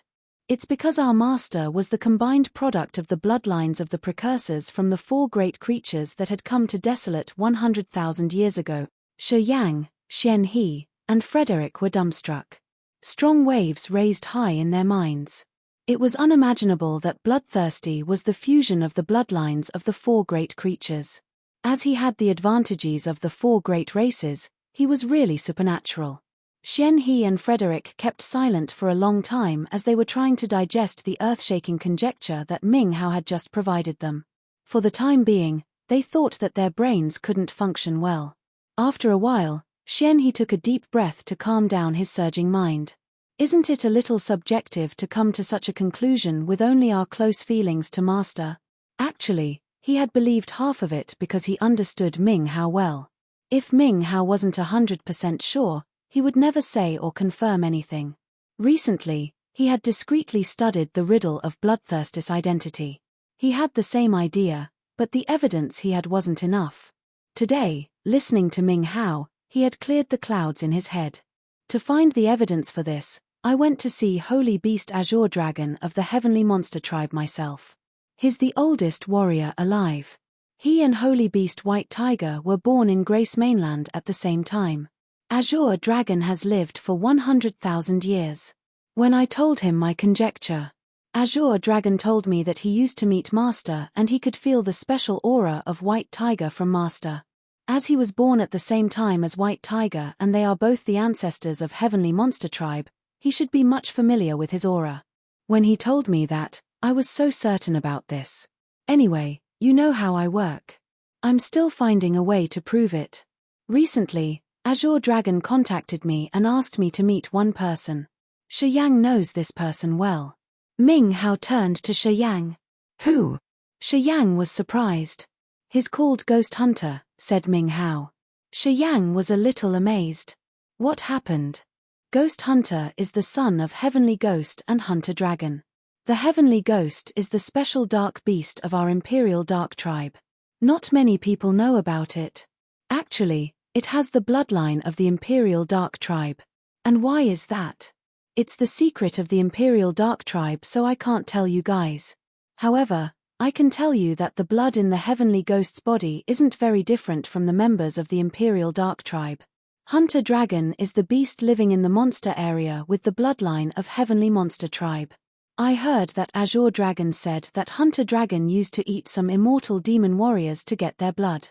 It's because our master was the combined product of the bloodlines of the precursors from the four great creatures that had come to desolate 100,000 years ago. Shi Yang, Xian He, and Frederick were dumbstruck. Strong waves raised high in their minds. It was unimaginable that Bloodthirsty was the fusion of the bloodlines of the four great creatures. As he had the advantages of the four great races, he was really supernatural. Xian He and Frederick kept silent for a long time as they were trying to digest the earth-shaking conjecture that Ming Hao had just provided them. For the time being, they thought that their brains couldn't function well. After a while, Xian He took a deep breath to calm down his surging mind. Isn't it a little subjective to come to such a conclusion with only our close feelings to Master? Actually, he had believed half of it because he understood Ming Hao well. If Ming Hao wasn't 100% sure, he would never say or confirm anything. Recently, he had discreetly studied the riddle of Bloodthirst's identity. He had the same idea, but the evidence he had wasn't enough. Today, listening to Ming Hao, he had cleared the clouds in his head. To find the evidence for this, I went to see Holy Beast Azure Dragon of the Heavenly Monster Tribe myself. He's the oldest warrior alive. He and Holy Beast White Tiger were born in Grace Mainland at the same time. Azure Dragon has lived for 100,000 years. When I told him my conjecture, Azure Dragon told me that he used to meet Master and he could feel the special aura of White Tiger from Master. As he was born at the same time as White Tiger and they are both the ancestors of Heavenly Monster Tribe, he should be much familiar with his aura. When he told me that, I was so certain about this. Anyway, you know how I work. I'm still finding a way to prove it. Recently, Azure Dragon contacted me and asked me to meet one person. Shi Yang knows this person well. Ming Hao turned to Shi Yang. Who? Shi Yang was surprised. He's called Ghost Hunter, said Ming Hao. Shi Yang was a little amazed. What happened? Ghost Hunter is the son of Heavenly Ghost and Hunter Dragon. The Heavenly Ghost is the special dark beast of our Imperial Dark Tribe. Not many people know about it. Actually, it has the bloodline of the Imperial Dark Tribe. And why is that? It's the secret of the Imperial Dark Tribe, so I can't tell you guys. However, I can tell you that the blood in the Heavenly Ghost's body isn't very different from the members of the Imperial Dark Tribe. Hunter Dragon is the beast living in the monster area with the bloodline of Heavenly Monster Tribe. I heard that Azure Dragon said that Hunter Dragon used to eat some immortal demon warriors to get their blood.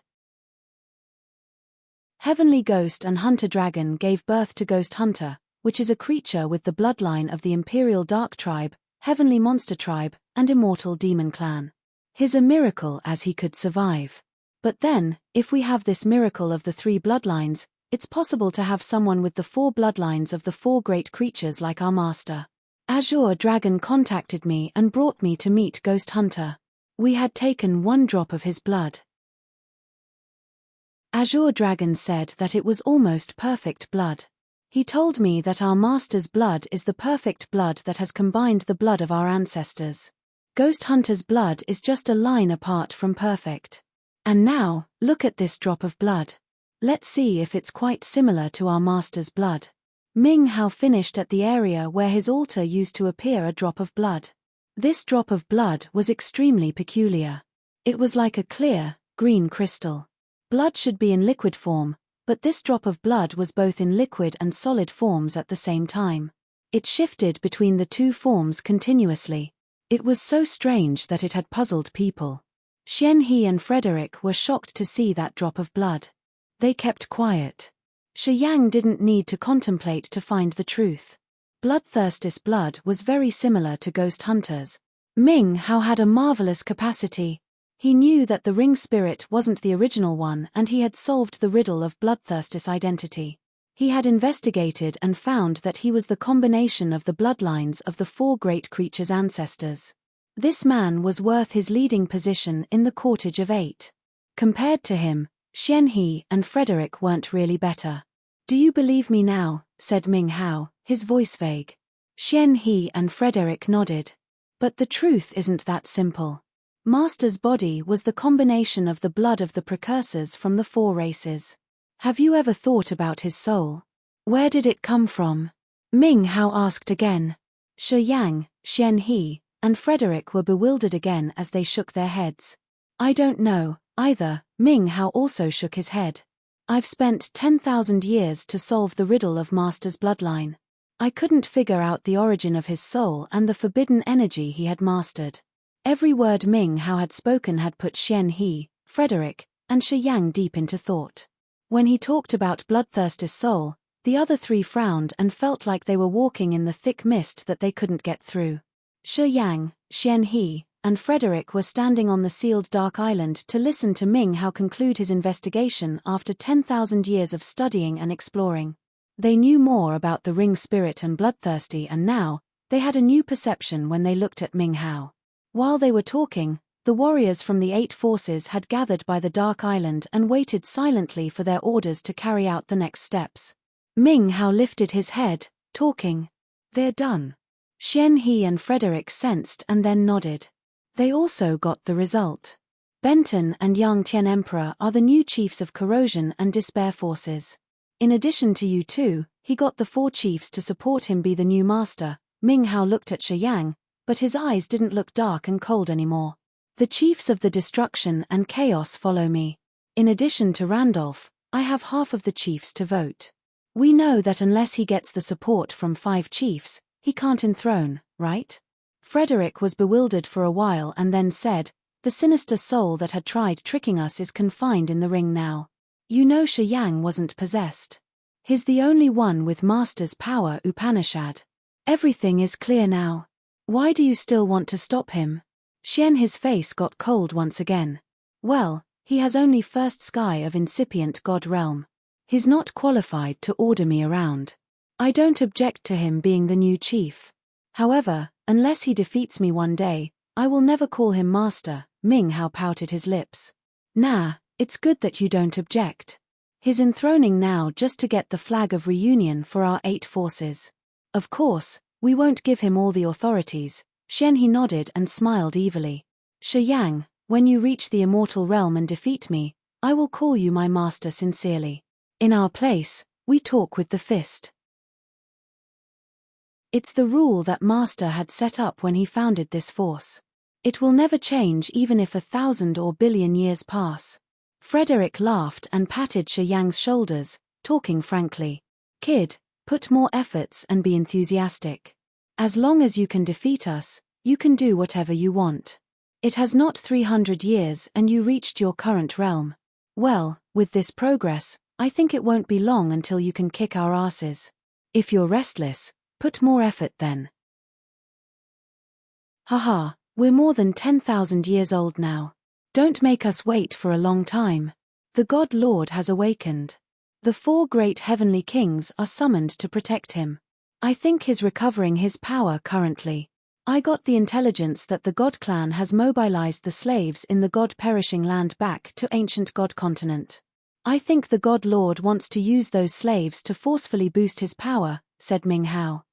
Heavenly Ghost and Hunter Dragon gave birth to Ghost Hunter, which is a creature with the bloodline of the Imperial Dark Tribe, Heavenly Monster Tribe, and Immortal Demon Clan. His a miracle as he could survive. But then, if we have this miracle of the 3 bloodlines, it's possible to have someone with the 4 bloodlines of the 4 great creatures like our master. Azure Dragon contacted me and brought me to meet Ghost Hunter. We had taken 1 drop of his blood. Azure Dragon said that it was almost perfect blood. He told me that our master's blood is the perfect blood that has combined the blood of our ancestors. Ghost Hunter's blood is just a line apart from perfect. And now, look at this drop of blood. Let's see if it's quite similar to our master's blood. Ming Hao finished at the area where his altar used to appear a drop of blood. This drop of blood was extremely peculiar. It was like a clear, green crystal. Blood should be in liquid form, but this drop of blood was both in liquid and solid forms at the same time. It shifted between the 2 forms continuously. It was so strange that it had puzzled people. Xian He and Frederick were shocked to see that drop of blood. They kept quiet. Shi Yang didn't need to contemplate to find the truth. Bloodthirstis blood was very similar to Ghost Hunter's. Ming Hao had a marvelous capacity. He knew that the ring spirit wasn't the original one and he had solved the riddle of Bloodthirstis identity. He had investigated and found that he was the combination of the bloodlines of the 4 great creatures' ancestors. This man was worth his leading position in the Cortege of 8. Compared to him, Xian He and Frederick weren't really better. Do you believe me now? Said Ming Hao, his voice vague. Xian He and Frederick nodded. But the truth isn't that simple. Master's body was the combination of the blood of the precursors from the 4 races. Have you ever thought about his soul? Where did it come from? Ming Hao asked again. Shi Yang, Xian He, and Frederick were bewildered again as they shook their heads. I don't know, either. Ming Hao also shook his head. I've spent 10,000 years to solve the riddle of Master's bloodline. I couldn't figure out the origin of his soul and the forbidden energy he had mastered. Every word Ming Hao had spoken had put Xian He, Frederick, and Shi Yang deep into thought. When he talked about Bloodthirstis soul, the other 3 frowned and felt like they were walking in the thick mist that they couldn't get through. Shi Yang, Xian He, and Frederick were standing on the sealed Dark Island to listen to Ming Hao conclude his investigation after 10,000 years of studying and exploring. They knew more about the ring spirit and bloodthirsty and now, they had a new perception when they looked at Ming Hao. While they were talking, the warriors from the 8 forces had gathered by the Dark Island and waited silently for their orders to carry out the next steps. Ming Hao lifted his head, talking. They're done. Xian He and Frederick sensed and then nodded. They also got the result. Benton and Yang Tian Emperor are the new chiefs of Corrosion and Despair forces. In addition to you 2, he got the 4 chiefs to support him be the new master. Ming Hao looked at Shi Yang, but his eyes didn't look dark and cold anymore. The chiefs of the destruction and chaos follow me. In addition to Randolph, I have half of the chiefs to vote. We know that unless he gets the support from 5 chiefs, he can't enthrone, right? Frederick was bewildered for a while and then said, the sinister soul that had tried tricking us is confined in the ring now. You know Shi Yang wasn't possessed. He's the only one with Master's power Upanishad. Everything is clear now. Why do you still want to stop him? Xian his face got cold once again. Well, he has only first sky of incipient god realm. He's not qualified to order me around. I don't object to him being the new chief. However, unless he defeats me one day, I will never call him master. Ming Hao pouted his lips. Nah, it's good that you don't object. He's enthroning now just to get the flag of reunion for our 8 forces. Of course, we won't give him all the authorities. Xian He nodded and smiled evilly. Shi Yang, when you reach the immortal realm and defeat me, I will call you my master sincerely. In our place, we talk with the fist. It's the rule that Master had set up when he founded this force. It will never change even if 1,000 or billion years pass. Frederick laughed and patted Shi Yang's shoulders, talking frankly. Kid, put more efforts and be enthusiastic. As long as you can defeat us, you can do whatever you want. It has not 300 years and you reached your current realm. Well, with this progress, I think it won't be long until you can kick our asses. If you're restless, put more effort then. Haha, we're more than 10,000 years old now. Don't make us wait for a long time. The God Lord has awakened. The 4 great heavenly kings are summoned to protect him. I think he's recovering his power currently. I got the intelligence that the God clan has mobilized the slaves in the God-perishing land back to ancient God continent. I think the God Lord wants to use those slaves to forcefully boost his power, said Ming Hao.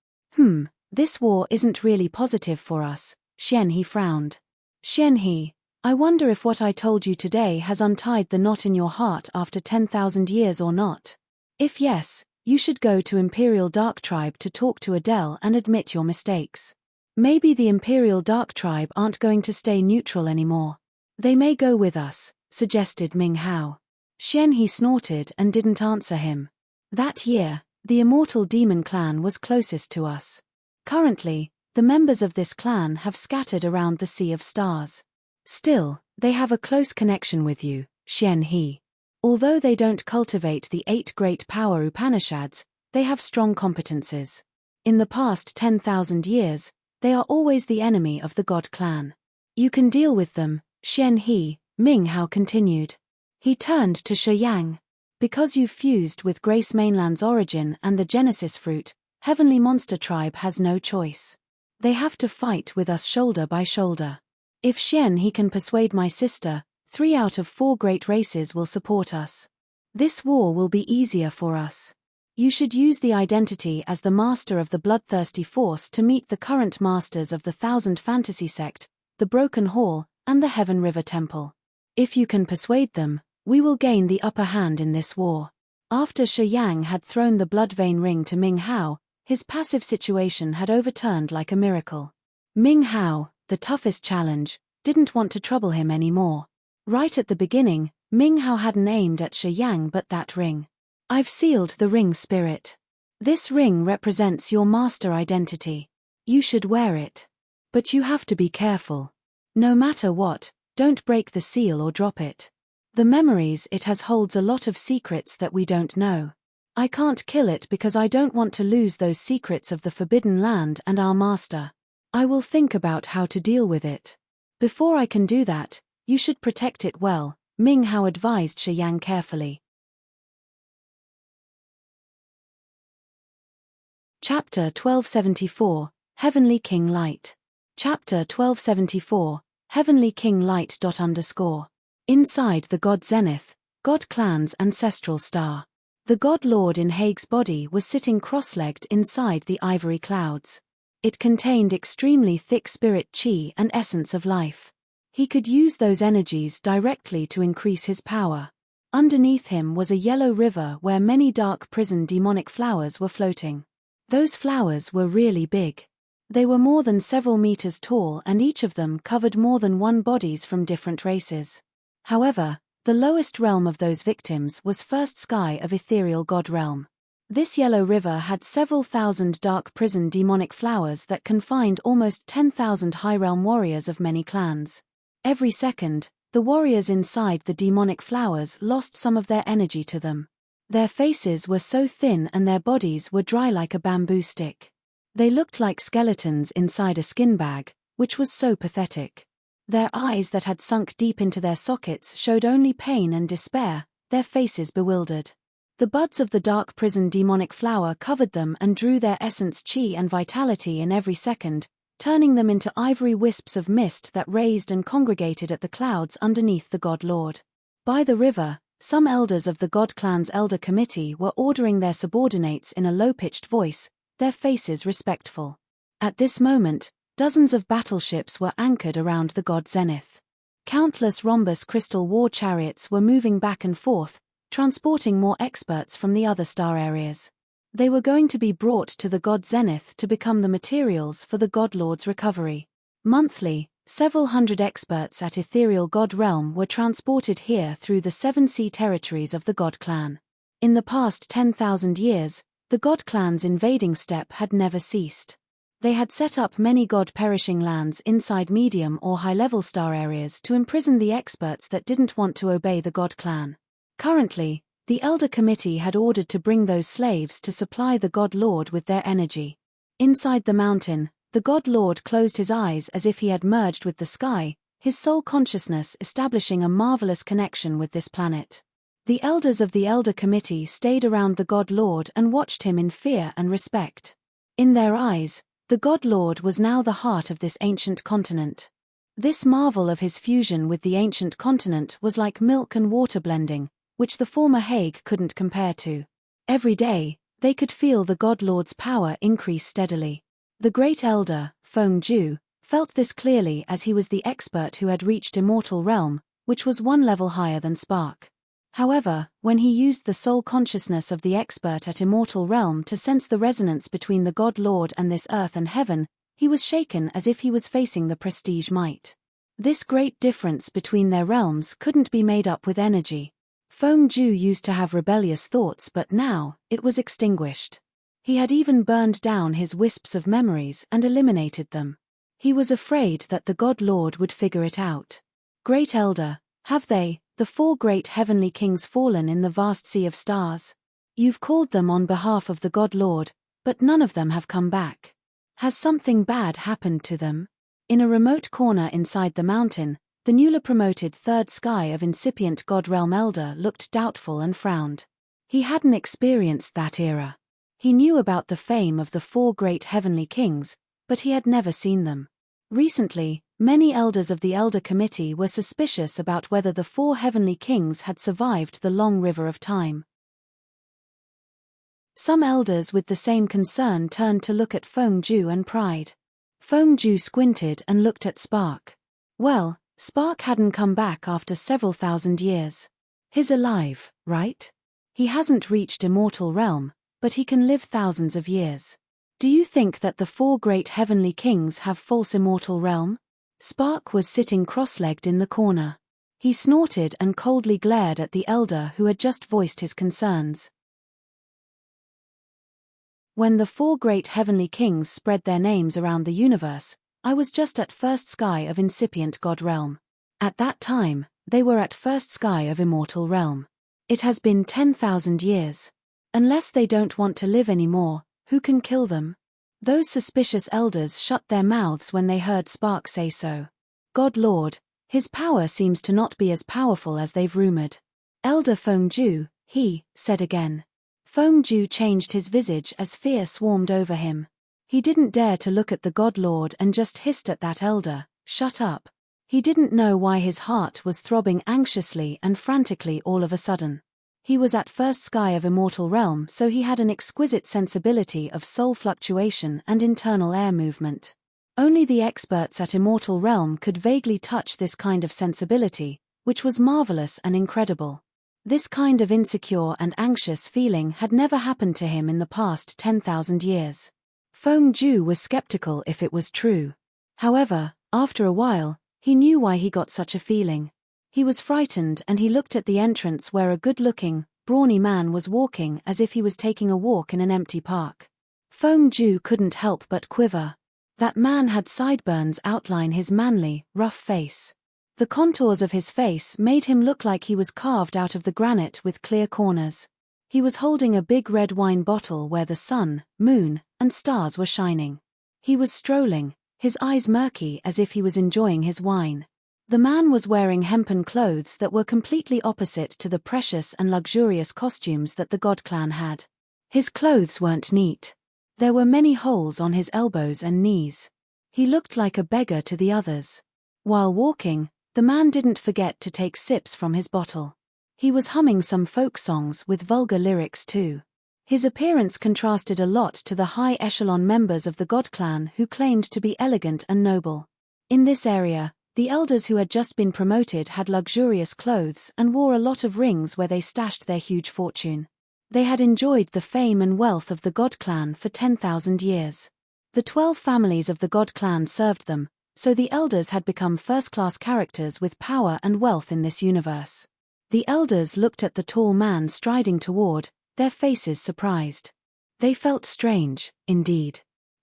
This war isn't really positive for us, Xian He frowned. Xian He, I wonder if what I told you today has untied the knot in your heart after 10,000 years or not. If yes, you should go to Imperial Dark Tribe to talk to Adele and admit your mistakes. Maybe the Imperial Dark Tribe aren't going to stay neutral anymore. They may go with us, suggested Ming Hao. Xian He snorted and didn't answer him. That year, the Immortal Demon Clan was closest to us. Currently, the members of this clan have scattered around the Sea of Stars. Still, they have a close connection with you, Xian He. Although they don't cultivate the 8 great power Upanishads, they have strong competences. In the past 10,000 years, they are always the enemy of the God clan. You can deal with them, Xian He, Ming Hao continued. He turned to Shi Yang. Because you've fused with Grace Mainland's origin and the Genesis fruit, Heavenly Monster Tribe has no choice. They have to fight with us shoulder by shoulder. If Xian He can persuade my sister, 3 out of 4 great races will support us. This war will be easier for us. You should use the identity as the master of the bloodthirsty force to meet the current masters of the Thousand Fantasy Sect, the Broken Hall, and the Heaven River Temple. If you can persuade them, we will gain the upper hand in this war. After Shi Yang had thrown the blood vein ring to Ming Hao, his passive situation had overturned like a miracle. Ming Hao, the toughest challenge, didn't want to trouble him anymore. Right at the beginning, Ming Hao hadn't aimed at Shi Yang but that ring. I've sealed the ring, spirit. This ring represents your master identity. You should wear it. But you have to be careful. No matter what, don't break the seal or drop it. The memories it has holds a lot of secrets that we don't know. I can't kill it because I don't want to lose those secrets of the Forbidden Land and our master. I will think about how to deal with it. Before I can do that, you should protect it well, Ming Hao advised Shi Yang carefully. Chapter 1274, Heavenly King Light. Chapter 1274, Heavenly King Light. Inside the God Zenith, God Clan's ancestral star. The God Lord in Haig's body was sitting cross-legged inside the ivory clouds. It contained extremely thick spirit chi and essence of life. He could use those energies directly to increase his power. Underneath him was a yellow river where many dark prison demonic flowers were floating. Those flowers were really big. They were more than several meters tall and each of them covered more than 1 bodies from different races. However, the lowest realm of those victims was First Sky of Ethereal God Realm. This yellow river had several thousand dark prison demonic flowers that confined almost 10,000 high realm warriors of many clans. Every second, the warriors inside the demonic flowers lost some of their energy to them. Their faces were so thin and their bodies were dry like a bamboo stick. They looked like skeletons inside a skin bag, which was so pathetic. Their eyes that had sunk deep into their sockets showed only pain and despair, their faces bewildered. The buds of the dark prison demonic flower covered them and drew their essence chi and vitality in every second, turning them into ivory wisps of mist that raised and congregated at the clouds underneath the God Lord. By the river, some elders of the God Clan's Elder Committee were ordering their subordinates in a low-pitched voice, their faces respectful. At this moment, dozens of battleships were anchored around the God Zenith. Countless rhombus crystal war chariots were moving back and forth, transporting more experts from the other star areas. They were going to be brought to the God Zenith to become the materials for the God Lord's recovery. Monthly, several hundred experts at Ethereal God Realm were transported here through the 7 sea territories of the God Clan. In the past 10,000 years, the God Clan's invading step had never ceased. They had set up many god-perishing lands inside medium or high-level star areas to imprison the experts that didn't want to obey the god clan. Currently, the Elder Committee had ordered to bring those slaves to supply the God Lord with their energy. Inside the mountain, the God Lord closed his eyes as if he had merged with the sky, his sole consciousness establishing a marvelous connection with this planet. The elders of the Elder Committee stayed around the God Lord and watched him in fear and respect. In their eyes, the God Lord was now the heart of this ancient continent. This marvel of his fusion with the ancient continent was like milk and water blending, which the former Hague couldn't compare to. Every day, they could feel the God Lord's power increase steadily. The great elder, Feng Ju, felt this clearly as he was the expert who had reached Immortal Realm, which was one level higher than Spark. However, when he used the soul consciousness of the expert at Immortal Realm to sense the resonance between the God Lord and this earth and heaven, he was shaken as if he was facing the prestige might. This great difference between their realms couldn't be made up with energy. Feng Ju used to have rebellious thoughts, but now, it was extinguished. He had even burned down his wisps of memories and eliminated them. He was afraid that the God Lord would figure it out. Great Elder, have they, the 4 great heavenly kings, fallen in the vast sea of stars? You've called them on behalf of the God Lord, but none of them have come back. Has something bad happened to them? In a remote corner inside the mountain, the newly promoted third sky of incipient God Realm Elder looked doubtful and frowned. He hadn't experienced that era. He knew about the fame of the 4 great heavenly kings, but he had never seen them. Recently, many elders of the Elder Committee were suspicious about whether the 4 heavenly kings had survived the long river of time. Some elders with the same concern turned to look at Feng Ju and pried. Feng Ju squinted and looked at Spark. Well, Spark hadn't come back after several thousand years. He's alive, right? He hasn't reached Immortal Realm, but he can live thousands of years. Do you think that the 4 great heavenly kings have false Immortal Realm? Spark was sitting cross-legged in the corner. He snorted and coldly glared at the elder who had just voiced his concerns. When the 4 great heavenly kings spread their names around the universe, I was just at first sky of incipient God Realm. At that time, they were at first sky of Immortal Realm. It has been 10,000 years. Unless they don't want to live anymore, who can kill them? Those suspicious elders shut their mouths when they heard Spark say so. God Lord, his power seems to not be as powerful as they've rumored. Elder Feng Ju, he said again. Feng Ju changed his visage as fear swarmed over him. He didn't dare to look at the God Lord and just hissed at that elder, shut up. He didn't know why his heart was throbbing anxiously and frantically all of a sudden. He was at first sky of Immortal Realm, so he had an exquisite sensibility of soul fluctuation and internal air movement. Only the experts at Immortal Realm could vaguely touch this kind of sensibility, which was marvelous and incredible. This kind of insecure and anxious feeling had never happened to him in the past 10,000 years. Feng Ju was skeptical if it was true. However, after a while, he knew why he got such a feeling. He was frightened and he looked at the entrance where a good-looking, brawny man was walking as if he was taking a walk in an empty park. Feng Ju couldn't help but quiver. That man had sideburns outline his manly, rough face. The contours of his face made him look like he was carved out of the granite with clear corners. He was holding a big red wine bottle where the sun, moon, and stars were shining. He was strolling, his eyes murky as if he was enjoying his wine. The man was wearing hempen clothes that were completely opposite to the precious and luxurious costumes that the God Clan had. His clothes weren't neat. There were many holes on his elbows and knees. He looked like a beggar to the others. While walking, the man didn't forget to take sips from his bottle. He was humming some folk songs with vulgar lyrics too. His appearance contrasted a lot to the high-echelon members of the God Clan who claimed to be elegant and noble. In this area, the elders who had just been promoted had luxurious clothes and wore a lot of rings where they stashed their huge fortune. They had enjoyed the fame and wealth of the God Clan for 10,000 years. The 12 families of the God Clan served them, so the elders had become first-class characters with power and wealth in this universe. The elders looked at the tall man striding toward, their faces surprised. They felt strange, indeed.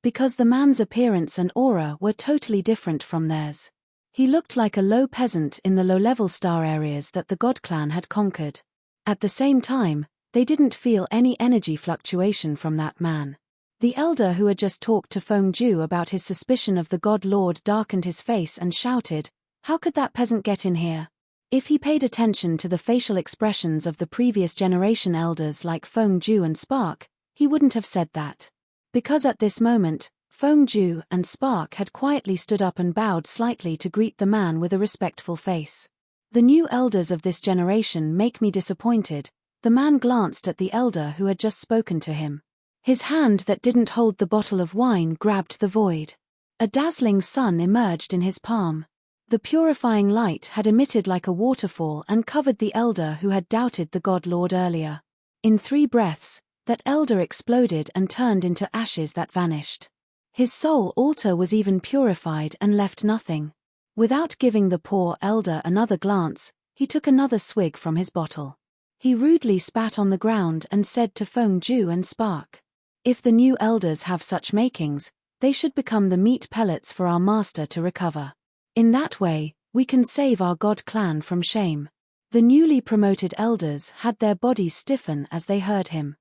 because the man's appearance and aura were totally different from theirs. He looked like a low peasant in the low-level star areas that the God Clan had conquered. At the same time, they didn't feel any energy fluctuation from that man. The elder who had just talked to Feng Ju about his suspicion of the God Lord darkened his face and shouted, "How could that peasant get in here?" If he paid attention to the facial expressions of the previous generation elders like Feng Ju and Spark, he wouldn't have said that. Because at this moment, Feng Ju and Spark had quietly stood up and bowed slightly to greet the man with a respectful face. The new elders of this generation make me disappointed. The man glanced at the elder who had just spoken to him. His hand that didn't hold the bottle of wine grabbed the void. A dazzling sun emerged in his palm. The purifying light had emitted like a waterfall and covered the elder who had doubted the God Lord earlier. In 3 breaths, that elder exploded and turned into ashes that vanished. His soul altar was even purified and left nothing. Without giving the poor elder another glance, he took another swig from his bottle. He rudely spat on the ground and said to Feng Ju and Spark, "If the new elders have such makings, they should become the meat pellets for our master to recover. In that way, we can save our God Clan from shame." The newly promoted elders had their bodies stiffen as they heard him.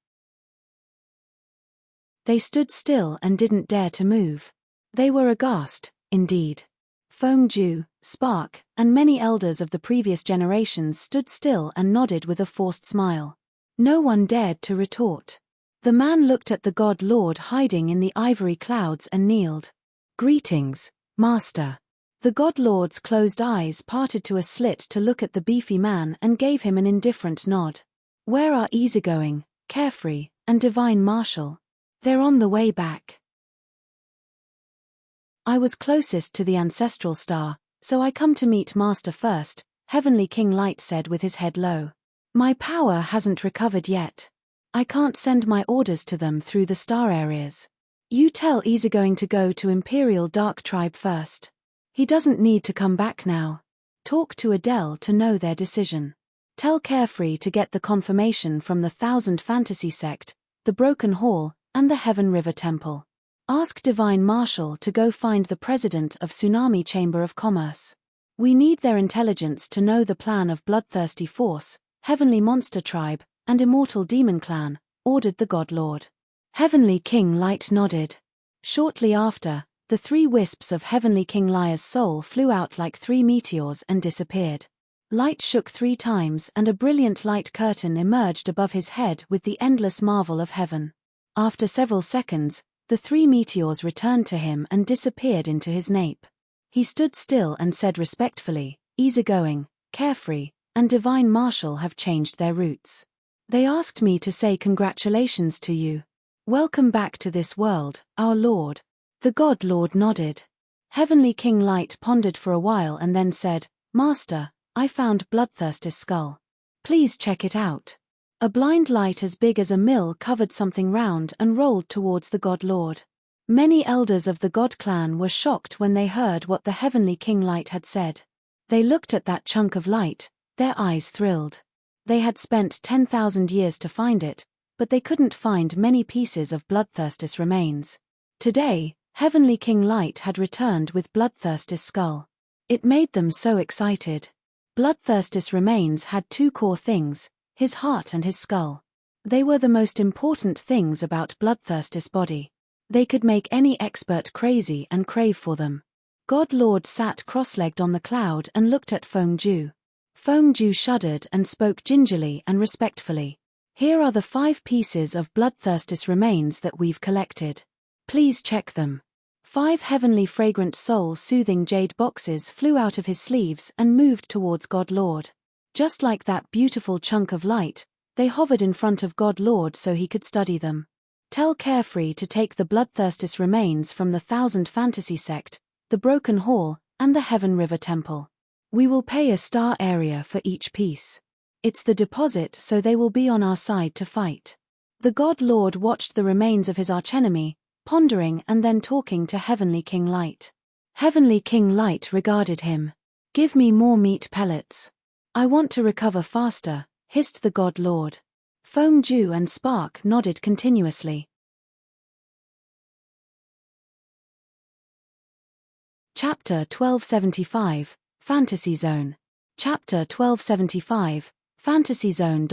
They stood still and didn't dare to move. They were aghast, indeed. Feng Ju, Spark, and many elders of the previous generations stood still and nodded with a forced smile. No one dared to retort. The man looked at the God Lord hiding in the ivory clouds and kneeled. "Greetings, Master." The God Lord's closed eyes parted to a slit to look at the beefy man and gave him an indifferent nod. "Where are easygoing, carefree, and divine marshal?" "They're on the way back. I was closest to the ancestral star, so I come to meet Master first," Heavenly King Light said with his head low. "My power hasn't recovered yet. I can't send my orders to them through the star areas. You tell Easygoing to go to Imperial Dark Tribe first. He doesn't need to come back now. Talk to Adele to know their decision. Tell Carefree to get the confirmation from the Thousand Fantasy Sect, the Broken Hall, and the Heaven River Temple. Ask Divine Marshal to go find the president of Tsunami Chamber of Commerce. We need their intelligence to know the plan of Bloodthirsty Force, Heavenly Monster Tribe, and Immortal Demon Clan," ordered the God Lord. Heavenly King Light nodded. Shortly after, the 3 wisps of Heavenly King Liar's soul flew out like 3 meteors and disappeared. Light shook 3 times and a brilliant light curtain emerged above his head with the endless marvel of heaven. After several seconds, the 3 meteors returned to him and disappeared into his nape. He stood still and said respectfully, "Easygoing, Carefree, and Divine Marshal have changed their routes. They asked me to say congratulations to you. Welcome back to this world, our Lord." The God Lord nodded. Heavenly King Light pondered for a while and then said, "Master, I found Bloodthirst's skull. Please check it out." A blind light as big as a mill covered something round and rolled towards the God Lord. Many elders of the God Clan were shocked when they heard what the Heavenly King Light had said. They looked at that chunk of light, their eyes thrilled. They had spent 10,000 years to find it, but they couldn't find many pieces of Bloodthirst's remains. Today, Heavenly King Light had returned with Bloodthirst's skull. It made them so excited. Bloodthirst's remains had 2 core things, his heart and his skull. They were the most important things about Bloodthirst's body. They could make any expert crazy and crave for them. God Lord sat cross-legged on the cloud and looked at Feng Ju. Feng Ju shuddered and spoke gingerly and respectfully. "Here are the 5 pieces of Bloodthirst's remains that we've collected. Please check them." 5 heavenly fragrant soul-soothing jade boxes flew out of his sleeves and moved towards God Lord. Just like that beautiful chunk of light, they hovered in front of God Lord so he could study them. "Tell Carefree to take the Bloodthirst's remains from the Thousand Fantasy Sect, the Broken Hall, and the Heaven River Temple. We will pay a star area for each piece. It's the deposit, so they will be on our side to fight." The God Lord watched the remains of his archenemy, pondering and then talking to Heavenly King Light. Heavenly King Light regarded him. "Give me more meat pellets. I want to recover faster," hissed the God Lord. Feng Ju and Spark nodded continuously. Chapter 1275, Fantasy Zone. Chapter 1275, Fantasy Zone.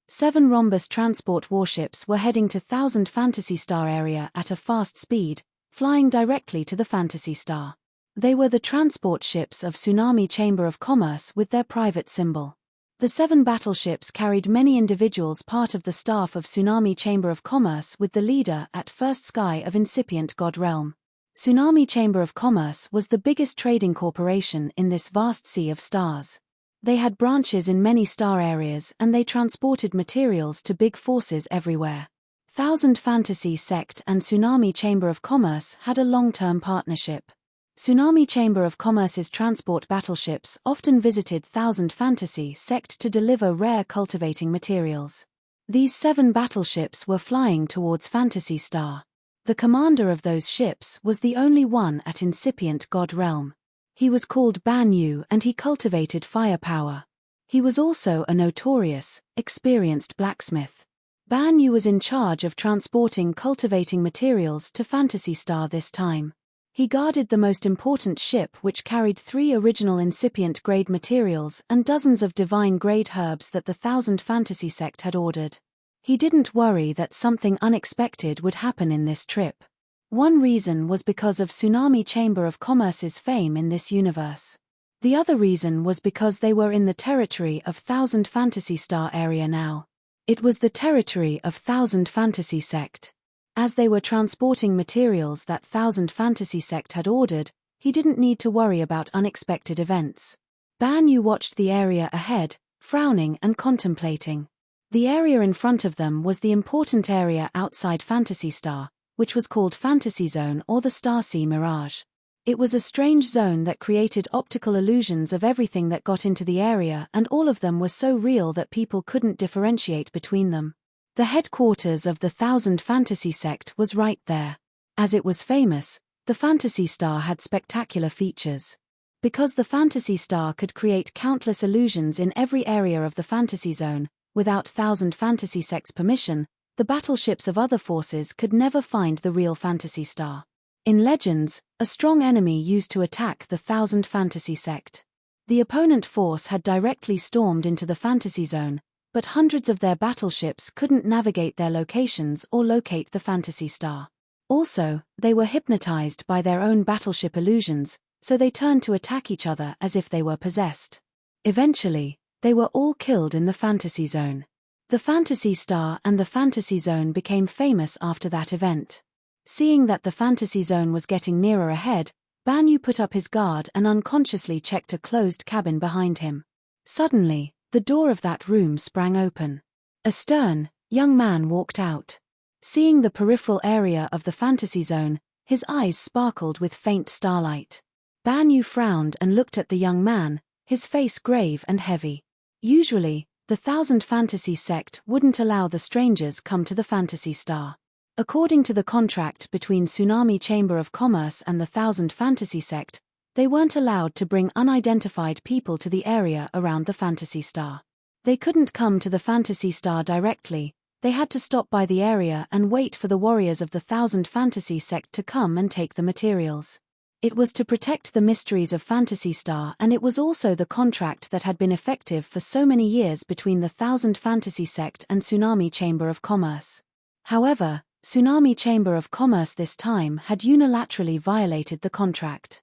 7 Rhombus transport warships were heading to 1000 Fantasy Star area at a fast speed, flying directly to the Fantasy Star. They were the transport ships of Tsunami Chamber of Commerce with their private symbol. The 7 battleships carried many individuals part of the staff of Tsunami Chamber of Commerce with the leader at First Sky of Incipient God Realm. Tsunami Chamber of Commerce was the biggest trading corporation in this vast sea of stars. They had branches in many star areas and they transported materials to big forces everywhere. 1000 Fantasy Sect and Tsunami Chamber of Commerce had a long-term partnership. Tsunami Chamber of Commerce's transport battleships often visited 1000 Fantasy Sect to deliver rare cultivating materials. These 7 battleships were flying towards Fantasy Star. The commander of those ships was the only one at Incipient God Realm. He was called Ban Yu and he cultivated firepower. He was also a notorious, experienced blacksmith. Ban Yu was in charge of transporting cultivating materials to Fantasy Star this time. He guarded the most important ship which carried 3 original incipient grade materials and dozens of divine grade herbs that the 1000 Fantasy Sect had ordered. He didn't worry that something unexpected would happen in this trip. One reason was because of Tsunami Chamber of Commerce's fame in this universe. The other reason was because they were in the territory of 1000 Fantasy Star area now. It was the territory of 1000 Fantasy Sect. As they were transporting materials that 1000 Fantasy Sect had ordered, he didn't need to worry about unexpected events. Ban Yu watched the area ahead, frowning and contemplating. The area in front of them was the important area outside Fantasy Star, which was called Fantasy Zone or the Starsea Mirage. It was a strange zone that created optical illusions of everything that got into the area and all of them were so real that people couldn't differentiate between them. The headquarters of the 1000 Fantasy Sect was right there. As it was famous, the Fantasy Star had spectacular features. Because the Fantasy Star could create countless illusions in every area of the Fantasy Zone, without 1000 Fantasy Sect's permission, the battleships of other forces could never find the real Fantasy Star. In Legends, a strong enemy used to attack the 1000 Fantasy Sect. The opponent force had directly stormed into the Fantasy Zone, but hundreds of their battleships couldn't navigate their locations or locate the Fantasy Star. Also, they were hypnotized by their own battleship illusions, so they turned to attack each other as if they were possessed. Eventually, they were all killed in the Fantasy Zone. The Fantasy Star and the Fantasy Zone became famous after that event. Seeing that the Fantasy Zone was getting nearer ahead, Ban Yu put up his guard and unconsciously checked a closed cabin behind him. Suddenly, the door of that room sprang open. A stern, young man walked out. Seeing the peripheral area of the Fantasy Zone, his eyes sparkled with faint starlight. Ban Yu frowned and looked at the young man, his face grave and heavy. Usually, the 1000 Fantasy Sect wouldn't allow the strangers come to the Fantasy Star. According to the contract between Tsunami Chamber of Commerce and the 1000 Fantasy Sect, they weren't allowed to bring unidentified people to the area around the Fantasy Star. They couldn't come to the Fantasy Star directly, they had to stop by the area and wait for the warriors of the 1000 Fantasy Sect to come and take the materials. It was to protect the mysteries of Fantasy Star and it was also the contract that had been effective for so many years between the 1000 Fantasy Sect and Tsunami Chamber of Commerce. However, Tsunami Chamber of Commerce this time had unilaterally violated the contract.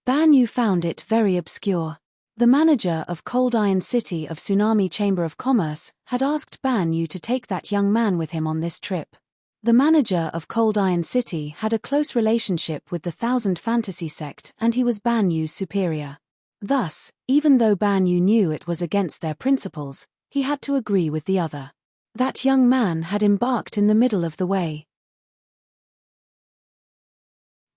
Ban Yu found it very obscure. The manager of Cold Iron City of Tsunami Chamber of Commerce had asked Ban Yu to take that young man with him on this trip. The manager of Cold Iron City had a close relationship with the 1000 Fantasy Sect and he was Ban Yu's superior. Thus, even though Ban Yu knew it was against their principles, he had to agree with the other. That young man had embarked in the middle of the way.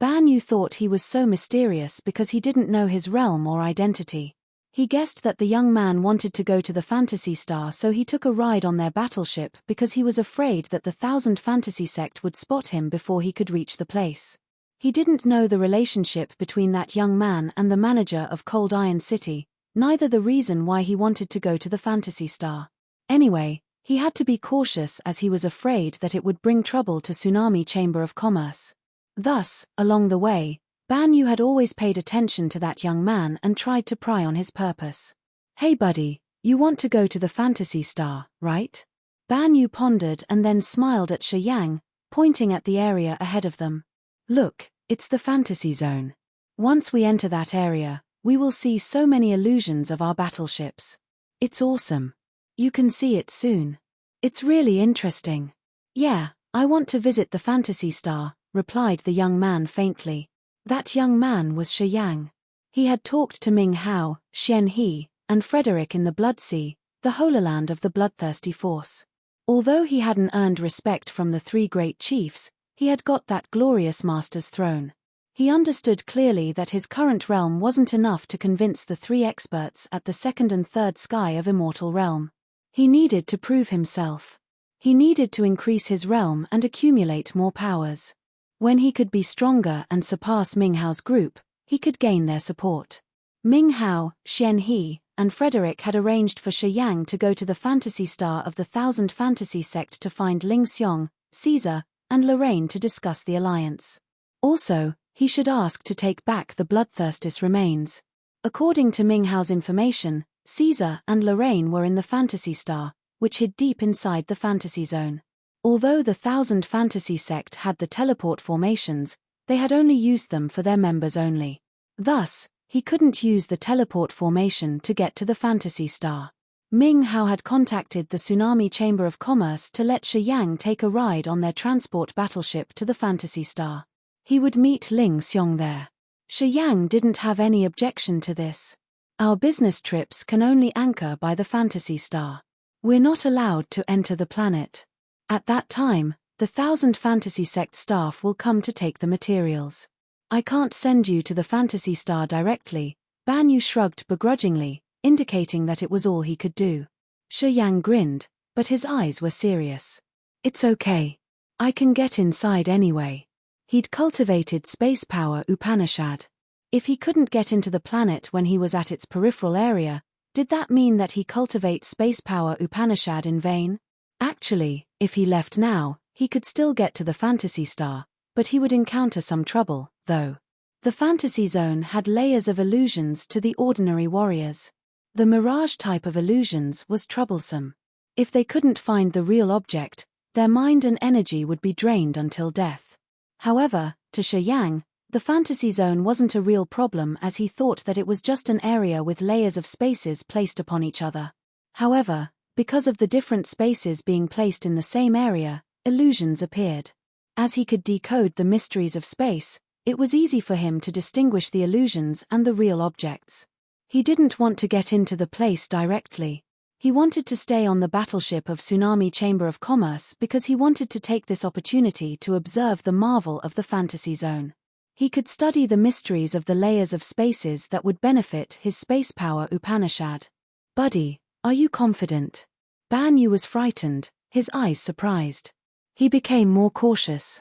Ban Yu thought he was so mysterious because he didn't know his realm or identity. He guessed that the young man wanted to go to the Fantasy Star so he took a ride on their battleship because he was afraid that the 1000 Fantasy Sect would spot him before he could reach the place. He didn't know the relationship between that young man and the manager of Cold Iron City, neither the reason why he wanted to go to the Fantasy Star. Anyway, he had to be cautious as he was afraid that it would bring trouble to Tsunami Chamber of Commerce. Thus, along the way, Ban Yu had always paid attention to that young man and tried to pry on his purpose. "Hey buddy, you want to go to the Fantasy Star, right?" Ban Yu pondered and then smiled at Shi Yang, pointing at the area ahead of them. "Look, it's the Fantasy Zone. Once we enter that area, we will see so many illusions of our battleships. It's awesome. You can see it soon. It's really interesting." "Yeah, I want to visit the Fantasy Star," replied the young man faintly. That young man was Shi Yang. He had talked to Ming Hao, Xian He, and Frederick in the Blood Sea, the Hololand of the bloodthirsty force. Although he hadn't earned respect from the three great chiefs, he had got that glorious master's throne. He understood clearly that his current realm wasn't enough to convince the three experts at the second and third sky of Immortal Realm. He needed to prove himself. He needed to increase his realm and accumulate more powers. When he could be stronger and surpass Ming Hao's group, he could gain their support. Ming Hao, Xian He, and Frederick had arranged for Shi Yang to go to the Fantasy Star of the Thousand Fantasy sect to find Ling Xiong, Caesar, and Lorraine to discuss the alliance. Also, he should ask to take back the bloodthirstis remains. According to Ming Hao's information, Caesar and Lorraine were in the Fantasy Star, which hid deep inside the Fantasy Zone. Although the Thousand Fantasy sect had the teleport formations, they had only used them for their members only. Thus, he couldn't use the teleport formation to get to the Fantasy Star. Ming Hao had contacted the Tsunami Chamber of Commerce to let Shi Yang take a ride on their transport battleship to the Fantasy Star. He would meet Ling Xiong there. Shi Yang didn't have any objection to this. "Our business trips can only anchor by the Fantasy Star. We're not allowed to enter the planet. At that time, the Thousand Fantasy sect staff will come to take the materials. I can't send you to the Fantasy Star directly." Ban Yu shrugged begrudgingly, indicating that it was all he could do. Shi Yang grinned, but his eyes were serious. "It's okay. I can get inside anyway." He'd cultivated space power Upanishad. If he couldn't get into the planet when he was at its peripheral area, did that mean that he cultivates space power Upanishad in vain? Actually, if he left now, he could still get to the Fantasy Star, but he would encounter some trouble, though. The Fantasy Zone had layers of illusions to the ordinary warriors. The mirage type of illusions was troublesome. If they couldn't find the real object, their mind and energy would be drained until death. However, to Shi Yang, the Fantasy Zone wasn't a real problem as he thought that it was just an area with layers of spaces placed upon each other. However, because of the different spaces being placed in the same area, illusions appeared. As he could decode the mysteries of space, it was easy for him to distinguish the illusions and the real objects. He didn't want to get into the place directly. He wanted to stay on the battleship of Tsunami Chamber of Commerce because he wanted to take this opportunity to observe the marvel of the Fantasy Zone. He could study the mysteries of the layers of spaces that would benefit his space power Upanishad. "Buddy, are you confident?" Ban Yu was frightened, his eyes surprised. He became more cautious.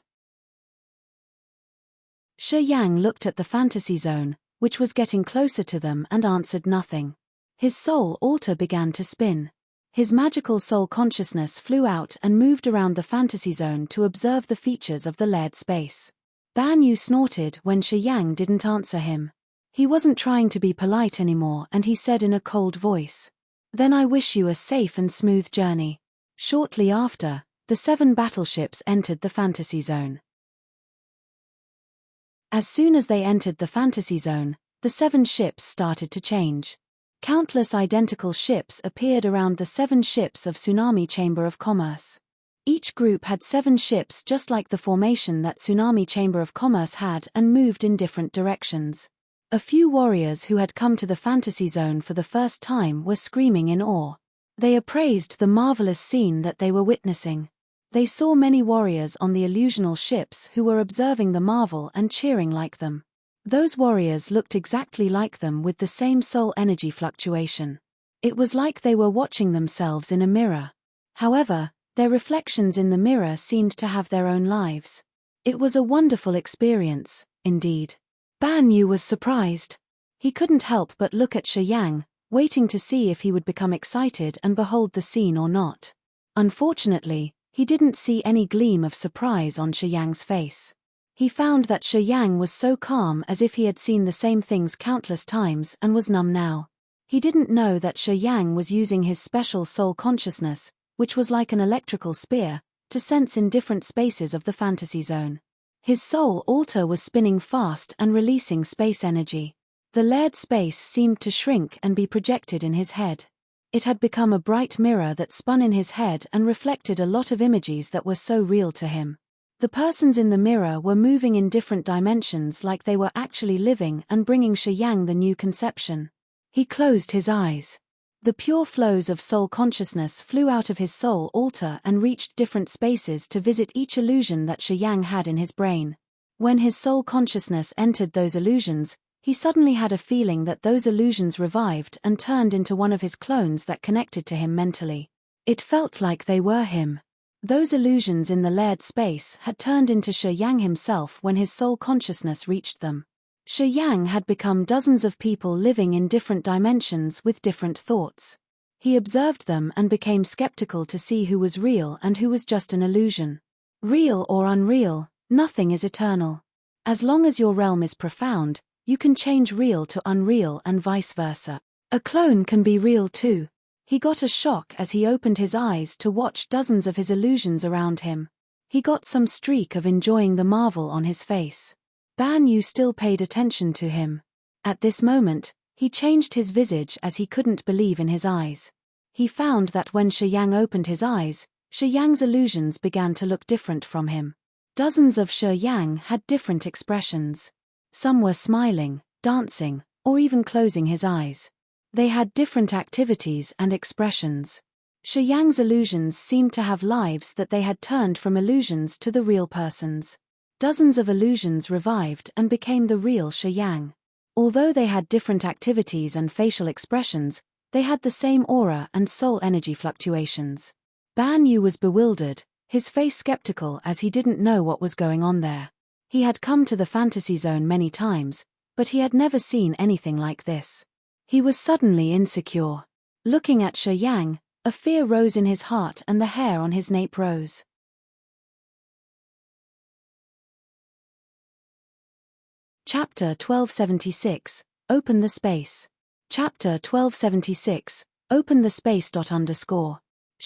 Shi Yang looked at the Fantasy Zone, which was getting closer to them, and answered nothing. His soul altar began to spin. His magical soul consciousness flew out and moved around the Fantasy Zone to observe the features of the layered space. Ban Yu snorted when Shi Yang didn't answer him. He wasn't trying to be polite anymore, and he said in a cold voice, "Then I wish you a safe and smooth journey." Shortly after, the 7 battleships entered the Fantasy Zone. As soon as they entered the Fantasy Zone, the 7 ships started to change. Countless identical ships appeared around the 7 ships of Tsunami Chamber of Commerce. Each group had 7 ships just like the formation that Tsunami Chamber of Commerce had and moved in different directions. A few warriors who had come to the Fantasy Zone for the first time were screaming in awe. They appraised the marvelous scene that they were witnessing. They saw many warriors on the illusional ships who were observing the marvel and cheering like them. Those warriors looked exactly like them with the same soul energy fluctuation. It was like they were watching themselves in a mirror. However, their reflections in the mirror seemed to have their own lives. It was a wonderful experience, indeed. Ban Yu was surprised. He couldn't help but look at Shi Yang, waiting to see if he would become excited and behold the scene or not. Unfortunately, he didn't see any gleam of surprise on Shi Yang's face. He found that Yang was so calm as if he had seen the same things countless times and was numb now. He didn't know that Yang was using his special soul consciousness, which was like an electrical spear, to sense in different spaces of the fantasy zone. His soul altar was spinning fast and releasing space energy. The layered space seemed to shrink and be projected in his head. It had become a bright mirror that spun in his head and reflected a lot of images that were so real to him. The persons in the mirror were moving in different dimensions like they were actually living and bringing Yang the new conception. He closed his eyes. The pure flows of soul consciousness flew out of his soul altar and reached different spaces to visit each illusion that Yang had in his brain. When his soul consciousness entered those illusions, he suddenly had a feeling that those illusions revived and turned into one of his clones that connected to him mentally. It felt like they were him. Those illusions in the layered space had turned into Yang himself when his soul consciousness reached them. Yang had become dozens of people living in different dimensions with different thoughts. He observed them and became skeptical to see who was real and who was just an illusion. Real or unreal, nothing is eternal. As long as your realm is profound, you can change real to unreal and vice versa. A clone can be real too. He got a shock as he opened his eyes to watch dozens of his illusions around him. He got some streak of enjoying the marvel on his face. Ban Yu still paid attention to him. At this moment, he changed his visage as he couldn't believe in his eyes. He found that when Yang opened his eyes, Yang's illusions began to look different from him. Dozens of Yang had different expressions. Some were smiling, dancing, or even closing his eyes. They had different activities and expressions. Yang's illusions seemed to have lives that they had turned from illusions to the real persons. Dozens of illusions revived and became the real Yang. Although they had different activities and facial expressions, they had the same aura and soul energy fluctuations. Ban Yu was bewildered, his face skeptical as he didn't know what was going on there. He had come to the fantasy zone many times, but he had never seen anything like this. He was suddenly insecure. Looking at Yang, a fear rose in his heart and the hair on his nape rose. Chapter 1276, Open the Space. Chapter 1276, Open the Space.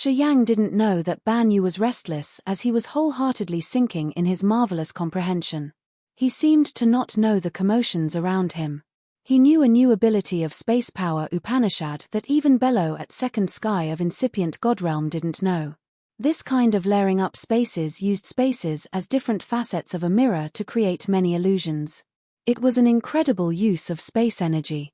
Yang didn't know that Ban Yu was restless as he was wholeheartedly sinking in his marvelous comprehension. He seemed to not know the commotions around him. He knew a new ability of space power Upanishad that even Bello at second sky of incipient Godrealm didn't know. This kind of layering up spaces used spaces as different facets of a mirror to create many illusions. It was an incredible use of space energy.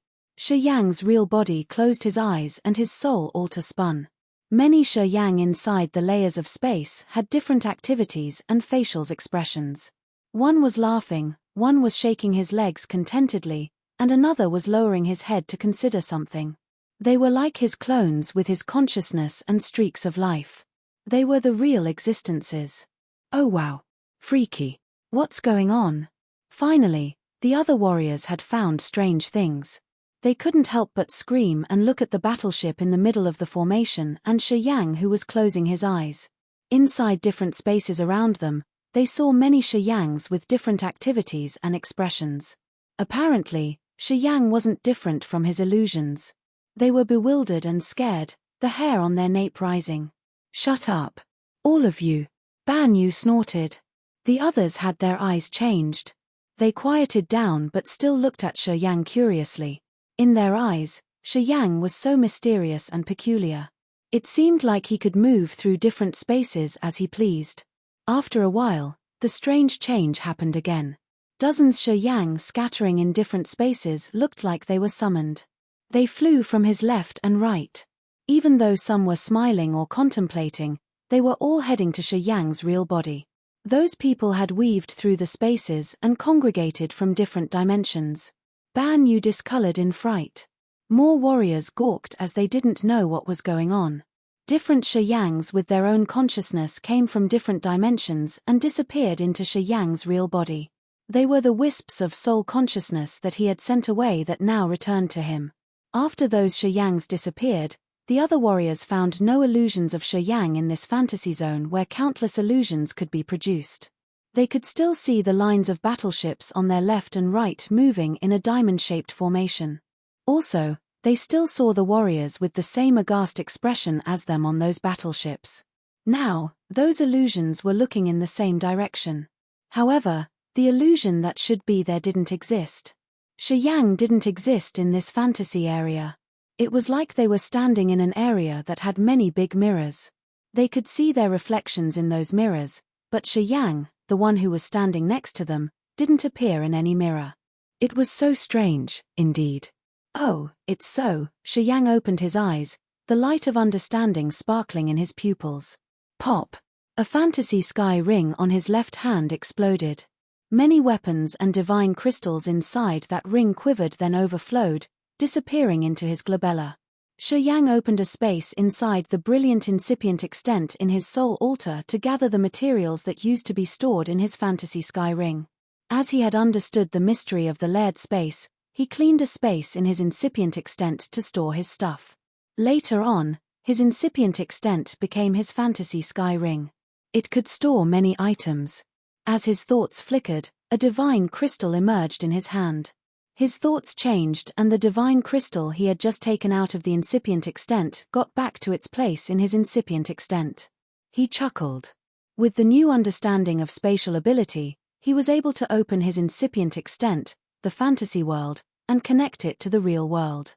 Yang's real body closed his eyes and his soul altar spun. Many Yang inside the layers of space had different activities and facial expressions. One was laughing, one was shaking his legs contentedly, and another was lowering his head to consider something. They were like his clones with his consciousness and streaks of life. They were the real existences. Oh wow. Freaky. What's going on? Finally, the other warriors had found strange things. They couldn't help but scream and look at the battleship in the middle of the formation and Yang who was closing his eyes. Inside different spaces around them, they saw many Yangs with different activities and expressions. Apparently, Yang wasn't different from his illusions. They were bewildered and scared, the hair on their nape rising. Shut up. All of you. Ban Yu snorted. The others had their eyes changed. They quieted down but still looked at Yang curiously. In their eyes, Yang was so mysterious and peculiar. It seemed like he could move through different spaces as he pleased. After a while, the strange change happened again. Dozens Yang scattering in different spaces looked like they were summoned. They flew from his left and right. Even though some were smiling or contemplating, they were all heading to Yang's real body. Those people had weaved through the spaces and congregated from different dimensions. Ban Yu discolored in fright. More warriors gawked as they didn't know what was going on. Different Yangs with their own consciousness came from different dimensions and disappeared into Yang's real body. They were the wisps of soul consciousness that he had sent away that now returned to him. After those Yangs disappeared, the other warriors found no illusions of Yang in this fantasy zone where countless illusions could be produced. They could still see the lines of battleships on their left and right moving in a diamond-shaped formation. Also, they still saw the warriors with the same aghast expression as them on those battleships. Now, those illusions were looking in the same direction. However, the illusion that should be there didn't exist. Shiyang didn't exist in this fantasy area. It was like they were standing in an area that had many big mirrors. They could see their reflections in those mirrors, but Shiyang, the one who was standing next to them, didn't appear in any mirror. It was so strange, indeed. Oh, it's so. Shiyang opened his eyes, the light of understanding sparkling in his pupils. Pop! A fantasy sky ring on his left hand exploded. Many weapons and divine crystals inside that ring quivered then overflowed, disappearing into his glabella. Shiyang opened a space inside the brilliant incipient extent in his soul altar to gather the materials that used to be stored in his fantasy sky ring. As he had understood the mystery of the layered space, he cleaned a space in his incipient extent to store his stuff. Later on, his incipient extent became his fantasy sky ring. It could store many items. As his thoughts flickered, a divine crystal emerged in his hand. His thoughts changed and the divine crystal he had just taken out of the incipient extent got back to its place in his incipient extent. He chuckled. With the new understanding of spatial ability, he was able to open his incipient extent, the fantasy world, and connect it to the real world.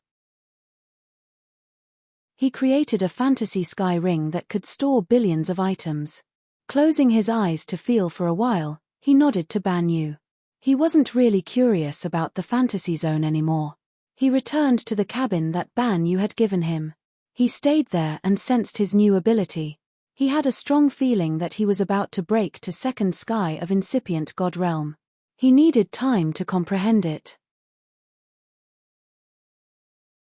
He created a fantasy sky ring that could store billions of items. Closing his eyes to feel for a while, he nodded to Ban Yu. He wasn't really curious about the fantasy zone anymore. He returned to the cabin that Ban Yu had given him. He stayed there and sensed his new ability. He had a strong feeling that he was about to break to second sky of incipient God realm. He needed time to comprehend it.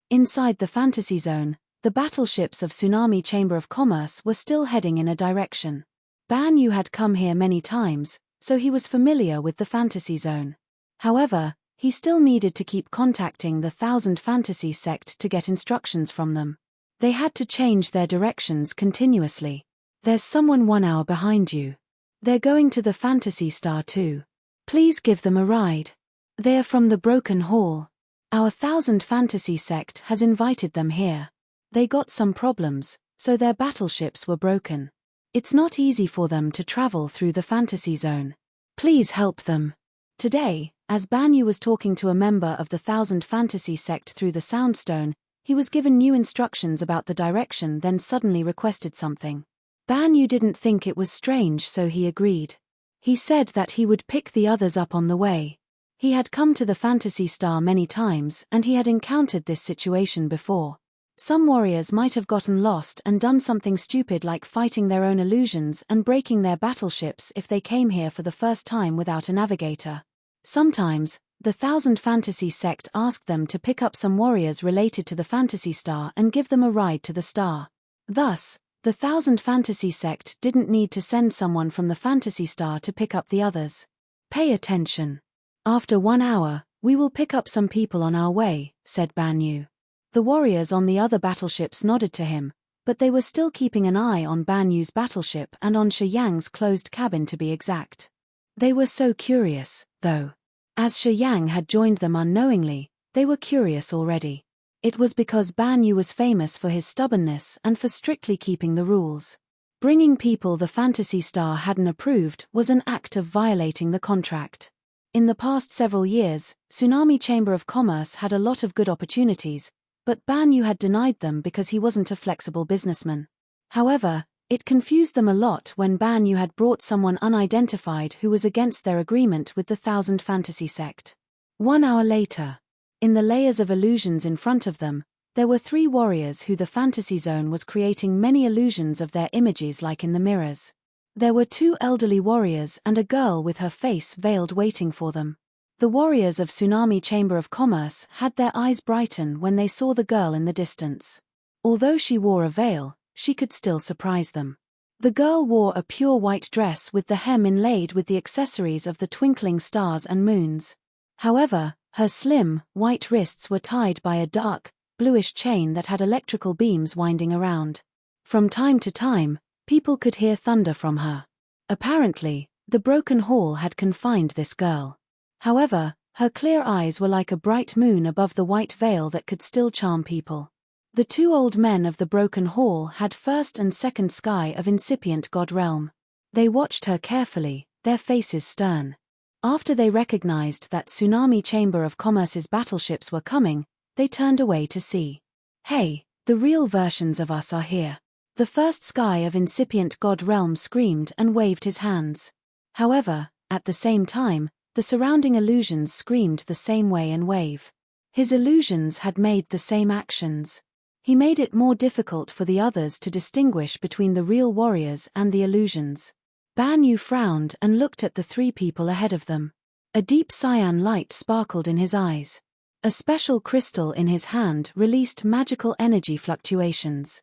Inside the fantasy zone, the battleships of Tsunami Chamber of Commerce were still heading in a direction. Ban Yu had come here many times, so he was familiar with the fantasy zone. However, he still needed to keep contacting the Thousand Fantasy sect to get instructions from them. They had to change their directions continuously. There's someone 1 hour behind you. They're going to the Fantasy Star too. Please give them a ride. They are from the Broken Hall. Our Thousand Fantasy sect has invited them here. They got some problems, so their battleships were broken. It's not easy for them to travel through the fantasy zone. Please help them. Today, as Ban Yu was talking to a member of the Thousand Fantasy sect through the Soundstone, he was given new instructions about the direction then suddenly requested something. Ban Yu didn't think it was strange so he agreed. He said that he would pick the others up on the way. He had come to the Fantasy Star many times and he had encountered this situation before. Some warriors might have gotten lost and done something stupid like fighting their own illusions and breaking their battleships if they came here for the first time without a navigator. Sometimes, the Thousand Fantasy sect asked them to pick up some warriors related to the Fantasy Star and give them a ride to the star. Thus, the Thousand Fantasy sect didn't need to send someone from the Fantasy Star to pick up the others. Pay attention. After 1 hour, we will pick up some people on our way, said Ban Yu. The warriors on the other battleships nodded to him, but they were still keeping an eye on Ban Yu's battleship and on Shiyang's closed cabin to be exact. They were so curious, though. As Shiyang had joined them unknowingly, they were curious already. It was because Ban Yu was famous for his stubbornness and for strictly keeping the rules. Bringing people the Fantasy Star hadn't approved was an act of violating the contract. In the past several years, Tsunami Chamber of Commerce had a lot of good opportunities, but Ban Yu had denied them because he wasn't a flexible businessman. However, it confused them a lot when Ban Yu had brought someone unidentified who was against their agreement with the Thousand Fantasy sect. 1 hour later, in the layers of illusions in front of them, there were 3 warriors who the fantasy zone was creating many illusions of their images like in the mirrors. There were 2 elderly warriors and a girl with her face veiled waiting for them. The warriors of Tsunami Chamber of Commerce had their eyes brighten when they saw the girl in the distance. Although she wore a veil, she could still surprise them. The girl wore a pure white dress with the hem inlaid with the accessories of the twinkling stars and moons. However, her slim, white wrists were tied by a dark, bluish chain that had electrical beams winding around. From time to time, people could hear thunder from her. Apparently, The broken hall had confined this girl. However, her clear eyes were like a bright moon above the white veil that could still charm people. The two old men of the broken hall had first and second sky of incipient god realm. They watched her carefully, their faces stern. After they recognized that Tsunami Chamber of Commerce's battleships were coming, they turned away to see. Hey, the real versions of us are here. The first sky of incipient god realm screamed and waved his hands. However, at the same time, the surrounding illusions screamed the same way and wave. His illusions had made the same actions. He made it more difficult for the others to distinguish between the real warriors and the illusions. Ban Yu frowned and looked at the three people ahead of them. A deep cyan light sparkled in his eyes. A special crystal in his hand released magical energy fluctuations.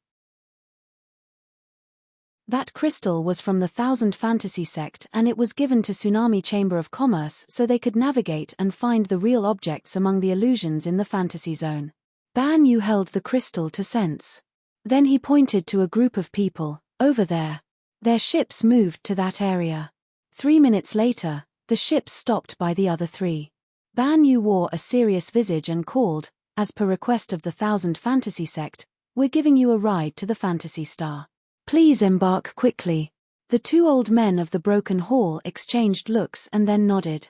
That crystal was from the Thousand Fantasy sect, and it was given to Tsunami Chamber of Commerce so they could navigate and find the real objects among the illusions in the fantasy zone. Ban Yu held the crystal to sense. Then he pointed to a group of people, over there. Their ships moved to that area. 3 minutes later, the ships stopped by the other three. Ban Yu wore a serious visage and called, as per request of the Thousand Fantasy sect, "We're giving you a ride to the Fantasy Star. Please embark quickly." The two old men of the broken hall exchanged looks and then nodded.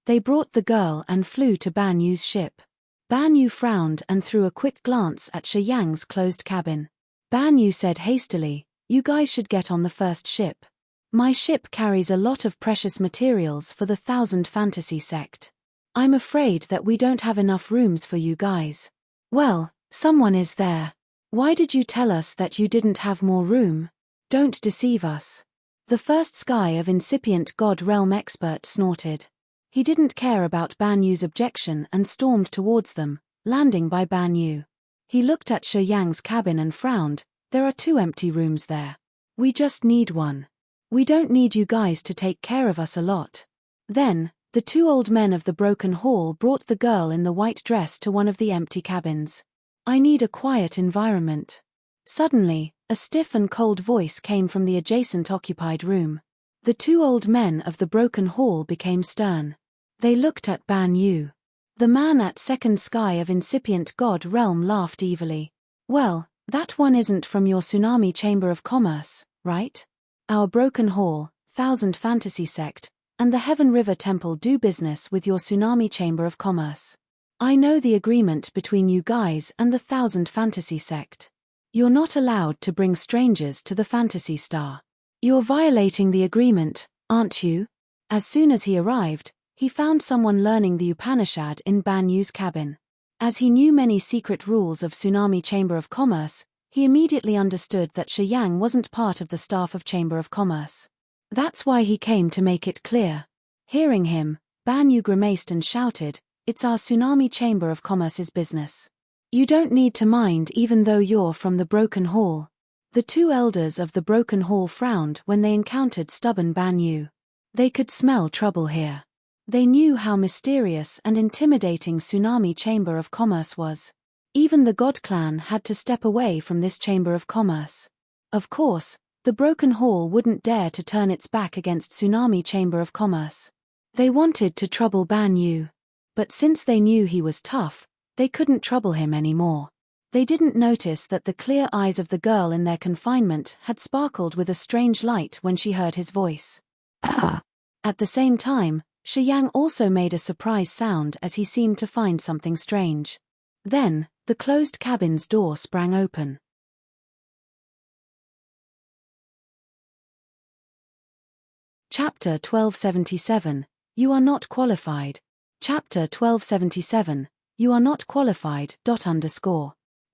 They brought the girl and flew to Ban Yu's ship. Ban Yu frowned and threw a quick glance at Shi Yang's closed cabin. Ban Yu said hastily, "You guys should get on the first ship. My ship carries a lot of precious materials for the Thousand Fantasy sect. I'm afraid that we don't have enough rooms for you guys." "Well, someone is there. Why did you tell us that you didn't have more room? Don't deceive us." The first sky of incipient god realm expert snorted. He didn't care about Ban Yu's objection and stormed towards them, landing by Ban Yu. He looked at Shi Yang's cabin and frowned. "There are 2 empty rooms there. We just need one. We don't need you guys to take care of us a lot." Then, the two old men of the broken hall brought the girl in the white dress to one of the empty cabins. "I need a quiet environment." Suddenly, a stiff and cold voice came from the adjacent occupied room. The two old men of the broken hall became stern. They looked at Ban Yu. The man at second sky of incipient god realm laughed evilly. "Well, that one isn't from your Tsunami Chamber of Commerce, right? Our broken hall, Thousand Fantasy sect, and the Heaven River Temple do business with your Tsunami Chamber of Commerce. I know the agreement between you guys and the Thousand Fantasy sect. You're not allowed to bring strangers to the Fantasy Star. You're violating the agreement, aren't you?" As soon as he arrived, he found someone learning the Upanishad in Ban Yu's cabin. As he knew many secret rules of Tsunami Chamber of Commerce, he immediately understood that Shi Yang wasn't part of the staff of Chamber of Commerce. That's why he came to make it clear. Hearing him, Ban Yu grimaced and shouted, "It's our Tsunami Chamber of Commerce's business. You don't need to mind even though you're from the broken hall." The two elders of the broken hall frowned when they encountered stubborn Ban Yu. They could smell trouble here. They knew how mysterious and intimidating Tsunami Chamber of Commerce was. Even the God Clan had to step away from this Chamber of Commerce. Of course, the broken hall wouldn't dare to turn its back against Tsunami Chamber of Commerce. They wanted to trouble Ban Yu. But since they knew he was tough, they couldn't trouble him anymore. They didn't notice that the clear eyes of the girl in their confinement had sparkled with a strange light when she heard his voice. Ah! At the same time, Shi Yang also made a surprise sound as he seemed to find something strange. Then, the closed cabin's door sprang open. Chapter 1277, You Are Not Qualified. Chapter 1277, You Are Not Qualified.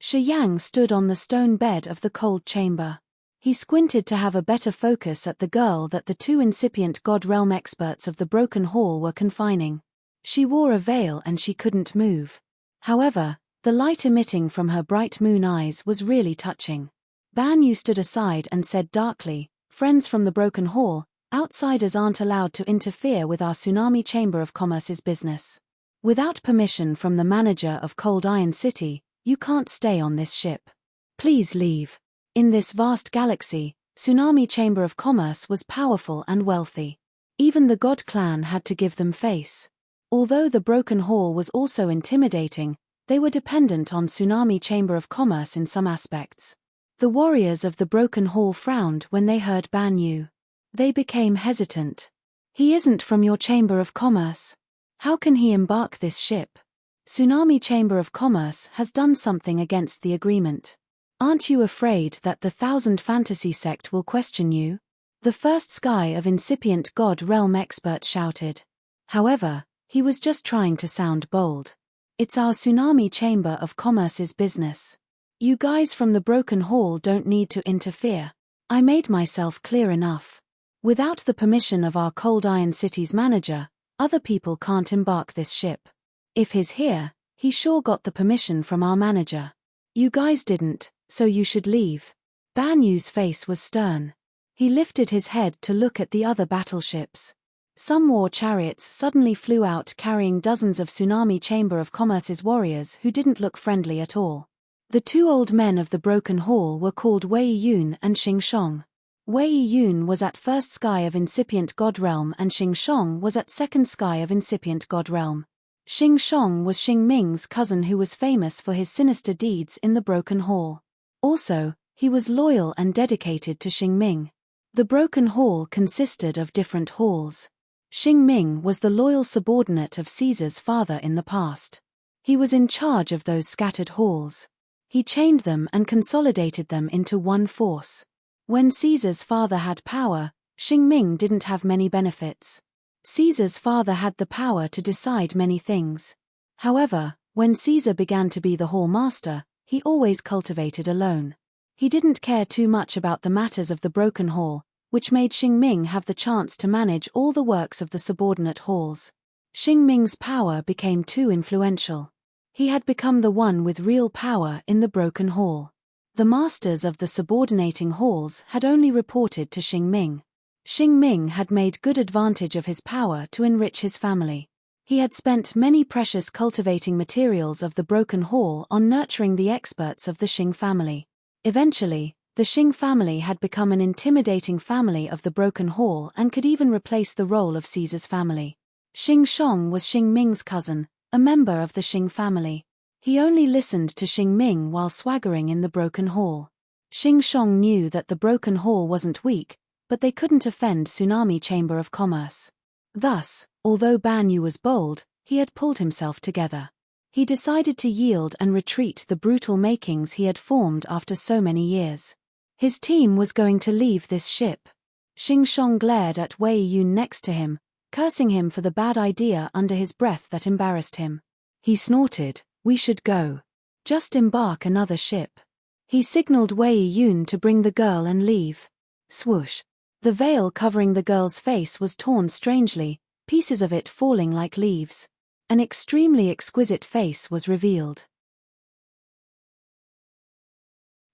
Shi Yang stood on the stone bed of the cold chamber. He squinted to have a better focus at the girl that the two incipient god realm experts of the broken hall were confining. She wore a veil and she couldn't move. However, the light emitting from her bright moon eyes was really touching. Ban Yu stood aside and said darkly, "Friends from the broken hall, outsiders aren't allowed to interfere with our Tsunami Chamber of Commerce's business. Without permission from the manager of Cold Iron City, you can't stay on this ship. Please leave. In this vast galaxy, Tsunami Chamber of Commerce was powerful and wealthy. Even the God clan had to give them face. Although the Broken Hall was also intimidating, they were dependent on Tsunami Chamber of Commerce in some aspects. The warriors of the Broken Hall frowned when they heard Ban Yu. They became hesitant. He isn't from your Chamber of Commerce. How can he embark this ship? Tsunami Chamber of Commerce has done something against the agreement. Aren't you afraid that the Thousand Fantasy sect will question you? The first sky of incipient God realm expert shouted. However, he was just trying to sound bold. It's our Tsunami Chamber of Commerce's business. You guys from the Broken Hall don't need to interfere. I made myself clear enough. Without the permission of our Cold Iron City's manager, other people can't embark this ship. If he's here, he sure got the permission from our manager. You guys didn't, so you should leave. Ban Yu's face was stern. He lifted his head to look at the other battleships. Some war chariots suddenly flew out carrying dozens of Tsunami Chamber of Commerce's warriors who didn't look friendly at all. The two old men of the Broken Hall were called Wei Yun and Xing Shong. Wei Yun was at first sky of incipient God realm and Xing Shong was at second sky of incipient God realm. Xing Shong was Xing Ming's cousin who was famous for his sinister deeds in the Broken Hall. Also, he was loyal and dedicated to Xing Ming. The Broken Hall consisted of different halls. Xing Ming was the loyal subordinate of Caesar's father in the past. He was in charge of those scattered halls. He chained them and consolidated them into one force. When Caesar's father had power, Xing Ming didn't have many benefits. Caesar's father had the power to decide many things. However, when Caesar began to be the hall master, he always cultivated alone. He didn't care too much about the matters of the Broken Hall, which made Xing Ming have the chance to manage all the works of the subordinate halls. Xing Ming's power became too influential. He had become the one with real power in the Broken Hall. The masters of the subordinating halls had only reported to Xing Ming. Xing Ming had made good advantage of his power to enrich his family. He had spent many precious cultivating materials of the Broken Hall on nurturing the experts of the Xing family. Eventually, the Xing family had become an intimidating family of the Broken Hall and could even replace the role of Caesar's family. Xing Shong was Xing Ming's cousin, a member of the Xing family. He only listened to Xing Ming while swaggering in the Broken Hall. Xing Shong knew that the Broken Hall wasn't weak, but they couldn't offend Tsunami Chamber of Commerce. Thus, although Ban Yu was bold, he had pulled himself together. He decided to yield and retreat the brutal makings he had formed after so many years. His team was going to leave this ship. Xing Shong glared at Wei Yun next to him, cursing him for the bad idea under his breath that embarrassed him. He snorted, "We should go. Just embark another ship." He signaled Wei Yun to bring the girl and leave. Swoosh. The veil covering the girl's face was torn strangely, pieces of it falling like leaves. An extremely exquisite face was revealed.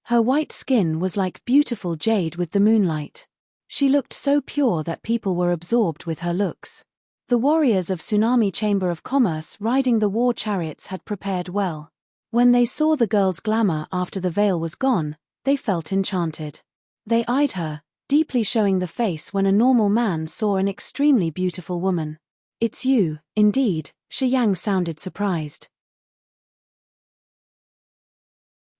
Her white skin was like beautiful jade with the moonlight. She looked so pure that people were absorbed with her looks. The warriors of Tsunami Chamber of Commerce riding the war chariots had prepared well. When they saw the girl's glamour after the veil was gone, they felt enchanted. They eyed her, deeply showing the face when a normal man saw an extremely beautiful woman. "It's you, indeed," Shi Yang sounded surprised.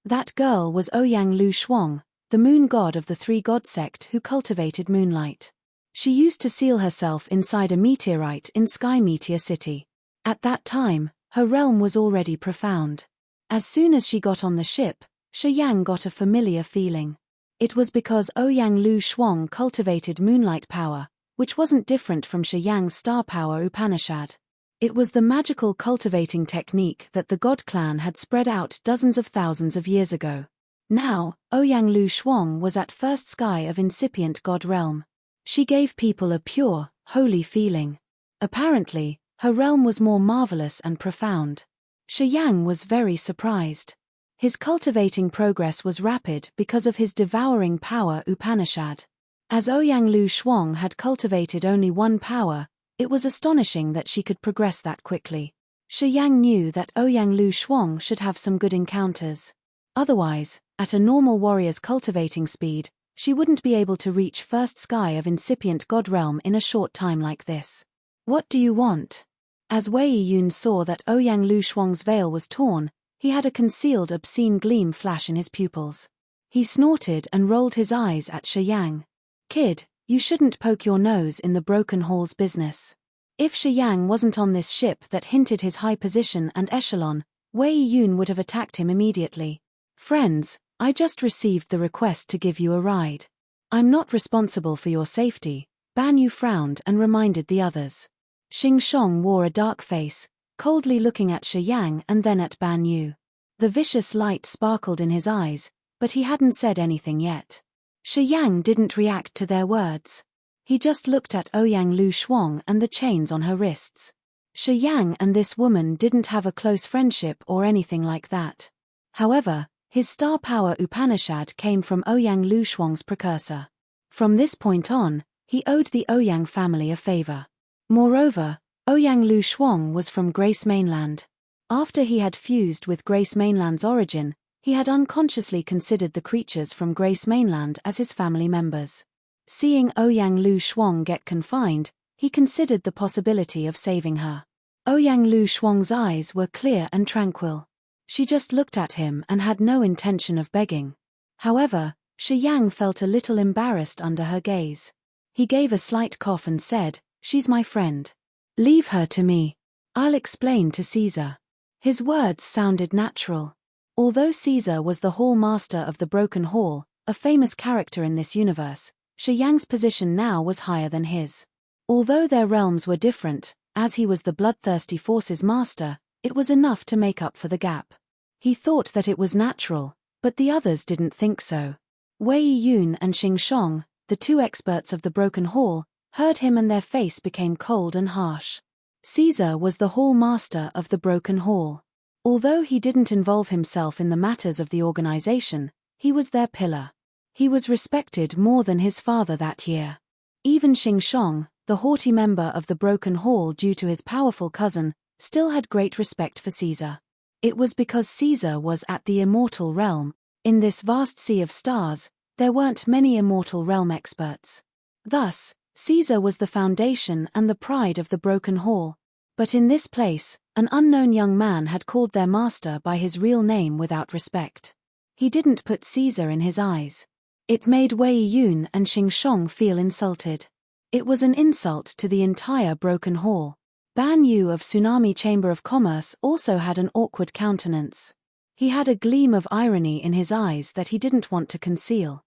That girl was Ouyang Lu Shuang, the moon god of the three god sect who cultivated moonlight. She used to seal herself inside a meteorite in Sky Meteor City. At that time, her realm was already profound. As soon as she got on the ship, Shi Yang got a familiar feeling. It was because Ouyang Lu Shuang cultivated moonlight power, which wasn't different from Shi Yang's star power Upanishad. It was the magical cultivating technique that the God clan had spread out dozens of thousands of years ago. Now, Ouyang Lu Shuang was at first sky of incipient God realm. She gave people a pure, holy feeling. Apparently, her realm was more marvelous and profound. Shi Yang was very surprised. His cultivating progress was rapid because of his devouring power Upanishad. As Ouyang Lu Shuang had cultivated only one power, it was astonishing that she could progress that quickly. Shi Yang knew that Ouyang Lu Shuang should have some good encounters. Otherwise, at a normal warrior's cultivating speed, She wouldn't be able to reach first sky of incipient god realm in a short time like this. What do you want? As Wei Yun saw that Ouyang Lu Shuang's veil was torn, he had a concealed obscene gleam flash in his pupils. He snorted and rolled his eyes at Shi Yang. Kid, you shouldn't poke your nose in the broken hall's business. If Shi Yang wasn't on this ship that hinted his high position and echelon, Wei Yun would have attacked him immediately. Friends, I just received the request to give you a ride. I'm not responsible for your safety, Ban Yu frowned and reminded the others. Xing Shong wore a dark face, coldly looking at Shi Yang and then at Ban Yu. The vicious light sparkled in his eyes, but he hadn't said anything yet. Shi Yang didn't react to their words. He just looked at Ouyang Lu Shuang and the chains on her wrists. Shi Yang and this woman didn't have a close friendship or anything like that. However, his star power Upanishad came from Ouyang Lu Shuang's precursor. From this point on, he owed the Ouyang family a favor. Moreover, Ouyang Lu Shuang was from Grace Mainland. After he had fused with Grace Mainland's origin, he had unconsciously considered the creatures from Grace Mainland as his family members. Seeing Ouyang Lu Shuang get confined, he considered the possibility of saving her. Ouyang Lu Shuang's eyes were clear and tranquil. She just looked at him and had no intention of begging. However, Shi Yang felt a little embarrassed under her gaze. He gave a slight cough and said, "She's my friend. Leave her to me. I'll explain to Caesar." His words sounded natural. Although Caesar was the Hall Master of the Broken Hall, a famous character in this universe, Shi Yang's position now was higher than his. Although their realms were different, as he was the bloodthirsty forces master, it was enough to make up for the gap. He thought that it was natural, but the others didn't think so. Wei Yun and Xing Shong, the two experts of the Broken Hall, heard him and their face became cold and harsh. Caesar was the Hall Master of the Broken Hall. Although he didn't involve himself in the matters of the organization, he was their pillar. He was respected more than his father that year. Even Xing Shong, the haughty member of the Broken Hall due to his powerful cousin, still had great respect for Caesar. It was because Caesar was at the immortal realm. In this vast sea of stars, there weren't many immortal realm experts. Thus, Caesar was the foundation and the pride of the Broken Hall. But in this place, an unknown young man had called their master by his real name without respect. He didn't put Caesar in his eyes. It made Wei Yun and Xing Shong feel insulted. It was an insult to the entire Broken Hall. Ban Yu of Tsunami Chamber of Commerce also had an awkward countenance. He had a gleam of irony in his eyes that he didn't want to conceal.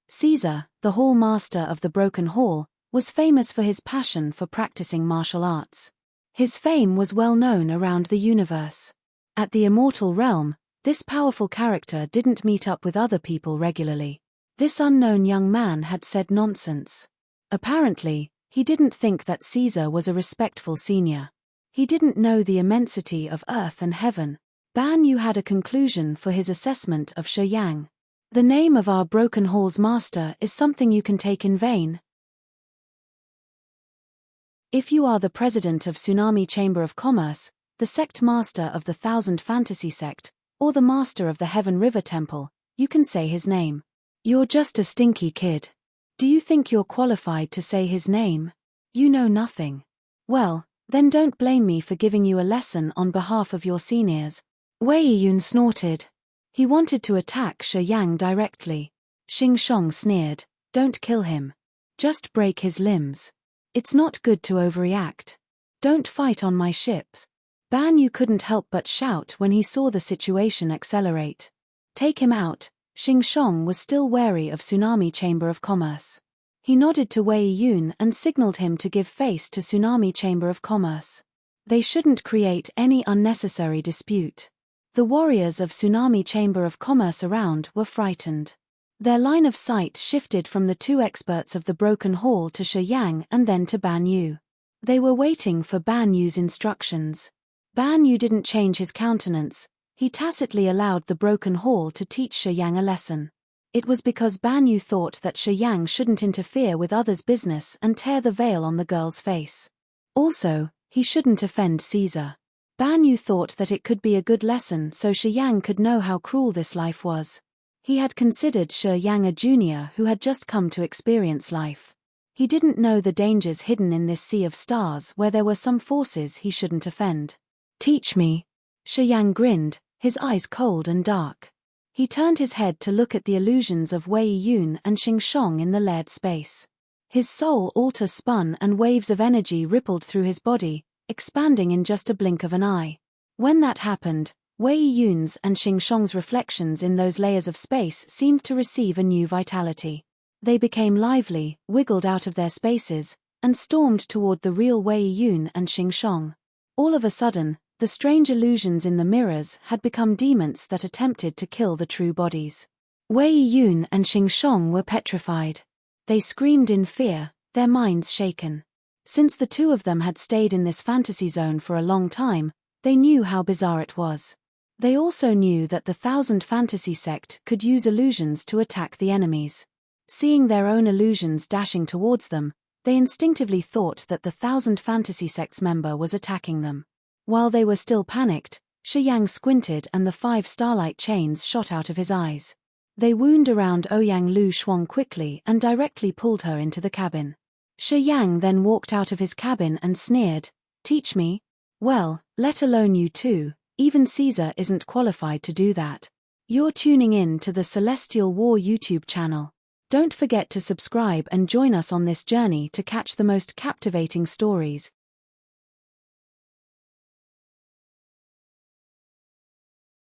Caesar, the Hall Master of the Broken Hall, was famous for his passion for practicing martial arts. His fame was well known around the universe. At the immortal realm, this powerful character didn't meet up with other people regularly. This unknown young man had said nonsense. Apparently, he didn't think that Caesar was a respectful senior. He didn't know the immensity of earth and heaven. Ban Yu had a conclusion for his assessment of Shi Yang. The name of our Broken Hall's master is something you can take in vain. If you are the president of Tsunami Chamber of Commerce, the sect master of the Thousand Fantasy Sect, or the master of the Heaven River Temple, you can say his name. You're just a stinky kid. Do you think you're qualified to say his name? You know nothing. Well, then don't blame me for giving you a lesson on behalf of your seniors. Wei Yun snorted. He wanted to attack Shi Yang directly. Xing Shong sneered, "Don't kill him. Just break his limbs. It's not good to overreact. Don't fight on my ships." Ban Yu couldn't help but shout when he saw the situation accelerate. Take him out. Xing Shong was still wary of Tsunami Chamber of Commerce. He nodded to Wei Yun and signaled him to give face to Tsunami Chamber of Commerce. They shouldn't create any unnecessary dispute. The warriors of Tsunami Chamber of Commerce around were frightened. Their line of sight shifted from the two experts of the Broken Hall to Shi Yang and then to Ban Yu. They were waiting for Ban Yu's instructions. Ban Yu didn't change his countenance. He tacitly allowed the Broken Hall to teach Shi Yang a lesson. It was because Ban Yu thought that Shi Yang shouldn't interfere with others' business and tear the veil on the girl's face. Also, he shouldn't offend Caesar. Ban Yu thought that it could be a good lesson so Shi Yang could know how cruel this life was. He had considered Shi Yang a junior who had just come to experience life. He didn't know the dangers hidden in this sea of stars where there were some forces he shouldn't offend. "Teach me." Shi Yang grinned, his eyes cold and dark. He turned his head to look at the illusions of Wei Yun and Xing Shong in the layered space. His soul altar spun and waves of energy rippled through his body, expanding in just a blink of an eye. When that happened, Wei Yun's and Xing Shong's reflections in those layers of space seemed to receive a new vitality. They became lively, wiggled out of their spaces, and stormed toward the real Wei Yun and Xing Shong. All of a sudden, the strange illusions in the mirrors had become demons that attempted to kill the true bodies. Wei Yun and Xing Shong were petrified. They screamed in fear, their minds shaken. Since the two of them had stayed in this fantasy zone for a long time, they knew how bizarre it was. They also knew that the Thousand Fantasy sect could use illusions to attack the enemies. Seeing their own illusions dashing towards them, they instinctively thought that the Thousand Fantasy sect's member was attacking them. While they were still panicked, Shi Yang squinted and the 5 starlight chains shot out of his eyes. They wound around Ouyang Lu Shuang quickly and directly pulled her into the cabin. Shi Yang then walked out of his cabin and sneered, "Teach me? Well, let alone you two, even Caesar isn't qualified to do that." You're tuning in to the Celestial War YouTube channel. Don't forget to subscribe and join us on this journey to catch the most captivating stories,